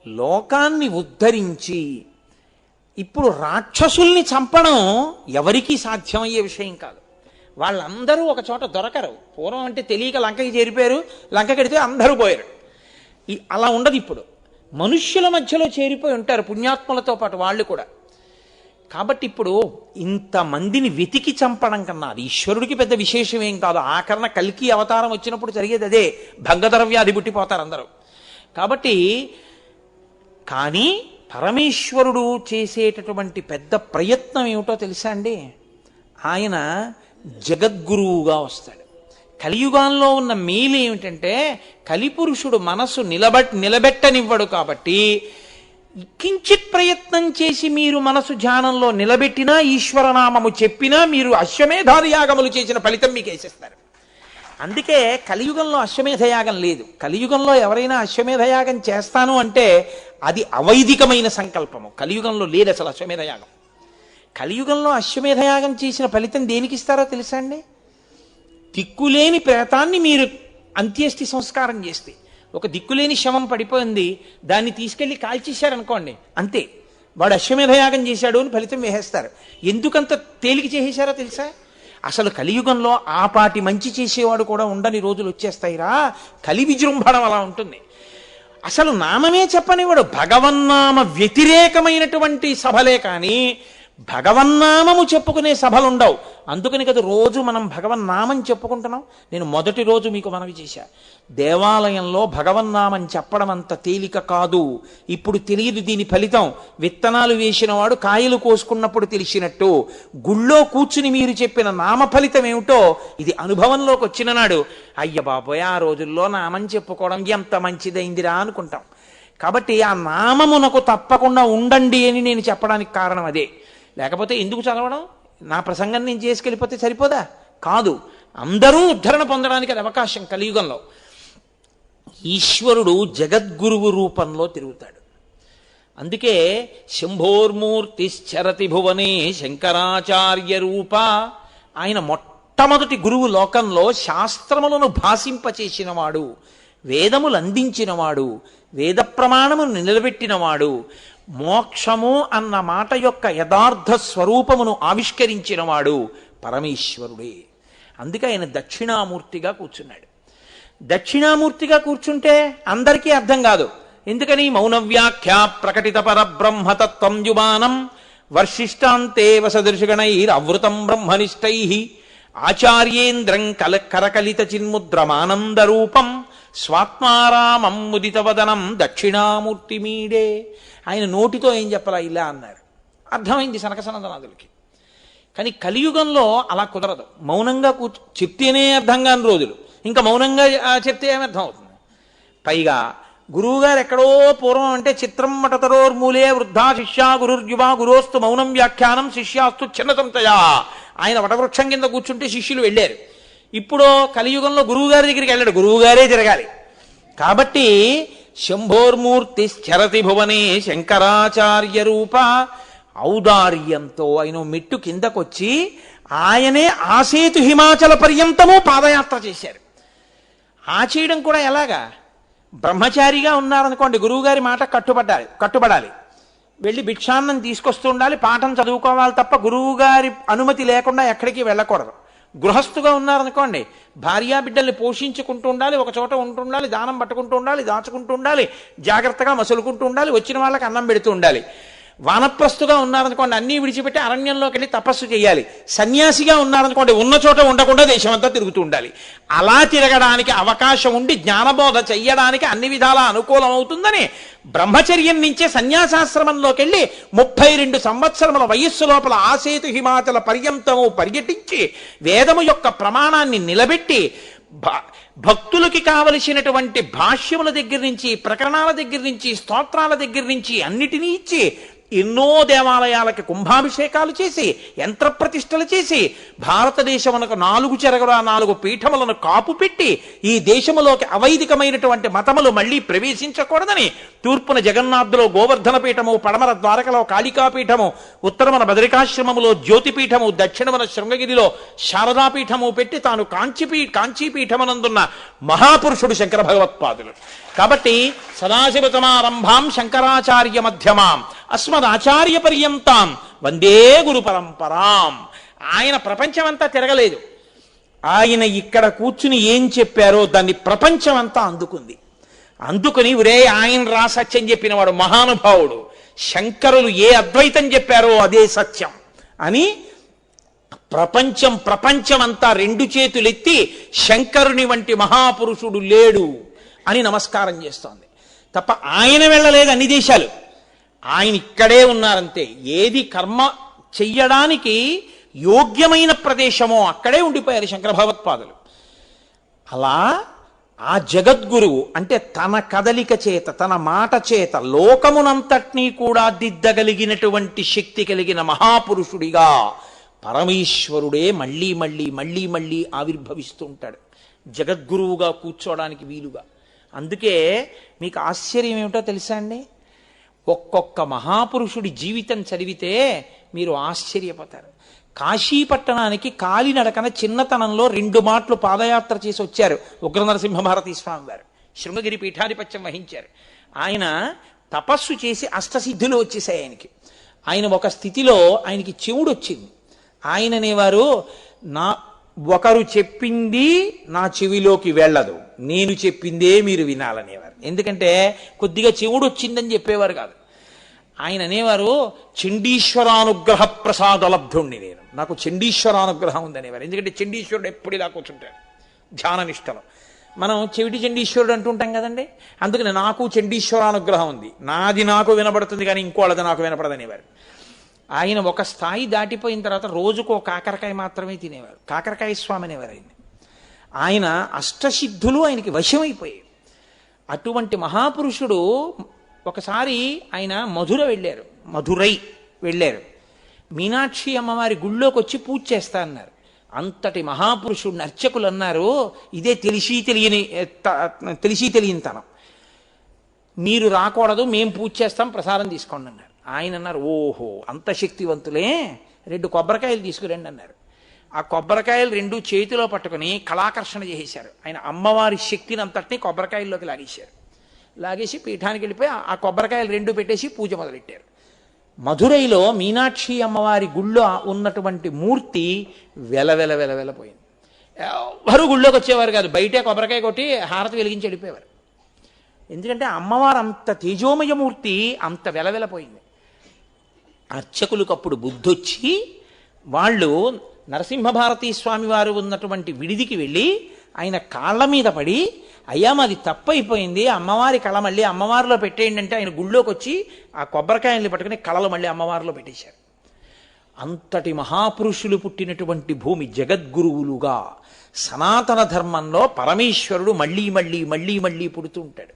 లోకాన్ని ఉద్ధరించి ఇప్పుడు రాక్షసుల్ని చంపడం ఎవరికీ సాధ్యమయ్యే విషయం కాదు. వాళ్ళందరూ ఒక చోట దొరకరు. పూర్వం అంటే తెలియక లంకకి చేరిపోయారు, లంక కడితే అందరూ పోయారు. అలా ఉండదు. ఇప్పుడు మనుష్యుల మధ్యలో చేరిపోయి ఉంటారు, పుణ్యాత్ములతో పాటు వాళ్ళు కూడా. కాబట్టి ఇప్పుడు ఇంతమందిని వెతికి చంపడం కన్నా అది ఈశ్వరుడికి పెద్ద విశేషమేం కాదు. ఆఖరణ కల్కి అవతారం వచ్చినప్పుడు జరిగేది అదే, భంగద్రవ్యాధి పుట్టిపోతారు అందరూ. కాబట్టి కానీ పరమేశ్వరుడు చేసేటటువంటి పెద్ద ప్రయత్నం ఏమిటో తెలుసా అండి? ఆయన జగద్గురువుగా వస్తాడు. కలియుగాల్లో ఉన్న మేలు ఏమిటంటే కలిపురుషుడు మనసు నిలబెట్టనివ్వడు. కాబట్టి కించిత్ ప్రయత్నం చేసి మీరు మనసు ధ్యానంలో నిలబెట్టినా, ఈశ్వరనామము చెప్పినా మీరు అశ్వమేధాయాగములు చేసిన ఫలితం మీకు వేసేస్తారు. అందుకే కలియుగంలో అశ్వమేధయాగం లేదు. కలియుగంలో ఎవరైనా అశ్వమేధయాగం చేస్తాను అంటే అది అవైదికమైన సంకల్పము. కలియుగంలో లేదు అసలు అశ్వమేధయాగం. కలియుగంలో అశ్వమేధయాగం చేసిన ఫలితం దేనికి ఇస్తారో తెలుసా అండి? దిక్కులేని ప్రేతాన్ని మీరు అంత్యేష్టి సంస్కారం చేస్తే, ఒక దిక్కులేని శవం పడిపోయింది, దాన్ని తీసుకెళ్లి కాల్చేశారనుకోండి, అంతే, వాడు అశ్వమేధయాగం చేశాడు అని ఫలితం వేసేస్తారు. ఎందుకంత తేలిక చేసేశారో తెలుసా? అసలు కలియుగంలో ఆపాటి మంచి చేసేవాడు కూడా ఉండని రోజులు వచ్చేస్తాయిరా. కలి విజృంభణం అలా ఉంటుంది. అసలు నామమే చెప్పనివాడు. భగవన్నామ వ్యతిరేకమైనటువంటి సభలే కానీ భగవన్నామము చెప్పుకునే సభలుండవు. అందుకని కదా రోజు మనం భగవన్నామం చెప్పుకుంటున్నాం. నేను మొదటి రోజు మీకు మనవి చేశా, దేవాలయంలో భగవన్నామం చెప్పడం అంత తేలిక కాదు. ఇప్పుడు తెలియదు దీని ఫలితం. విత్తనాలు వేసిన వాడు కాయలు కోసుకున్నప్పుడు తెలిసినట్టు గుళ్ళో కూర్చుని మీరు చెప్పిన నామ ఫలితం ఏమిటో ఇది అనుభవంలోకి వచ్చిన నాడు అయ్య బాబోయ్ ఆ రోజుల్లో నామం చెప్పుకోవడం ఎంత మంచిదైందిరా అనుకుంటాం. కాబట్టి ఆ నామమునకు తప్పకుండా ఉండండి అని నేను చెప్పడానికి కారణం అదే. లేకపోతే ఎందుకు చదవడం? నా ప్రసంగం నేను చేసుకెళ్ళిపోతే సరిపోదా? కాదు, అందరూ ఉద్ధరణ పొందడానికి అది అవకాశం. కలియుగంలో ఈశ్వరుడు జగద్గురువు రూపంలో తిరుగుతాడు. అందుకే శంభోర్మూర్తిశ్చరతి భువనే శంకరాచార్య రూప. ఆయన మొట్టమొదటి గురువు లోకంలో శాస్త్రములను భాషింపచేసినవాడు, వేదములు అందించినవాడు, వేద ప్రమాణమును నిలబెట్టినవాడు, మోక్షము అన్న మాట యొక్క యథార్థ స్వరూపమును ఆవిష్కరించినవాడు పరమేశ్వరుడే. అందుకే ఆయన దక్షిణామూర్తిగా కూర్చున్నాడు. దక్షిణామూర్తిగా కూర్చుంటే అందరికీ అర్థం కాదు. ఎందుకని? మౌన వ్యాఖ్యా ప్రకటిత పరబ్రహ్మతత్వం యుమానం వర్షిష్టాంతే వసదృశగణైరవృతం బ్రహ్మనిష్టై ఆచార్యేంద్రం కరకలిత చిన్ముద్రమానంద రూపం స్వాత్మారామం ముదితవదనం దక్షిణామూర్తి మీడే. ఆయన నోటితో ఏం చెప్పాలా? ఇలా అన్నారు, అర్థమైంది సనకసనందనాథులకి. కానీ కలియుగంలో అలా కుదరదు. మౌనంగా చెప్తేనే అర్థం కాని రోజులు, ఇంకా మౌనంగా చెప్తే ఏమర్థం అవుతుంది? పైగా గురువుగారు ఎక్కడో పూర్వం అంటే చిత్రం మటతరోర్మూలే వృద్ధా శిష్యా గురుర్యువా గురోస్తు మౌనం వ్యాఖ్యానం శిష్యాస్తు చిన్న సంతయా. ఆయన వటవృక్షం కింద కూర్చుంటే శిష్యులు వెళ్ళారు. ఇప్పుడు కలియుగంలో గురువుగారి దగ్గరికి వెళ్ళాడు, గురువుగారే తిరగాలి. కాబట్టి శంభోర్మూర్తి స్థిరతి భువనే శంకరాచార్య రూప. ఔదార్యంతో ఆయన మెట్టు కిందకొచ్చి ఆయనే ఆసేతు హిమాచల పర్యంతము పాదయాత్ర చేశారు. ఆ చేయడం కూడా ఎలాగా? బ్రహ్మచారిగా ఉన్నారనుకోండి, గురువుగారి మాట కట్టుబడాలి. వెళ్ళి భిక్షాన్నం తీసుకొస్తూ ఉండాలి, పాఠం చదువుకోవాలి తప్ప గురువుగారి అనుమతి లేకుండా ఎక్కడికి వెళ్ళకూడదు. గృహస్థుగా ఉన్నారనుకోండి, భార్యా బిడ్డల్ని పోషించుకుంటూ ఉండాలి, ఒక చోట ఉంటుండాలి, దానం పట్టుకుంటూ ఉండాలి, దాచుకుంటూ ఉండాలి, జాగ్రత్తగా మసులుకుంటూ ఉండాలి, వచ్చిన వాళ్ళకి అన్నం పెడుతూ ఉండాలి. వానప్రస్తుగా ఉన్నారనుకోండి, అన్నీ విడిచిపెట్టి అరణ్యంలోకి వెళ్ళి తపస్సు చేయాలి. సన్యాసిగా ఉన్నారనుకోండి, ఉన్న చోట ఉండకుండా దేశమంతా తిరుగుతూ ఉండాలి. అలా తిరగడానికి అవకాశం ఉండి జ్ఞానబోధ చెయ్యడానికి అన్ని విధాలా అనుకూలం అవుతుందని బ్రహ్మచర్యం నుంచే సన్యాసాశ్రమంలోకి వెళ్ళి 32 సంవత్సరముల వయస్సు లోపల ఆసేతు హిమాచల పర్యంతము పర్యటించి వేదము యొక్క ప్రమాణాన్ని నిలబెట్టి భక్తులకి కావలసినటువంటి భాష్యముల దగ్గర నుంచి, ప్రకరణాల దగ్గర నుంచి, స్తోత్రాల దగ్గర నుంచి అన్నిటినీ ఇచ్చి ఎన్నో దేవాలయాలకి కుంభాభిషేకాలు చేసి యంత్రప్రతిష్టలు చేసి భారతదేశమునకు 4 చెరగుల 4 పీఠములను కాపు పెట్టి ఈ దేశములోకి అవైదికమైనటువంటి మతములు మళ్లీ ప్రవేశించకూడదని తూర్పున జగన్నాథులో గోవర్ధన పీఠము, పడమర ద్వారకలో కాళికాపీఠము, ఉత్తరమున బదరికాశ్రమములో జ్యోతిపీఠము, దక్షిణమున శృంగగిరిలో శారదాపీఠము పెట్టి తాను కాంచీపీఠమునందున్న మహాపురుషుడు శంకర భగవత్పాదులు. కాబట్టి సదాశివతమారంభాం శంకరాచార్య మధ్యమాం అస్మదాచార్య పర్యంతాం వందే గురు పరంపరాం. ఆయన ప్రపంచమంతా తిరగలేదు. ఆయన ఇక్కడ కూర్చుని ఏం చెప్పారో దాన్ని ప్రపంచమంతా అందుకుని ఒరే ఆయన రా సత్యం చెప్పినవాడు మహానుభావుడు, శంకరులు ఏ అద్వైతం చెప్పారో అదే సత్యం అని ప్రపంచమంతా 2 చేతులెత్తి శంకరుని వంటి మహాపురుషుడు లేడు అని నమస్కారం చేస్తోంది తప్ప ఆయన వెళ్ళలేదు అన్ని దేశాలు. ఆయన ఇక్కడే ఉన్నారంతే. ఏది కర్మ చెయ్యడానికి యోగ్యమైన ప్రదేశమో అక్కడే ఉండిపోయారు శంకర భగవత్పాదులు. అలా ఆ జగద్గురువు అంటే తన కదలిక చేత, తన మాట చేత లోకమునంతటినీ కూడా దిద్దగలిగినటువంటి శక్తి కలిగిన మహాపురుషుడిగా పరమేశ్వరుడే మళ్ళీ మళ్ళీ మళ్ళీ మళ్ళీ ఆవిర్భవిస్తూ ఉంటాడు జగద్గురువుగా కూర్చోవడానికి వీలుగా. అందుకే మీకు ఆశ్చర్యం ఏమిటో తెలుసా అండి? ఒక్కొక్క మహాపురుషుడి జీవితం చదివితే మీరు ఆశ్చర్యపోతారు. కాశీపట్టణానికి కాలినడకన చిన్నతనంలో 2 మాటలు పాదయాత్ర చేసి వచ్చారు ఉగ్రనరసింహభారతీ స్వామి వారు. శృంగగిరి పీఠాధిపత్యం వహించారు. ఆయన తపస్సు చేసి అష్టసిద్ధులు వచ్చేసాయి ఆయనకి. ఆయన ఒక స్థితిలో ఆయనకి చెవుడు వచ్చింది. ఆయన అనేవారు, ఒకరు చెప్పింది నా చెవిలోకి వెళ్ళదు, నేను చెప్పిందే మీరు వినాలనేవారు. ఎందుకంటే కొద్దిగా చెవుడు వచ్చిందని చెప్పేవారు కాదు. ఆయన అనేవారు చండీశ్వరానుగ్రహ ప్రసాదలబ్ధుణ్ణి నేను, నాకు చండీశ్వరానుగ్రహం ఉందనేవారు. ఎందుకంటే చండీశ్వరుడు ఎప్పుడు ఇలా కూర్చుంటాడు ధ్యాన నిష్టలో. మనం చెవిటి చండీశ్వరుడు అంటుంటాం కదండి, అందుకని నాకు చండీశ్వరానుగ్రహం ఉంది, నాది నాకు వినబడుతుంది కానీ ఇంకోళ్ళది నాకు వినపడదనేవారు. ఆయన ఒక స్థాయి దాటిపోయిన తర్వాత రోజుకో కాకరకాయ మాత్రమే తినేవారు. కాకరకాయ స్వామి అనేవారు ఆయన. ఆయన అష్టసిద్ధులు ఆయనకి వశమైపోయాయి. అటువంటి మహాపురుషుడు ఒకసారి ఆయన మధురై వెళ్ళారు. మీనాక్షి అమ్మవారి గుళ్ళోకి వచ్చి పూజ చేస్తా అన్నారు. అంతటి మహాపురుషుడిని అర్చకులు అన్నారు, ఇదే తెలిసి తెలియని తనం, మీరు రాకూడదు, మేం పూజ చేస్తాం, ప్రసాదం తీసుకోండి అన్నారు. ఆయన అన్నారు, ఓహో అంత శక్తివంతులే, 2 కొబ్బరికాయలు తీసుకురండి అన్నారు. ఆ కొబ్బరికాయలు 2 చేతిలో పట్టుకుని కళాకర్షణ చేసేశారు. ఆయన అమ్మవారి శక్తిని అంతటినీ కొబ్బరికాయల్లోకి లాగేసి పీఠానికి వెళ్ళిపోయి ఆ కొబ్బరికాయలు 2 పెట్టేసి పూజ మొదలెట్టారు. మధురైలో మీనాక్షి అమ్మవారి గుళ్ళో ఉన్నటువంటి మూర్తి వెలపోయింది. ఎవరు గుళ్ళోకి వచ్చేవారు కాదు, బయటే కొబ్బరికాయ కొట్టి హారతి వెలిగించి వెళ్ళిపోయేవారు. ఎందుకంటే అమ్మవారు అంత తేజోమయమూర్తి, అంత వెలపోయింది. అర్చకులకు అప్పుడు బుద్ధొచ్చి వాళ్ళు నరసింహభారతీ స్వామి వారు ఉన్నటువంటి విడిదికి వెళ్ళి ఆయన కాళ్ళ మీద పడి, అయ్యా మాది తప్పైపోయింది, అమ్మవారి కళ మళ్ళీ అమ్మవారిలో పెట్టేయండి అంటే ఆయన గుళ్ళోకి వచ్చి ఆ కొబ్బరికాయల్ని పట్టుకుని కళలు మళ్ళీ అమ్మవారిలో పెట్టేశారు. అంతటి మహాపురుషులు పుట్టినటువంటి భూమి, జగద్గురువులుగా సనాతన ధర్మంలో పరమేశ్వరుడు మళ్ళీ పుడుతూ ఉంటాడు.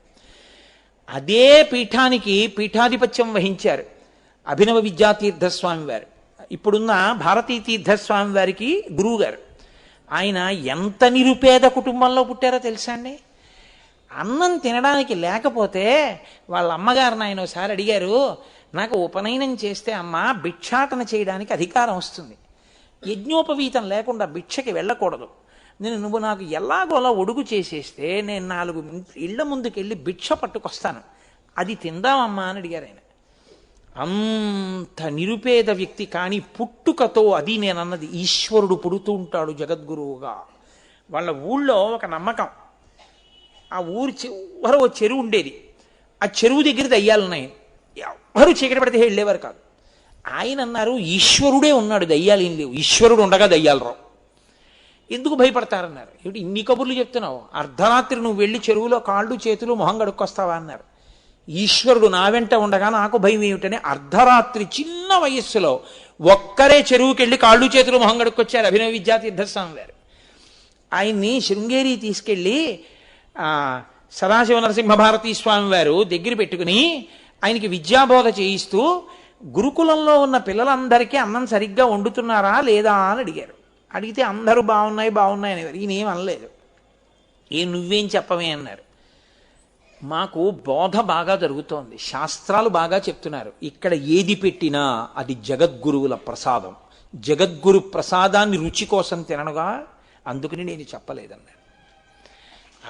అదే పీఠానికి పీఠాధిపత్యం వహించారు అభినవ విద్యాతీర్థస్వామి వారు, ఇప్పుడున్న భారతీ తీర్థస్వామి వారికి గురువు గారు. ఆయన ఎంత నిరుపేద కుటుంబంలో పుట్టారో తెలుసా అండి. అన్నం తినడానికి లేకపోతే వాళ్ళ అమ్మగారిని ఆయన ఒకసారి అడిగారు, నాకు ఉపనయనం చేస్తే అమ్మ భిక్షాటన చేయడానికి అధికారం వస్తుంది, యజ్ఞోపవీతం లేకుండా భిక్షకి వెళ్ళకూడదు, నువ్వు నాకు ఎలాగోలా ఒడుగు చేసేస్తే నేను 4 ఇళ్ల ముందుకెళ్ళి భిక్ష పట్టుకొస్తాను, అది తిందామమ్మా అని అడిగారు ఆయన. అంత నిరుపేద వ్యక్తి, కానీ పుట్టుకతో, అది నేను అన్నది, ఈశ్వరుడు పుడుతూ ఉంటాడు జగద్గురువుగా. వాళ్ళ ఊళ్ళో ఒక నమ్మకం, ఆ ఊరి చివర ఓ చెరువు ఉండేది, ఆ చెరువు దగ్గర దయ్యాలున్నాయి, ఎవరు చీకటి పడితే వెళ్ళేవారు కాదు. ఆయన అన్నారు, ఈశ్వరుడే ఉన్నాడు, దయ్యాలు ఏం లేవు, ఈశ్వరుడు ఉండగా దయ్యాలు రావు, ఎందుకు భయపడతారన్నారు. ఏమిటి ఇన్ని కబుర్లు చెప్తున్నావు, అర్ధరాత్రి నువ్వు వెళ్ళి చెరువులో కాళ్ళు చేతులు మొహం గడుక్కొస్తావా అన్నారు. ఈశ్వరుడు నా వెంట ఉండగా నాకు భయం ఏమిటని అర్ధరాత్రి చిన్న వయస్సులో ఒక్కరే చెరువుకి వెళ్ళి కాళ్ళు చేతులు మొహం గడుక్కొచ్చారు అభినవ విద్యాతీర్థస్వామి వారు. ఆయన్ని శృంగేరి తీసుకెళ్ళి సదాశివ నరసింహభారతీ స్వామి వారు దగ్గర పెట్టుకుని ఆయనకి విద్యాబోధ చేయిస్తూ, గురుకులంలో ఉన్న పిల్లలందరికీ అన్నం సరిగ్గా వండుతున్నారా లేదా అని అడిగారు. అడిగితే అందరూ బాగున్నాయి అనేవారు. ఈయన ఏం అనలేదు. నువ్వేం చెప్పవే అన్నారు. మాకు బోధ బాగా జరుగుతోంది, శాస్త్రాలు బాగా చెప్తున్నారు, ఇక్కడ ఏది పెట్టినా అది జగద్గురువుల ప్రసాదం, జగద్గురు ప్రసాదాన్ని రుచి కోసం తిననుగా, అందుకని నేను చెప్పలేదన్నారు.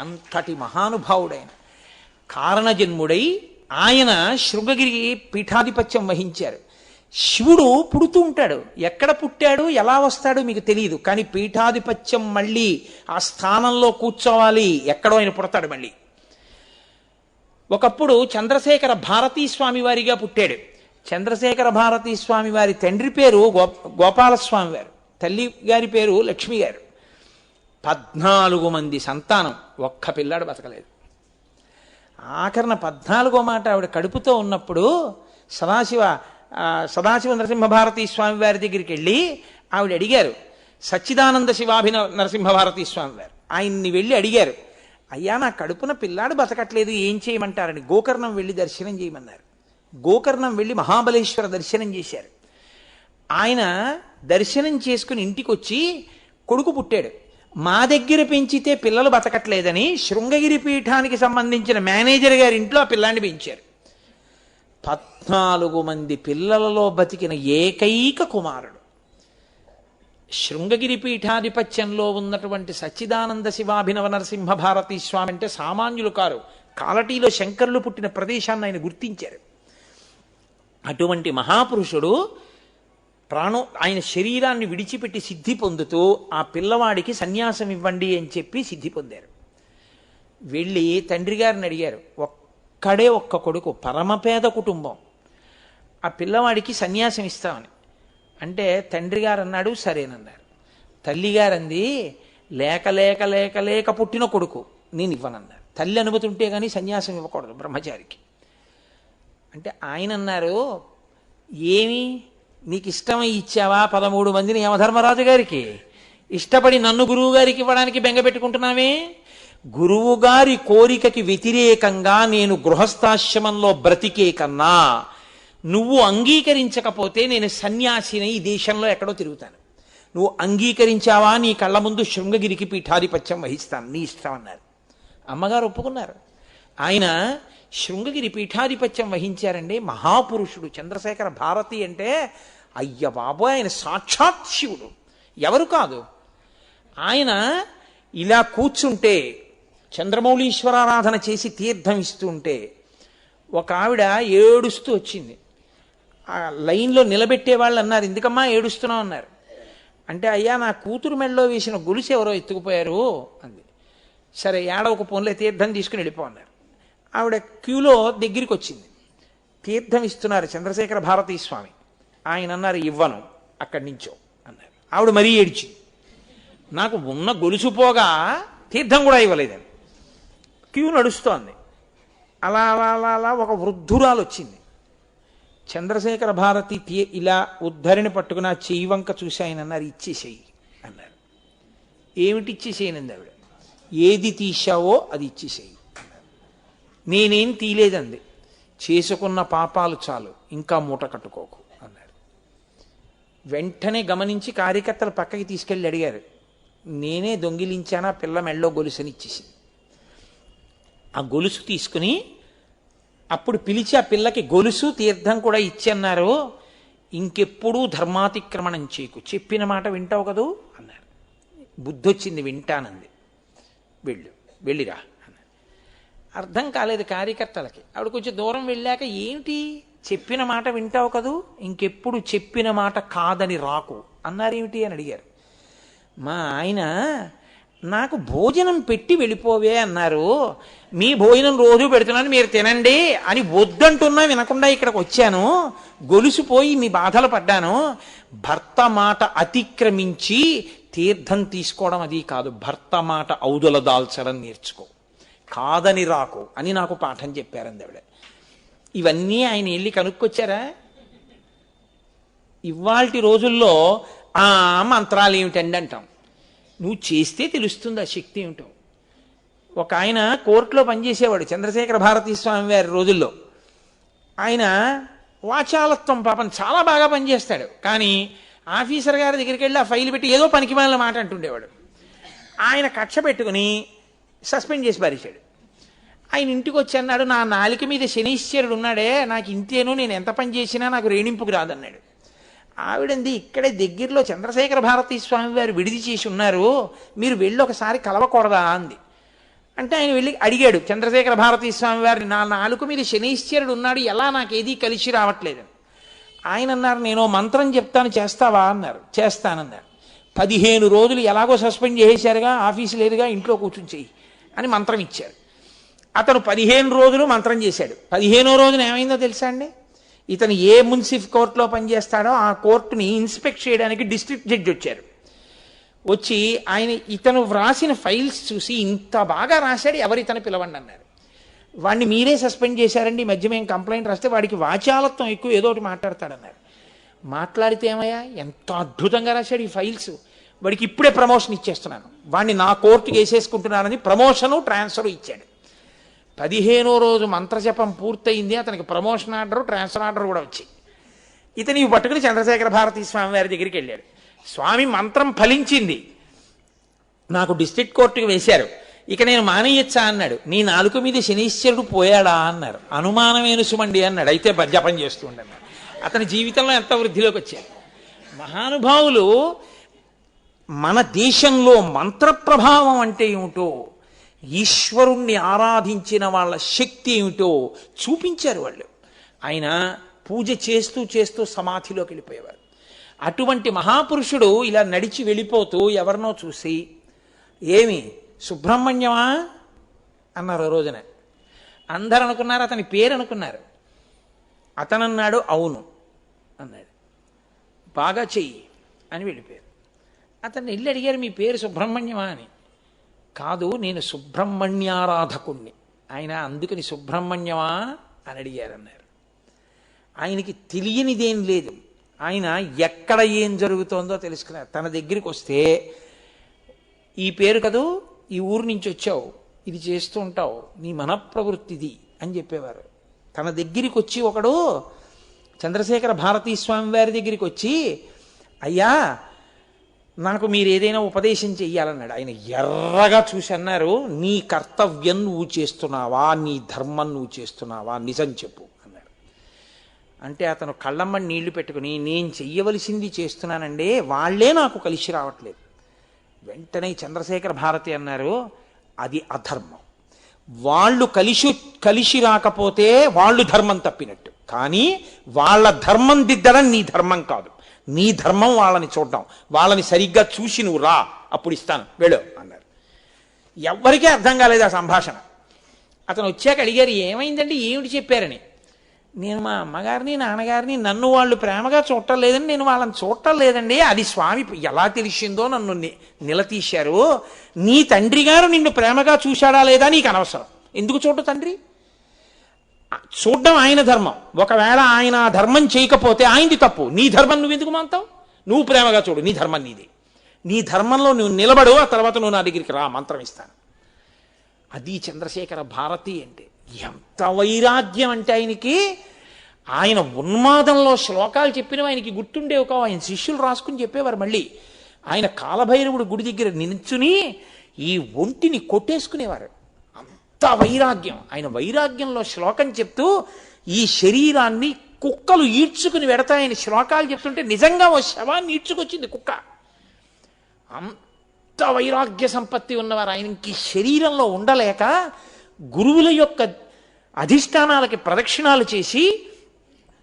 అంతటి మహానుభావుడైన కారణజన్ముడై ఆయన శృంగగిరి పీఠాధిపత్యం వహించారు. శివుడు పుడుతూ ఉంటాడు, ఎక్కడ పుట్టాడు ఎలా వస్తాడు మీకు తెలియదు, కానీ పీఠాధిపత్యం మళ్ళీ ఆ స్థానంలో కూర్చోవాలి, ఎక్కడో ఆయన పుడతాడు మళ్ళీ. ఒకప్పుడు చంద్రశేఖర భారతీ స్వామి వారిగా పుట్టాడు. చంద్రశేఖర భారతీ స్వామి వారి తండ్రి పేరు గోపాలస్వామి వారు, తల్లి గారి పేరు లక్ష్మి గారు. 14 మంది సంతానం, ఒక్క పిల్లాడు బతకలేదు. ఆఖరణ 14వ మాట ఆవిడ కడుపుతో ఉన్నప్పుడు సదాశివ నరసింహభారతీ స్వామి వారి దగ్గరికి వెళ్ళి ఆవిడ అడిగారు, సచ్చిదానంద శివాభినవ నరసింహభారతీ స్వామి వారు ఆయన్ని వెళ్ళి అడిగారు, అయ్యా నా కడుపున పిల్లాడు బతకట్లేదు, ఏం చేయమంటారని. గోకర్ణం వెళ్ళి దర్శనం చేయమన్నారు. గోకర్ణం వెళ్ళి మహాబలేశ్వర దర్శనం చేశారు. ఆయన దర్శనం చేసుకుని ఇంటికి వచ్చి కొడుకు పుట్టాడు. మా దగ్గర పెంచితే పిల్లలు బతకట్లేదని శృంగగిరి పీఠానికి సంబంధించిన మేనేజర్ గారి ఇంట్లో ఆ పిల్లాన్ని పెంచారు. 14 మంది పిల్లలలో బతికిన ఏకైక కుమారుడు. శృంగగిరి పీఠాధిపత్యంలో ఉన్నటువంటి సచ్చిదానంద శివాభినవ నరసింహ భారతీ స్వామి అంటే సామాన్యులు కారు. కాలటీలో శంకరులు పుట్టిన ప్రదేశాన్ని ఆయన గుర్తించారు. అటువంటి మహాపురుషుడు ఆయన శరీరాన్ని విడిచిపెట్టి సిద్ధి పొందుతూ ఆ పిల్లవాడికి సన్యాసం ఇవ్వండి అని చెప్పి సిద్ధి పొందారు. వెళ్ళి తండ్రి గారిని అడిగారు. ఒక్క కొడుకు, పరమపేద కుటుంబం. ఆ పిల్లవాడికి సన్యాసం ఇస్తామని. అంటే తండ్రి గారు అన్నాడు సరేనన్నారు. తల్లిగారు అంది లేక లేక లేక లేక పుట్టిన కొడుకు నేను ఇవ్వనన్నారు. తల్లి అనుమతి ఉంటే కానీ సన్యాసం ఇవ్వకూడదు బ్రహ్మచారికి. అంటే ఆయన అన్నారు ఏమి నీకు ఇష్టమై ఇచ్చావా 13 మందిని యమధర్మరాజు గారికి? ఇష్టపడి నన్ను గురువు గారికి ఇవ్వడానికి బెంగ పెట్టుకుంటున్నావే? గురువు గారి కోరికకి వ్యతిరేకంగా నేను గృహస్థాశ్రమంలో బ్రతికే కన్నా నువ్వు అంగీకరించకపోతే నేను సన్యాసిని ఈ దేశంలో ఎక్కడో తిరుగుతాను. నువ్వు అంగీకరించావా నీ కళ్ళ ముందు శృంగగిరికి పీఠాధిపత్యం వహిస్తాను, నీ ఇష్టం అన్నారు. అమ్మగారు ఒప్పుకున్నారు. ఆయన శృంగగిరి పీఠాధిపత్యం వహించారండి. మహాపురుషుడు చంద్రశేఖర భారతి అంటే అయ్య బాబోయ్ ఆయన సాక్షాత్ శివుడు, ఎవరు కాదు. ఆయన ఇలా కూర్చుంటే చంద్రమౌళీశ్వరారాధన చేసి తీర్థం ఇస్తూ ఉంటే ఒక ఆవిడ ఏడుస్తూ వచ్చింది. ఆ లైన్లో నిలబెట్టే వాళ్ళు అన్నారు ఎందుకమ్మా ఏడుస్తున్నావు అన్నారు. అంటే అయ్యా నా కూతురు మెళ్ళలో వేసిన గొలుసు ఎవరో ఎత్తుకుపోయారు అంది. సరే ఏడవకు పోన్లే తీర్థం తీసుకుని వెళ్ళిపోన్నారు. ఆవిడ క్యూలో దగ్గరికి వచ్చింది. తీర్థం ఇస్తున్నారు చంద్రశేఖర భారతీ స్వామి. ఆయన అన్నారు ఇవ్వను అక్కడి నుంచో అన్నారు. ఆవిడ మరీ ఏడ్చి నాకు ఉన్న గొలుసు పోగా తీర్థం కూడా ఇవ్వలేదని. క్యూ నడుస్తోంది. అలా అలా అలా అలా ఒక వృద్ధురాలు వచ్చింది. చంద్రశేఖర భారతి ఇలా ఉద్ధరిని పట్టుకుని ఆ చెయ్యి వంక చూసి ఆయన అన్నారు ఇచ్చేసేయి అన్నారు. ఏమిటి ఇచ్చేసేయనంది ఆవిడ. ఏది తీశావో అది ఇచ్చేసేయి అన్నారు. నేనేం తీలేదండి, చేసుకున్న పాపాలు చాలు ఇంకా మూట కట్టుకోకు అన్నారు. వెంటనే గమనించి కార్యకర్తలు పక్కకి తీసుకెళ్ళి అడిగారు నేనే దొంగిలించానా పిల్ల మెళ్ళో గొలుసుని ఇచ్చేసింది. ఆ గొలుసు తీసుకుని అప్పుడు పిలిచి ఆ పిల్లకి గొలుసు తీర్థం కూడా ఇచ్చన్నారు. ఇంకెప్పుడూ ధర్మాతిక్రమణం చేయకు, చెప్పిన మాట వింటావు కదూ అన్నారు. బుద్ధి వచ్చింది వింటానంది. వెళ్ళిరా అన్నారు. అర్థం కాలేదు కార్యకర్తలకి. ఆవిడ కొంచెం దూరం వెళ్ళాక ఏమిటి చెప్పిన మాట వింటావు కదూ ఇంకెప్పుడు చెప్పిన మాట కాదని రాకు అన్నారేమిటి అని అడిగారు. మా ఆయన నాకు భోజనం పెట్టి వెళ్ళిపోవే అన్నారు. మీ భోజనం రోజు పెడుతున్నాను మీరు తినండి అని వద్దంటున్నా వినకుండా ఇక్కడికి వచ్చాను. గొలుసుపోయి మీ బాధలు పడ్డాను. భర్త మాట అతిక్రమించి తీర్థం తీసుకోవడం అది కాదు, భర్త మాట ఔదుల దాల్చడం నేర్చుకో, కాదని రాకు అని నాకు పాఠం చెప్పారంది ఆవిడ. ఇవన్నీ ఆయన వెళ్ళి కనుక్కొచ్చారా? ఇవాల్టి రోజుల్లో ఆ మంత్రాలు ఏమిటండి అంటాం. నువ్వు చేస్తే తెలుస్తుంది ఆ శక్తి ఏమిటో. ఒక ఆయన కోర్టులో పనిచేసేవాడు చంద్రశేఖర భారతీ స్వామి వారి రోజుల్లో. ఆయన వాచాలత్వం పాపం చాలా బాగా పనిచేస్తాడు. కానీ ఆఫీసర్ గారి దగ్గరికి వెళ్ళి ఆ ఫైల్ పెట్టి ఏదో పనికిమాలిన మాట అంటుండేవాడు. ఆయన కక్ష పెట్టుకుని సస్పెండ్ చేసి పారేశాడు. ఆయన ఇంటికి వచ్చి అన్నాడు నా నాలిక మీద శనీశ్వరుడు ఉన్నాడే, నాకు ఇంతేనో నేను ఎంత పని చేసినా నాకు రేణింపుకు రాదన్నాడు. ఆవిడంది ఇక్కడే దగ్గరలో చంద్రశేఖర భారతీ స్వామి వారు విడిది చేసి ఉన్నారు, మీరు వెళ్ళి ఒకసారి కలవకూడదా అంది. అంటే ఆయన వెళ్ళి అడిగాడు చంద్రశేఖర భారతీ స్వామి వారిని నా నాలుక మీద శనీశ్వరుడు ఉన్నాడు ఎలా నాకేదీ కలిసి రావట్లేదు. ఆయన అన్నారు నేను మంత్రం చెప్తాను చేస్తావా అన్నారు. చేస్తానన్నారు. 15 రోజులు ఎలాగో సస్పెండ్ చేసేశారుగా, ఆఫీసు లేదుగా, ఇంట్లో కూర్చుని చెయ్యి అని మంత్రం ఇచ్చారు. అతను 15 రోజులు మంత్రం చేశాడు. 15వ రోజున ఏమైందో తెలుసా అండి? ఇతను ఏ మున్సిఫ్ కోర్టులో పనిచేస్తాడో ఆ కోర్టుని ఇన్స్పెక్ట్ చేయడానికి డిస్ట్రిక్ట్ జడ్జి వచ్చారు. వచ్చి ఆయన ఇతను వ్రాసిన ఫైల్స్ చూసి ఇంత బాగా రాశాడు, ఎవరితను పిలవండి అన్నారు. వాడిని మీరే సస్పెండ్ చేశారండి, ఈ మధ్య మేము కంప్లైంట్ రాస్తే వాడికి వాచాలత్వం ఎక్కువ, ఏదో ఒకటి మాట్లాడతాడన్నారు. మాట్లాడితే ఏమయ్యా ఎంత అద్భుతంగా రాశాడు ఈ ఫైల్స్, వాడికి ఇప్పుడే ప్రమోషన్ ఇచ్చేస్తున్నాను, వాడిని నా కోర్టుకి వేసేసుకుంటున్నానని ప్రమోషను ట్రాన్స్ఫర్ ఇచ్చాడు. 15వ రోజు మంత్రజపం పూర్తయింది, అతనికి ప్రమోషన్ ఆర్డరు ట్రాన్స్ఫర్ ఆర్డర్ కూడా వచ్చాయి. ఇతని పట్టుకుని చంద్రశేఖర భారతీ స్వామి వారి దగ్గరికి వెళ్ళాడు. స్వామి మంత్రం ఫలించింది, నాకు డిస్ట్రిక్ట్ కోర్టుకి వేశారు, ఇక నేను మానేయచ్చా అన్నాడు. నీ నాలుక మీద శనీశ్వరుడు పోయాడా అన్నారు. అనుమానమేను సుమండి అన్నాడు. అయితే జపం చేస్తూ ఉండన్నాడు. అతని జీవితంలో ఎంత వృద్ధిలోకి వచ్చాడు. మహానుభావులు మన దేశంలో మంత్ర ప్రభావం అంటే ఏమిటో, ఈశ్వరుణ్ణి ఆరాధించిన వాళ్ళ శక్తి ఏమిటో చూపించారు వాళ్ళు. ఆయన పూజ చేస్తూ చేస్తూ సమాధిలోకి వెళ్ళిపోయేవారు. అటువంటి మహాపురుషుడు ఇలా నడిచి వెళ్ళిపోతూ ఎవరినో చూసి ఏమి సుబ్రహ్మణ్యమా అన్నారు. రోజున అందరు అనుకున్నారు అతని పేరు అనుకున్నారు. అతనన్నాడు అవును అన్నాడు. బాగా చెయ్యి అని వెళ్ళిపోయారు. అతన్ని వెళ్ళి అడిగారు, మీ పేరు సుబ్రహ్మణ్యమా అని. కాదు, నేను సుబ్రహ్మణ్యారాధకుణ్ణి. ఆయన అందుకని సుబ్రహ్మణ్యమా అని అడిగారన్నారు. ఆయనకి తెలియనిదేం లేదు. ఆయన ఎక్కడ ఏం జరుగుతోందో తెలుసుకున్నారు. తన దగ్గరికి వస్తే, ఈ పేరు కదూ, ఈ ఊరు నుంచి వచ్చావు, ఇది చేస్తూ ఉంటావు, నీ మనఃప్రవృత్తిది అని చెప్పేవారు. తన దగ్గరికి వచ్చి ఒకడు చంద్రశేఖర భారతీ స్వామి వారి దగ్గరికి వచ్చి, అయ్యా నాకు మీరు ఏదైనా ఉపదేశం చెయ్యాలన్నాడు. ఆయన ఎర్రగా చూసి అన్నారు, నీ కర్తవ్యం నువ్వు చేస్తున్నావా, నీ ధర్మం నువ్వు చేస్తున్నావా, నిజం చెప్పు అన్నాడు. అంటే అతను కళ్ళమ్మని నీళ్లు పెట్టుకుని, నేను చెయ్యవలసింది చేస్తున్నానండి, వాళ్లే నాకు కలిసి రావట్లేదు. వెంటనే చంద్రశేఖర భారతి అన్నారు, అది అధర్మం. వాళ్ళు కలిసి రాకపోతే వాళ్ళు ధర్మం తప్పినట్టు, కానీ వాళ్ళ ధర్మం దిద్దడం నీ ధర్మం కాదు. నీ ధర్మం వాళ్ళని చూడడం, వాళ్ళని సరిగ్గా చూసి నువ్వు రా, అప్పుడు ఇస్తాను, వెళ్ళు అన్నారు. ఎవ్వరికీ అర్థం కాలేదు ఆ సంభాషణ. అతను వచ్చాక అడిగారు, ఏమైందండి, ఏమిటి చెప్పారని. నేను మా అమ్మగారిని నాన్నగారిని నన్ను వాళ్ళు ప్రేమగా చూడటం లేదని నేను వాళ్ళని చూడటం లేదండి, అది స్వామి ఎలా తెలిసిందో నన్ను నిలదీశారు. నీ తండ్రి గారు నిన్ను ప్రేమగా చూశాడా లేదా నీకు అనవసరం, ఎందుకు చూడు తండ్రి, చూడడం ఆయన ధర్మం. ఒకవేళ ఆయన ఆ ధర్మం చేయకపోతే ఆయనది తప్పు, నీ ధర్మం నువ్వు ఎందుకు మాంతావు, నువ్వు ప్రేమగా చూడు, నీ ధర్మం నీది, నీ ధర్మంలో నువ్వు నిలబడు, ఆ తర్వాత నువ్వు నా దగ్గరికి రా, మంత్రం ఇస్తాను. అది చంద్రశేఖర భారతి అంటే. ఎంత వైరాగ్యం అంటే ఆయనకి. ఆయన ఉన్మాదంలో శ్లోకాలు చెప్పినవి ఆయనకి గుర్తుండేవి కావు, ఆయన శిష్యులు రాసుకుని చెప్పేవారు. మళ్ళీ ఆయన కాలభైరవుడు గుడి దగ్గర నిల్చుని ఈ ఒంటిని కొట్టేసుకునేవారు, అంత వైరాగ్యం. ఆయన వైరాగ్యంలో శ్లోకం చెప్తూ ఈ శరీరాన్ని కుక్కలు ఈడ్చుకుని వెడతాయని శ్లోకాలు చెప్తుంటే నిజంగా ఓ శవాన్ని ఈడ్చుకొచ్చింది కుక్క. అంత వైరాగ్య సంపత్తి ఉన్నవారు. ఆయనకి శరీరంలో ఉండలేక గురువుల యొక్క అధిష్టానాలకి ప్రదక్షిణాలు చేసి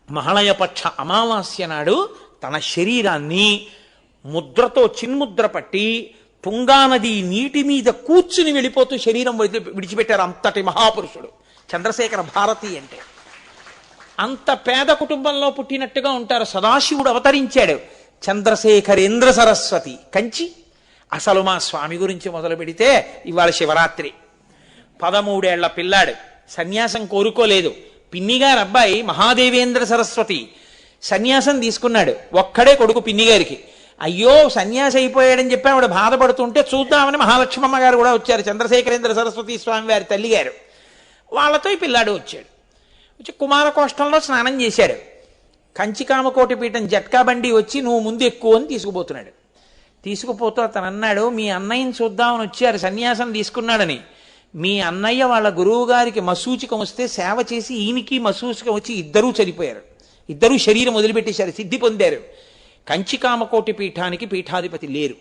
మహాళయపక్ష అమావాస్య నాడు తన శరీరాన్ని ముద్రతో చిన్ముద్ర పట్టి తుంగానది నీటి మీద కూర్చుని వెళ్ళిపోతూ శరీరం విడిచిపెట్టారు. అంతటి మహాపురుషుడు చంద్రశేఖర భారతి అంటే. అంత పేద కుటుంబంలో పుట్టినట్టుగా ఉంటారు. సదాశివుడు అవతరించాడు. చంద్రశేఖరేంద్ర సరస్వతి కంచి. అసలు మా స్వామి గురించి మొదలు పెడితే ఇవాళ శివరాత్రి. 13 ఏళ్ల పిల్లాడు, సన్యాసం కోరుకోలేదు. పిన్నిగారు అబ్బాయి మహాదేవేంద్ర సరస్వతి సన్యాసం తీసుకున్నాడు. ఒక్కడే కొడుకు పిన్నిగారికి. అయ్యో సన్యాసి అయిపోయాడని చెప్పి ఆవిడ బాధపడుతుంటే చూద్దామని మహాలక్ష్మమ్మ గారు కూడా వచ్చారు, చంద్రశేఖరేంద్ర సరస్వతి స్వామి వారి తల్లిగారు. వాళ్ళతో ఈ పిల్లాడు వచ్చాడు. వచ్చి కుమారకోష్టంలో స్నానం చేశాడు. కంచికామకోటి పీఠం జట్కా బండి వచ్చి నువ్వు ముందు ఎక్కువ అని తీసుకుపోతున్నాడు. తీసుకుపోతూ అతను అన్నాడు, మీ అన్నయ్యని చూద్దామని వచ్చారు, సన్యాసం తీసుకున్నాడని. మీ అన్నయ్య వాళ్ళ గురువు గారికి మసూచికం వస్తే సేవ చేసి ఈయనకి మసూచికం వచ్చి ఇద్దరూ చనిపోయారు. ఇద్దరూ శరీరం వదిలిపెట్టేశారు, సిద్ధి పొందారు. కంచికామకోటి పీఠానికి పీఠాధిపతి లేరు.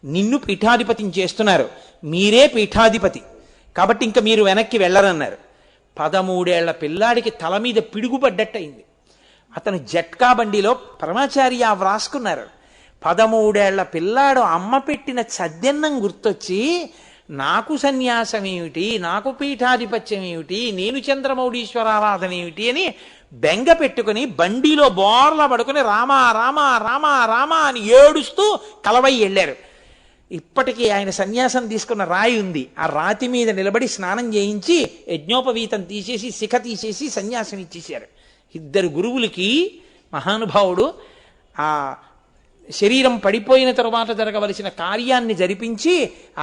నిన్ను పీఠాధిపతిని చేస్తున్నారు, మీరే పీఠాధిపతి, కాబట్టి ఇంకా మీరు వెనక్కి వెళ్ళరన్నారు. 13 ఏళ్ల పిల్లాడికి తల మీద పిడుగుపడ్డట్టయింది. అతను జట్కా బండిలో పరమాచార్య వ్రాసుకున్నారు. 13 ఏళ్ల పిల్లాడు అమ్మ పెట్టిన చద్దెన్నం గుర్తొచ్చి నాకు సన్యాసం ఏమిటి, నాకు పీఠాధిపత్యం ఏమిటి, నేను చంద్రమౌళీశ్వర ఆరాధన ఏమిటి అని బెంగ పెట్టుకుని బండిలో బోర్లా పడుకుని రామా రామా రామా రామా అని ఏడుస్తూ కలవై వెళ్ళారు. ఇప్పటికీ ఆయన సన్యాసం తీసుకున్న రాయి ఉంది. ఆ రాతి మీద నిలబడి స్నానం చేయించి యజ్ఞోపవీతం తీసేసి శిఖ తీసేసి సన్యాసం ఇచ్చేశారు. ఇద్దరు గురువులకి మహానుభావుడు ఆ శరీరం పడిపోయిన తరువాత జరగవలసిన కార్యాన్ని జరిపించి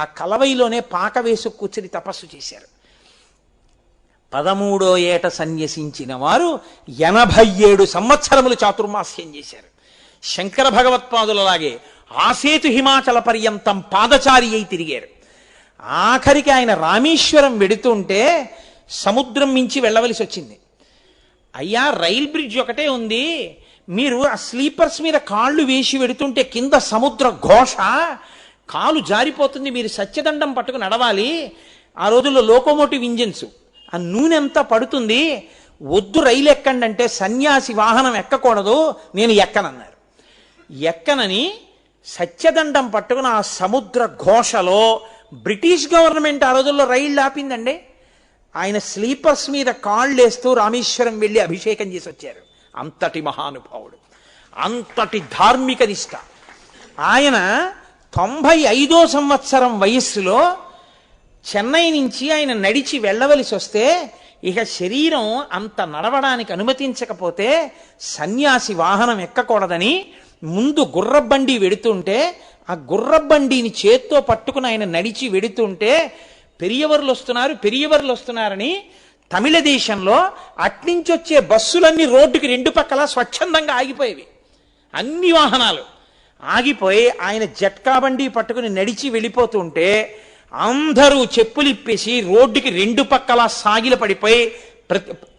ఆ కలవైలోనే పాక వేసు కూర్చుని తపస్సు చేశారు. 13వ ఏట సన్యసించిన వారు 87 సంవత్సరములు చాతుర్మాస్యం చేశారు. శంకర భగవత్పాదులలాగే ఆసేతు హిమాచల పర్యంతం పాదచారి అయి తిరిగారు. ఆఖరికి ఆయన రామేశ్వరం వెడుతుంటే సముద్రం మించి వెళ్ళవలసి వచ్చింది. అయ్యా రైల్ బ్రిడ్జ్ ఒకటే ఉంది, మీరు ఆ స్లీపర్స్ మీద కాళ్ళు వేసి వెడుతుంటే కింద సముద్ర ఘోష, కాలు జారిపోతుంది, మీరు సత్యదండం పట్టుకు నడవాలి. ఆ రోజుల్లో లోకోమోటివ్ ఇంజిన్స్, ఆ నూనె అంతా పడుతుంది, వద్దు రైలు ఎక్కండి అంటే సన్యాసి వాహనం ఎక్కకూడదు, నేను ఎక్కనన్నారు. ఎక్కనని సత్యదండం పట్టుకుని ఆ సముద్ర ఘోషలో బ్రిటిష్ గవర్నమెంట్ ఆ రోజుల్లో రైళ్ళు ఆపిందండి. ఆయన స్లీపర్స్ మీద కాళ్ళేస్తూ రామేశ్వరం వెళ్ళి అభిషేకం చేసి వచ్చారు. అంతటి మహానుభావుడు, అంతటి ధార్మిక నిష్ట. ఆయన 95వ సంవత్సరం వయస్సులో చెన్నై నుంచి ఆయన నడిచి వెళ్ళవలసి వస్తే, ఇక శరీరం అంత నడవడానికి అనుమతించకపోతే సన్యాసి వాహనం ఎక్కకూడదని ముందు గుర్రబండి వెడుతుంటే, ఆ గుర్రబండిని చేత్తో పట్టుకుని ఆయన నడిచి వెడుతుంటే పెరియవర్లు వస్తున్నారని తమిళ దేశంలో అట్నుంచి వచ్చే బస్సులన్నీ రోడ్డుకి రెండు పక్కల స్వచ్ఛందంగా ఆగిపోయేవి. అన్ని వాహనాలు ఆగిపోయి ఆయన జట్కా బండి పట్టుకుని నడిచి వెళ్ళిపోతుంటే అందరూ చెప్పులిప్పేసి రోడ్డుకి రెండు పక్కల సాగిల పడిపోయి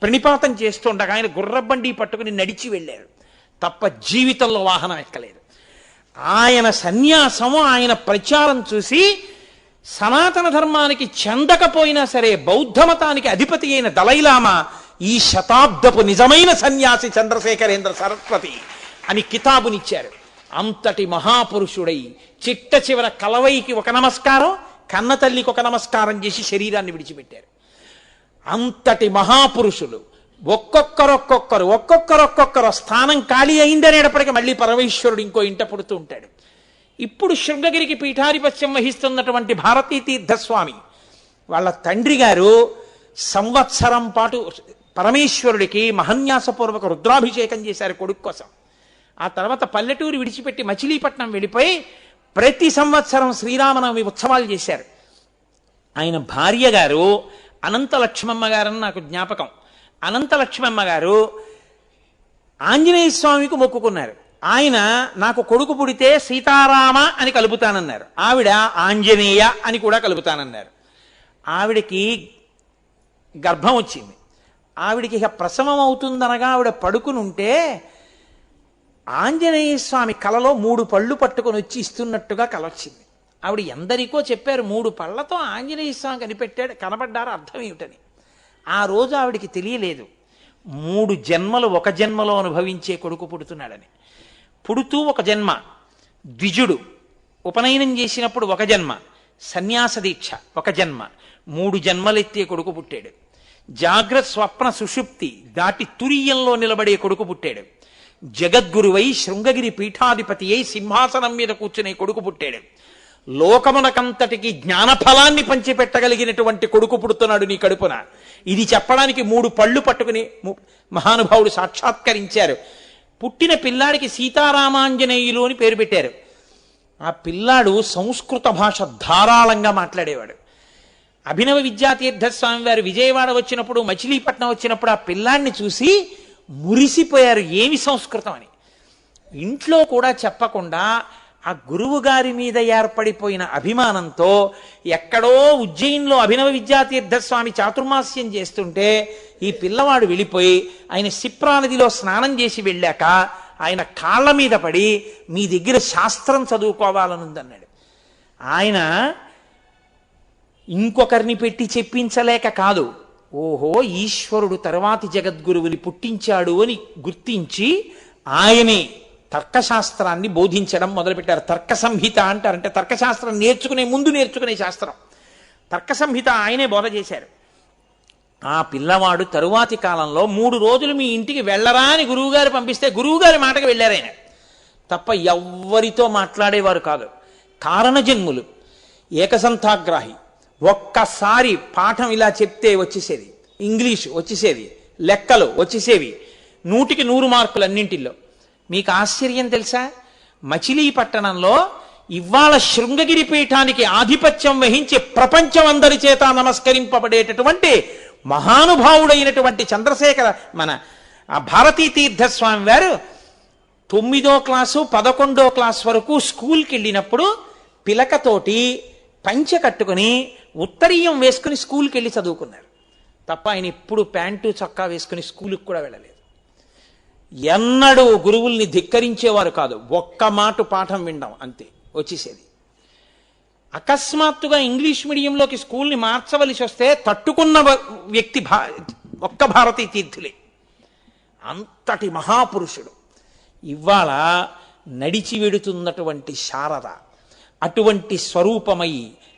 ప్రణిపాతం చేస్తుండగా ఆయన గుర్రబండి పట్టుకుని నడిచి వెళ్ళారు తప్ప జీవితంలో వాహనం ఎక్కలేదు. ఆయన సన్యాసము, ఆయన ప్రచారం చూసి సనాతన ధర్మానికి చెందకపోయినా సరే బౌద్ధ మతానికి అధిపతి అయిన దలైలామా ఈ శతాబ్దపు నిజమైన సన్యాసి చంద్రశేఖరేంద్ర సరస్వతి అని కితాబునిచ్చారు. అంతటి మహాపురుషుడై చిట్ట చివర కలవైకి ఒక నమస్కారం, కన్న తల్లికి ఒక నమస్కారం చేసి శరీరాన్ని విడిచిపెట్టారు. అంతటి మహాపురుషులు ఒక్కొక్కరు స్థానం ఖాళీ అయిందనేటప్పటికీ మళ్ళీ పరమేశ్వరుడు ఇంకో ఇంట పుడుతూ ఉంటాడు. ఇప్పుడు శృంగగిరికి పీఠాధిపత్యం వహిస్తున్నటువంటి భారతీ తీర్థస్వామి వాళ్ళ తండ్రి గారు సంవత్సరం పాటు పరమేశ్వరుడికి మహన్యాసపూర్వక రుద్రాభిషేకం చేశారు కొడుకు కోసం. ఆ తర్వాత పల్లెటూరు విడిచిపెట్టి మచిలీపట్నం వెళ్ళిపోయి ప్రతి సంవత్సరం శ్రీరామనవమి ఉత్సవాలు చేశారు. ఆయన భార్య గారు అనంత లక్ష్మమ్మ గారని నాకు జ్ఞాపకం. అనంత లక్ష్మమ్మ గారు ఆంజనేయ స్వామికి మొక్కుకున్నారు. ఆయన నాకు కొడుకు పుడితే సీతారామ అని కలుపుతానన్నారు, ఆవిడ ఆంజనేయ అని కూడా కలుపుతానన్నారు. ఆవిడకి గర్భం వచ్చింది. ఆవిడికి ఇక ప్రసవం అవుతుందనగా ఆవిడ పడుకుని ఉంటే ఆంజనేయ స్వామి కలలో 3 పళ్ళు పట్టుకొని వచ్చి ఇస్తున్నట్టుగా కలొచ్చింది. ఆవిడ ఎందరికో చెప్పారు 3 పళ్ళతో ఆంజనేయ స్వామి కనబడ్డారు అర్థం ఏమిటని. ఆ రోజు ఆవిడికి తెలియలేదు 3 జన్మలు ఒక జన్మలో అనుభవించే కొడుకు పుడుతున్నాడని. పుడుతూ ఒక జన్మ ద్విజుడు, ఉపనయనం చేసినప్పుడు ఒక జన్మ, సన్యాస దీక్ష ఒక జన్మ, 3 జన్మలెత్తే కొడుకు పుట్టాడు. జాగ్రత్త స్వప్న సుషుప్తి దాటి తురీయంలో నిలబడే కొడుకు పుట్టాడు. జగద్గురువై శృంగగిరి పీఠాధిపతి అయి సింహాసనం మీద కూర్చునే కొడుకు పుట్టాడు. లోకమునకంతటికి జ్ఞానఫలాన్ని పంచిపెట్టగలిగినటువంటి కొడుకు పుడుతున్నాడు నీ కడుపున. ఇది చెప్పడానికి 3 పళ్ళు పట్టుకుని మహానుభావుడు సాక్షాత్కరించారు. పుట్టిన పిల్లాడికి సీతారామాంజనేయులు అని పేరు పెట్టారు. ఆ పిల్లాడు సంస్కృత భాష ధారాళంగా మాట్లాడేవాడు. అభినవ విద్యాతీర్థస్వామి వారు విజయవాడ వచ్చినప్పుడు, మచిలీపట్నం వచ్చినప్పుడు ఆ పిల్లాడిని చూసి మురిసిపోయారు, ఏమి సంస్కృతం అని. ఇంట్లో కూడా చెప్పకుండా ఆ గురువు గారి మీద ఏర్పడిపోయిన అభిమానంతో ఎక్కడో ఉజ్జయిన్లో అభినవ విద్యాతీర్థస్వామి చాతుర్మాస్యం చేస్తుంటే ఈ పిల్లవాడు వెళ్ళిపోయి ఆయన శిప్రా నదిలో స్నానం చేసి వెళ్ళాక ఆయన కాళ్ళ మీద పడి మీ దగ్గర శాస్త్రం చదువుకోవాలనుందన్నాడు. ఆయన ఇంకొకరిని పెట్టి చెప్పించలేక కాదు, ఓహో ఈశ్వరుడు తర్వాతి జగద్గురువుని పుట్టించాడు అని గుర్తించి ఆయనే తర్కశాస్త్రాన్ని బోధించడం మొదలుపెట్టారు. తర్క సంహిత అంటారంటే తర్కశాస్త్రం ముందు నేర్చుకునే శాస్త్రం. తర్క సంహిత ఆయనే బోధ చేశారు. ఆ పిల్లవాడు తరువాతి కాలంలో 3 రోజులు మీ ఇంటికి వెళ్ళరా అని గురువుగారు పంపిస్తే గురువుగారి మాటకు వెళ్ళారు ఆయన తప్ప ఎవ్వరితో మాట్లాడేవారు కాదు. కారణజన్ములు, ఏకసంతాగ్రాహి. ఒక్కసారి పాఠం ఇలా చెప్తే వచ్చేసేది, ఇంగ్లీషు వచ్చేసేది, లెక్కలు వచ్చేసేవి, 100కి 100 మార్కులు అన్నింటిల్లో. మీకు ఆశ్చర్యం తెలుసా, మచిలీపట్టణంలో ఇవాళ శృంగగిరి పీఠానికి ఆధిపత్యం వహించి ప్రపంచం అందరి చేత నమస్కరింపబడేటటువంటి మహానుభావుడైనటువంటి చంద్రశేఖర మన భారతీ తీర్థస్వామి వారు 9వ క్లాసు 11వ క్లాస్ వరకు స్కూల్కి వెళ్ళినప్పుడు పిలకతోటి పంచె కట్టుకుని ఉత్తరీయం వేసుకుని స్కూల్కి వెళ్ళి చదువుకున్నారు తప్ప ఆయన ఎప్పుడు ప్యాంటు చొక్కా వేసుకుని స్కూల్కి కూడా వెళ్ళలేదు. ఎన్నడూ గురువుల్ని ధిక్కరించేవారు కాదు. ఒక్క మాట పాఠం వినడం అంతే వచ్చేసేది. అకస్మాత్తుగా ఇంగ్లీష్ మీడియంలోకి స్కూల్ని మార్చవలసి వస్తే తట్టుకున్న వ్యక్తి ఒక్క భారతీ తీర్థులే. అంతటి మహాపురుషుడు. ఇవాళ నడిచి వెడుతున్నటువంటి శారద అటువంటి స్వరూపమై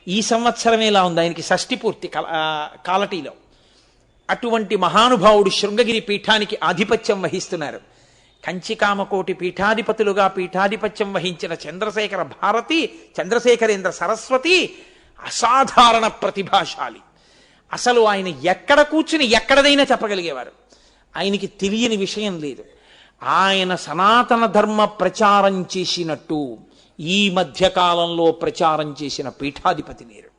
ఈ సంవత్సరమేలా ఉంది, ఆయనకి షష్ఠి పూర్తి కాలటీలో అటువంటి మహానుభావుడు శృంగగిరి పీఠానికి ఆధిపత్యం వహిస్తున్నారు. కంచికామకోటి పీఠాధిపతులుగా పీఠాధిపత్యం వహించిన చంద్రశేఖర భారతి, చంద్రశేఖరేంద్ర సరస్వతి అసాధారణ ప్రతిభాశాలి. అసలు ఆయన ఎక్కడ కూర్చుని ఎక్కడదైనా చెప్పగలిగేవారు. ఆయనకి తెలియని విషయం లేదు. ఆయన సనాతన ధర్మ ప్రచారం చేసినట్టు ఈ మధ్యకాలంలో ప్రచారం చేసిన పీఠాధిపతి లేరు.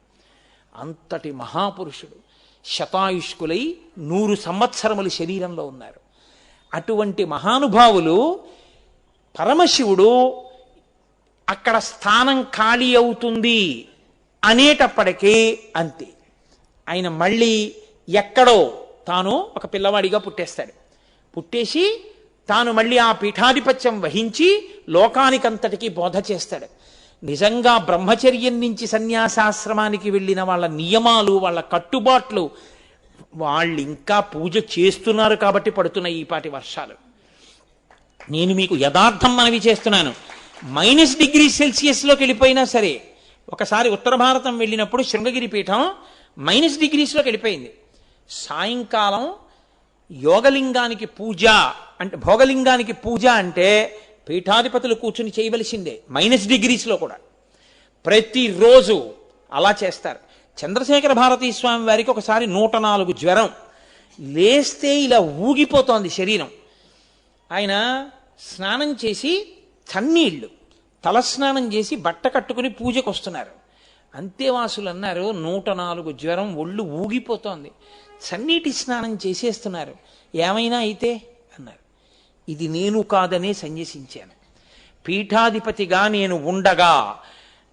అంతటి మహాపురుషుడు శతాయుష్కులై 100 సంవత్సరములు శరీరంలో ఉన్నారు. అటువంటి మహానుభావులు పరమశివుడు అక్కడ స్థానం ఖాళీ అవుతుంది అనేటప్పటికీ అంతే, ఆయన మళ్ళీ ఎక్కడో తాను ఒక పిల్లవాడిగా పుట్టేస్తాడు. పుట్టేసి తాను మళ్ళీ ఆ పీఠాధిపత్యం వహించి లోకానికంతటికీ బోధ చేస్తాడు. నిజంగా బ్రహ్మచర్యం నుంచి సన్యాసాశ్రమానికి వెళ్ళిన వాళ్ళ నియమాలు, వాళ్ళ కట్టుబాట్లు, వాళ్ళు ఇంకా పూజ చేస్తున్నారు కాబట్టి పడుతున్నాయి ఈపాటి వర్షాలు. నేను మీకు యథార్థం మనవి చేస్తున్నాను. -°C వెళ్ళిపోయినా సరే, ఒకసారి ఉత్తర భారతం వెళ్ళినప్పుడు శృంగగిరి పీఠం -°Cలోకి వెళ్ళిపోయింది. సాయంకాలం యోగలింగానికి పూజ అంటే, భోగలింగానికి పూజ అంటే పీఠాధిపతులు కూర్చుని చేయవలసిందే -°లో కూడా. ప్రతిరోజు అలా చేస్తారు. చంద్రశేఖర భారతీ స్వామి వారికి ఒకసారి 104 జ్వరం, లేస్తే ఇలా ఊగిపోతోంది శరీరం. ఆయన స్నానం చేసి చన్నీళ్లు తలస్నానం చేసి బట్ట కట్టుకుని పూజకు వస్తున్నారు. అంతేవాసులు అన్నారు, 104 జ్వరం, ఒళ్ళు ఊగిపోతోంది, చన్నీటి స్నానం చేసేస్తున్నారు, ఏమైనా అయితే అన్నారు. ఇది నేను కాదనే సన్యసించాను. పీఠాధిపతిగా నేను ఉండగా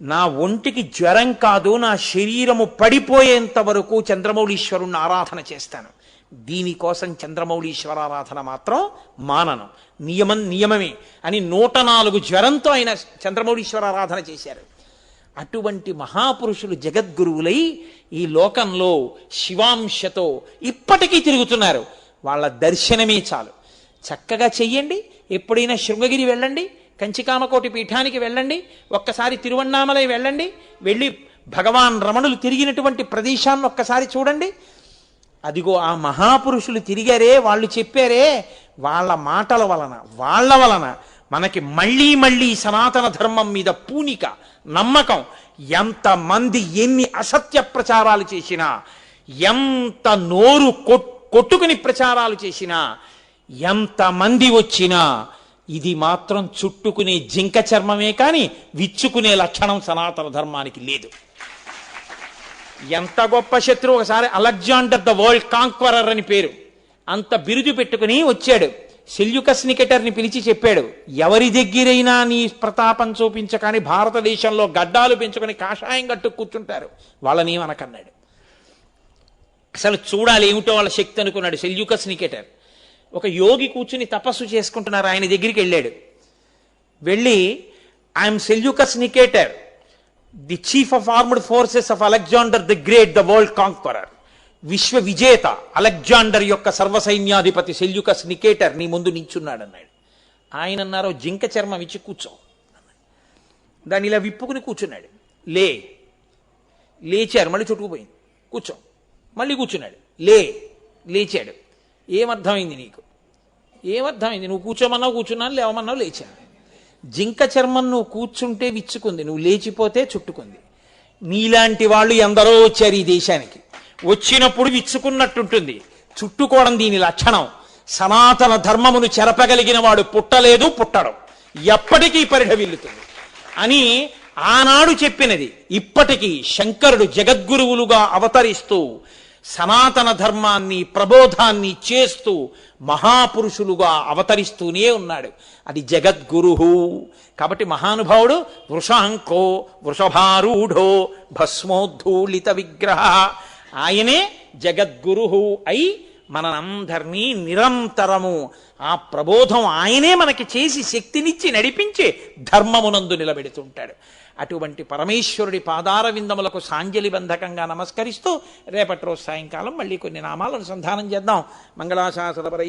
నా ఒంటికి జ్వరం కాదు, నా శరీరము పడిపోయేంత వరకు చంద్రమౌళీశ్వరుణ్ణి ఆరాధన చేస్తాను. దీనికోసం చంద్రమౌళీశ్వరారాధన మాత్రం మానను, నియమం నియమమే అని 104 జ్వరంతో ఆయన చంద్రమౌళీశ్వరారాధన చేశారు. అటువంటి మహాపురుషులు జగద్గురువులై ఈ లోకంలో శివాంశతో ఇప్పటికీ తిరుగుతున్నారు. వాళ్ళ దర్శనమే చాలు. చక్కగా చెయ్యండి. ఎప్పుడైనా శృంగగిరి వెళ్ళండి, కంచికామకోటి పీఠానికి వెళ్ళండి, ఒక్కసారి తిరువణ్ణామలై వెళ్ళండి, వెళ్ళి భగవాన్ రమణులు తిరిగినటువంటి ప్రదేశాన్ని ఒక్కసారి చూడండి. అదిగో ఆ మహాపురుషులు తిరిగారే, వాళ్ళు చెప్పారే, వాళ్ళ మాటల వలన, వాళ్ళ వలన మనకి మళ్ళీ మళ్ళీ సనాతన ధర్మం మీద పూనిక, నమ్మకం. ఎంతమంది ఎన్ని అసత్య ప్రచారాలు చేసినా, ఎంత నోరు కొట్టుకుని ప్రచారాలు చేసినా, ఎంతమంది వచ్చినా, ఇది మాత్రం చుట్టుకునే జింక చర్మమే కానీ విచ్చుకునే లక్షణం సనాతన ధర్మానికి లేదు. ఎంత గొప్ప శత్రువు! ఒకసారి అలెగ్జాండర్ ద వరల్డ్ కాంక్వరర్ అని పేరు, అంత బిరుదు పెట్టుకుని వచ్చాడు. సెల్యూకస్ నికెటర్ని పిలిచి చెప్పాడు, ఎవరి దగ్గరైనా నీ ప్రతాపం చూపించకని భారతదేశంలో గడ్డాలు పెంచుకొని కాషాయం కట్టు కూర్చుంటారు, వాళ్ళని మనకన్నాడు. అసలు చూడాలి ఏమిటో వాళ్ళ శక్తి అనుకున్నాడు సెల్యూకస్ నికెటర్. ఒక యోగి కూర్చుని తపస్సు చేసుకుంటున్నారు, ఆయన దగ్గరికి వెళ్ళాడు. వెళ్ళి, I'm Seleucus Nicator, the chief of armed forces of Alexander the great, the world conqueror, విశ్వ విజేత అలెగ్జాండర్ యొక్క సర్వసైన్యాధిపతి సెల్యూకస్ నికేటర్ నీ ముందు నించున్నాడు అన్నాడు. ఆయన అన్నారు, జింక చర్మం ఇచ్చి కూర్చో. దాన్ని ఇలా విప్పుకుని కూర్చున్నాడు. లేచారు, మళ్ళీ చుట్టుకుపోయింది, కూర్చో. మళ్ళీ కూర్చున్నాడు, లేచాడు. ఏమర్థమైంది నీకు? ఏమర్థమైంది? నువ్వు కూర్చోమన్నావు కూర్చున్నాను, లేవమన్నావు లేచాను. జింక చర్మం నువ్వు కూర్చుంటే విచ్చుకుంది, నువ్వు లేచిపోతే చుట్టుకుంది. నీలాంటి వాళ్ళు ఎందరో వచ్చారు ఈ దేశానికి, వచ్చినప్పుడు విచ్చుకున్నట్టుంటుంది, చుట్టుకోవడం దీని లక్షణం. సనాతన ధర్మమును చెరపగలిగిన వాడు పుట్టలేదు, పుట్టడం ఎప్పటికీ పరిఢవిల్లుతుంది అని ఆనాడు చెప్పినది ఇప్పటికీ శంకరుడు జగద్గురువులుగా అవతరిస్తూ సనాతన ధర్మాన్ని ప్రబోధాన్ని చేస్తూ మహాపురుషులుగా అవతరిస్తూనే ఉన్నాడు. అది జగద్గురుహు. కాబట్టి మహానుభావుడు వృషాంకో వృషభారూఢో భస్మోద్ధూళిత విగ్రహ, ఆయనే జగద్గురుహు అయి మనందరినీ నిరంతరము ఆ ప్రబోధం ఆయనే మనకి చేసి శక్తినిచ్చి నడిపించి ధర్మమునందు నిలబెడుతుంటాడు. అటువంటి పరమేశ్వరుడి పాదార విందములకు సాంజలి బంధకంగా నమస్కరిస్తూ రేపటి రోజు సాయంకాలం మళ్ళీ కొన్ని నామాలను అనుసంధానం చేద్దాం. మంగళాశాసనపరై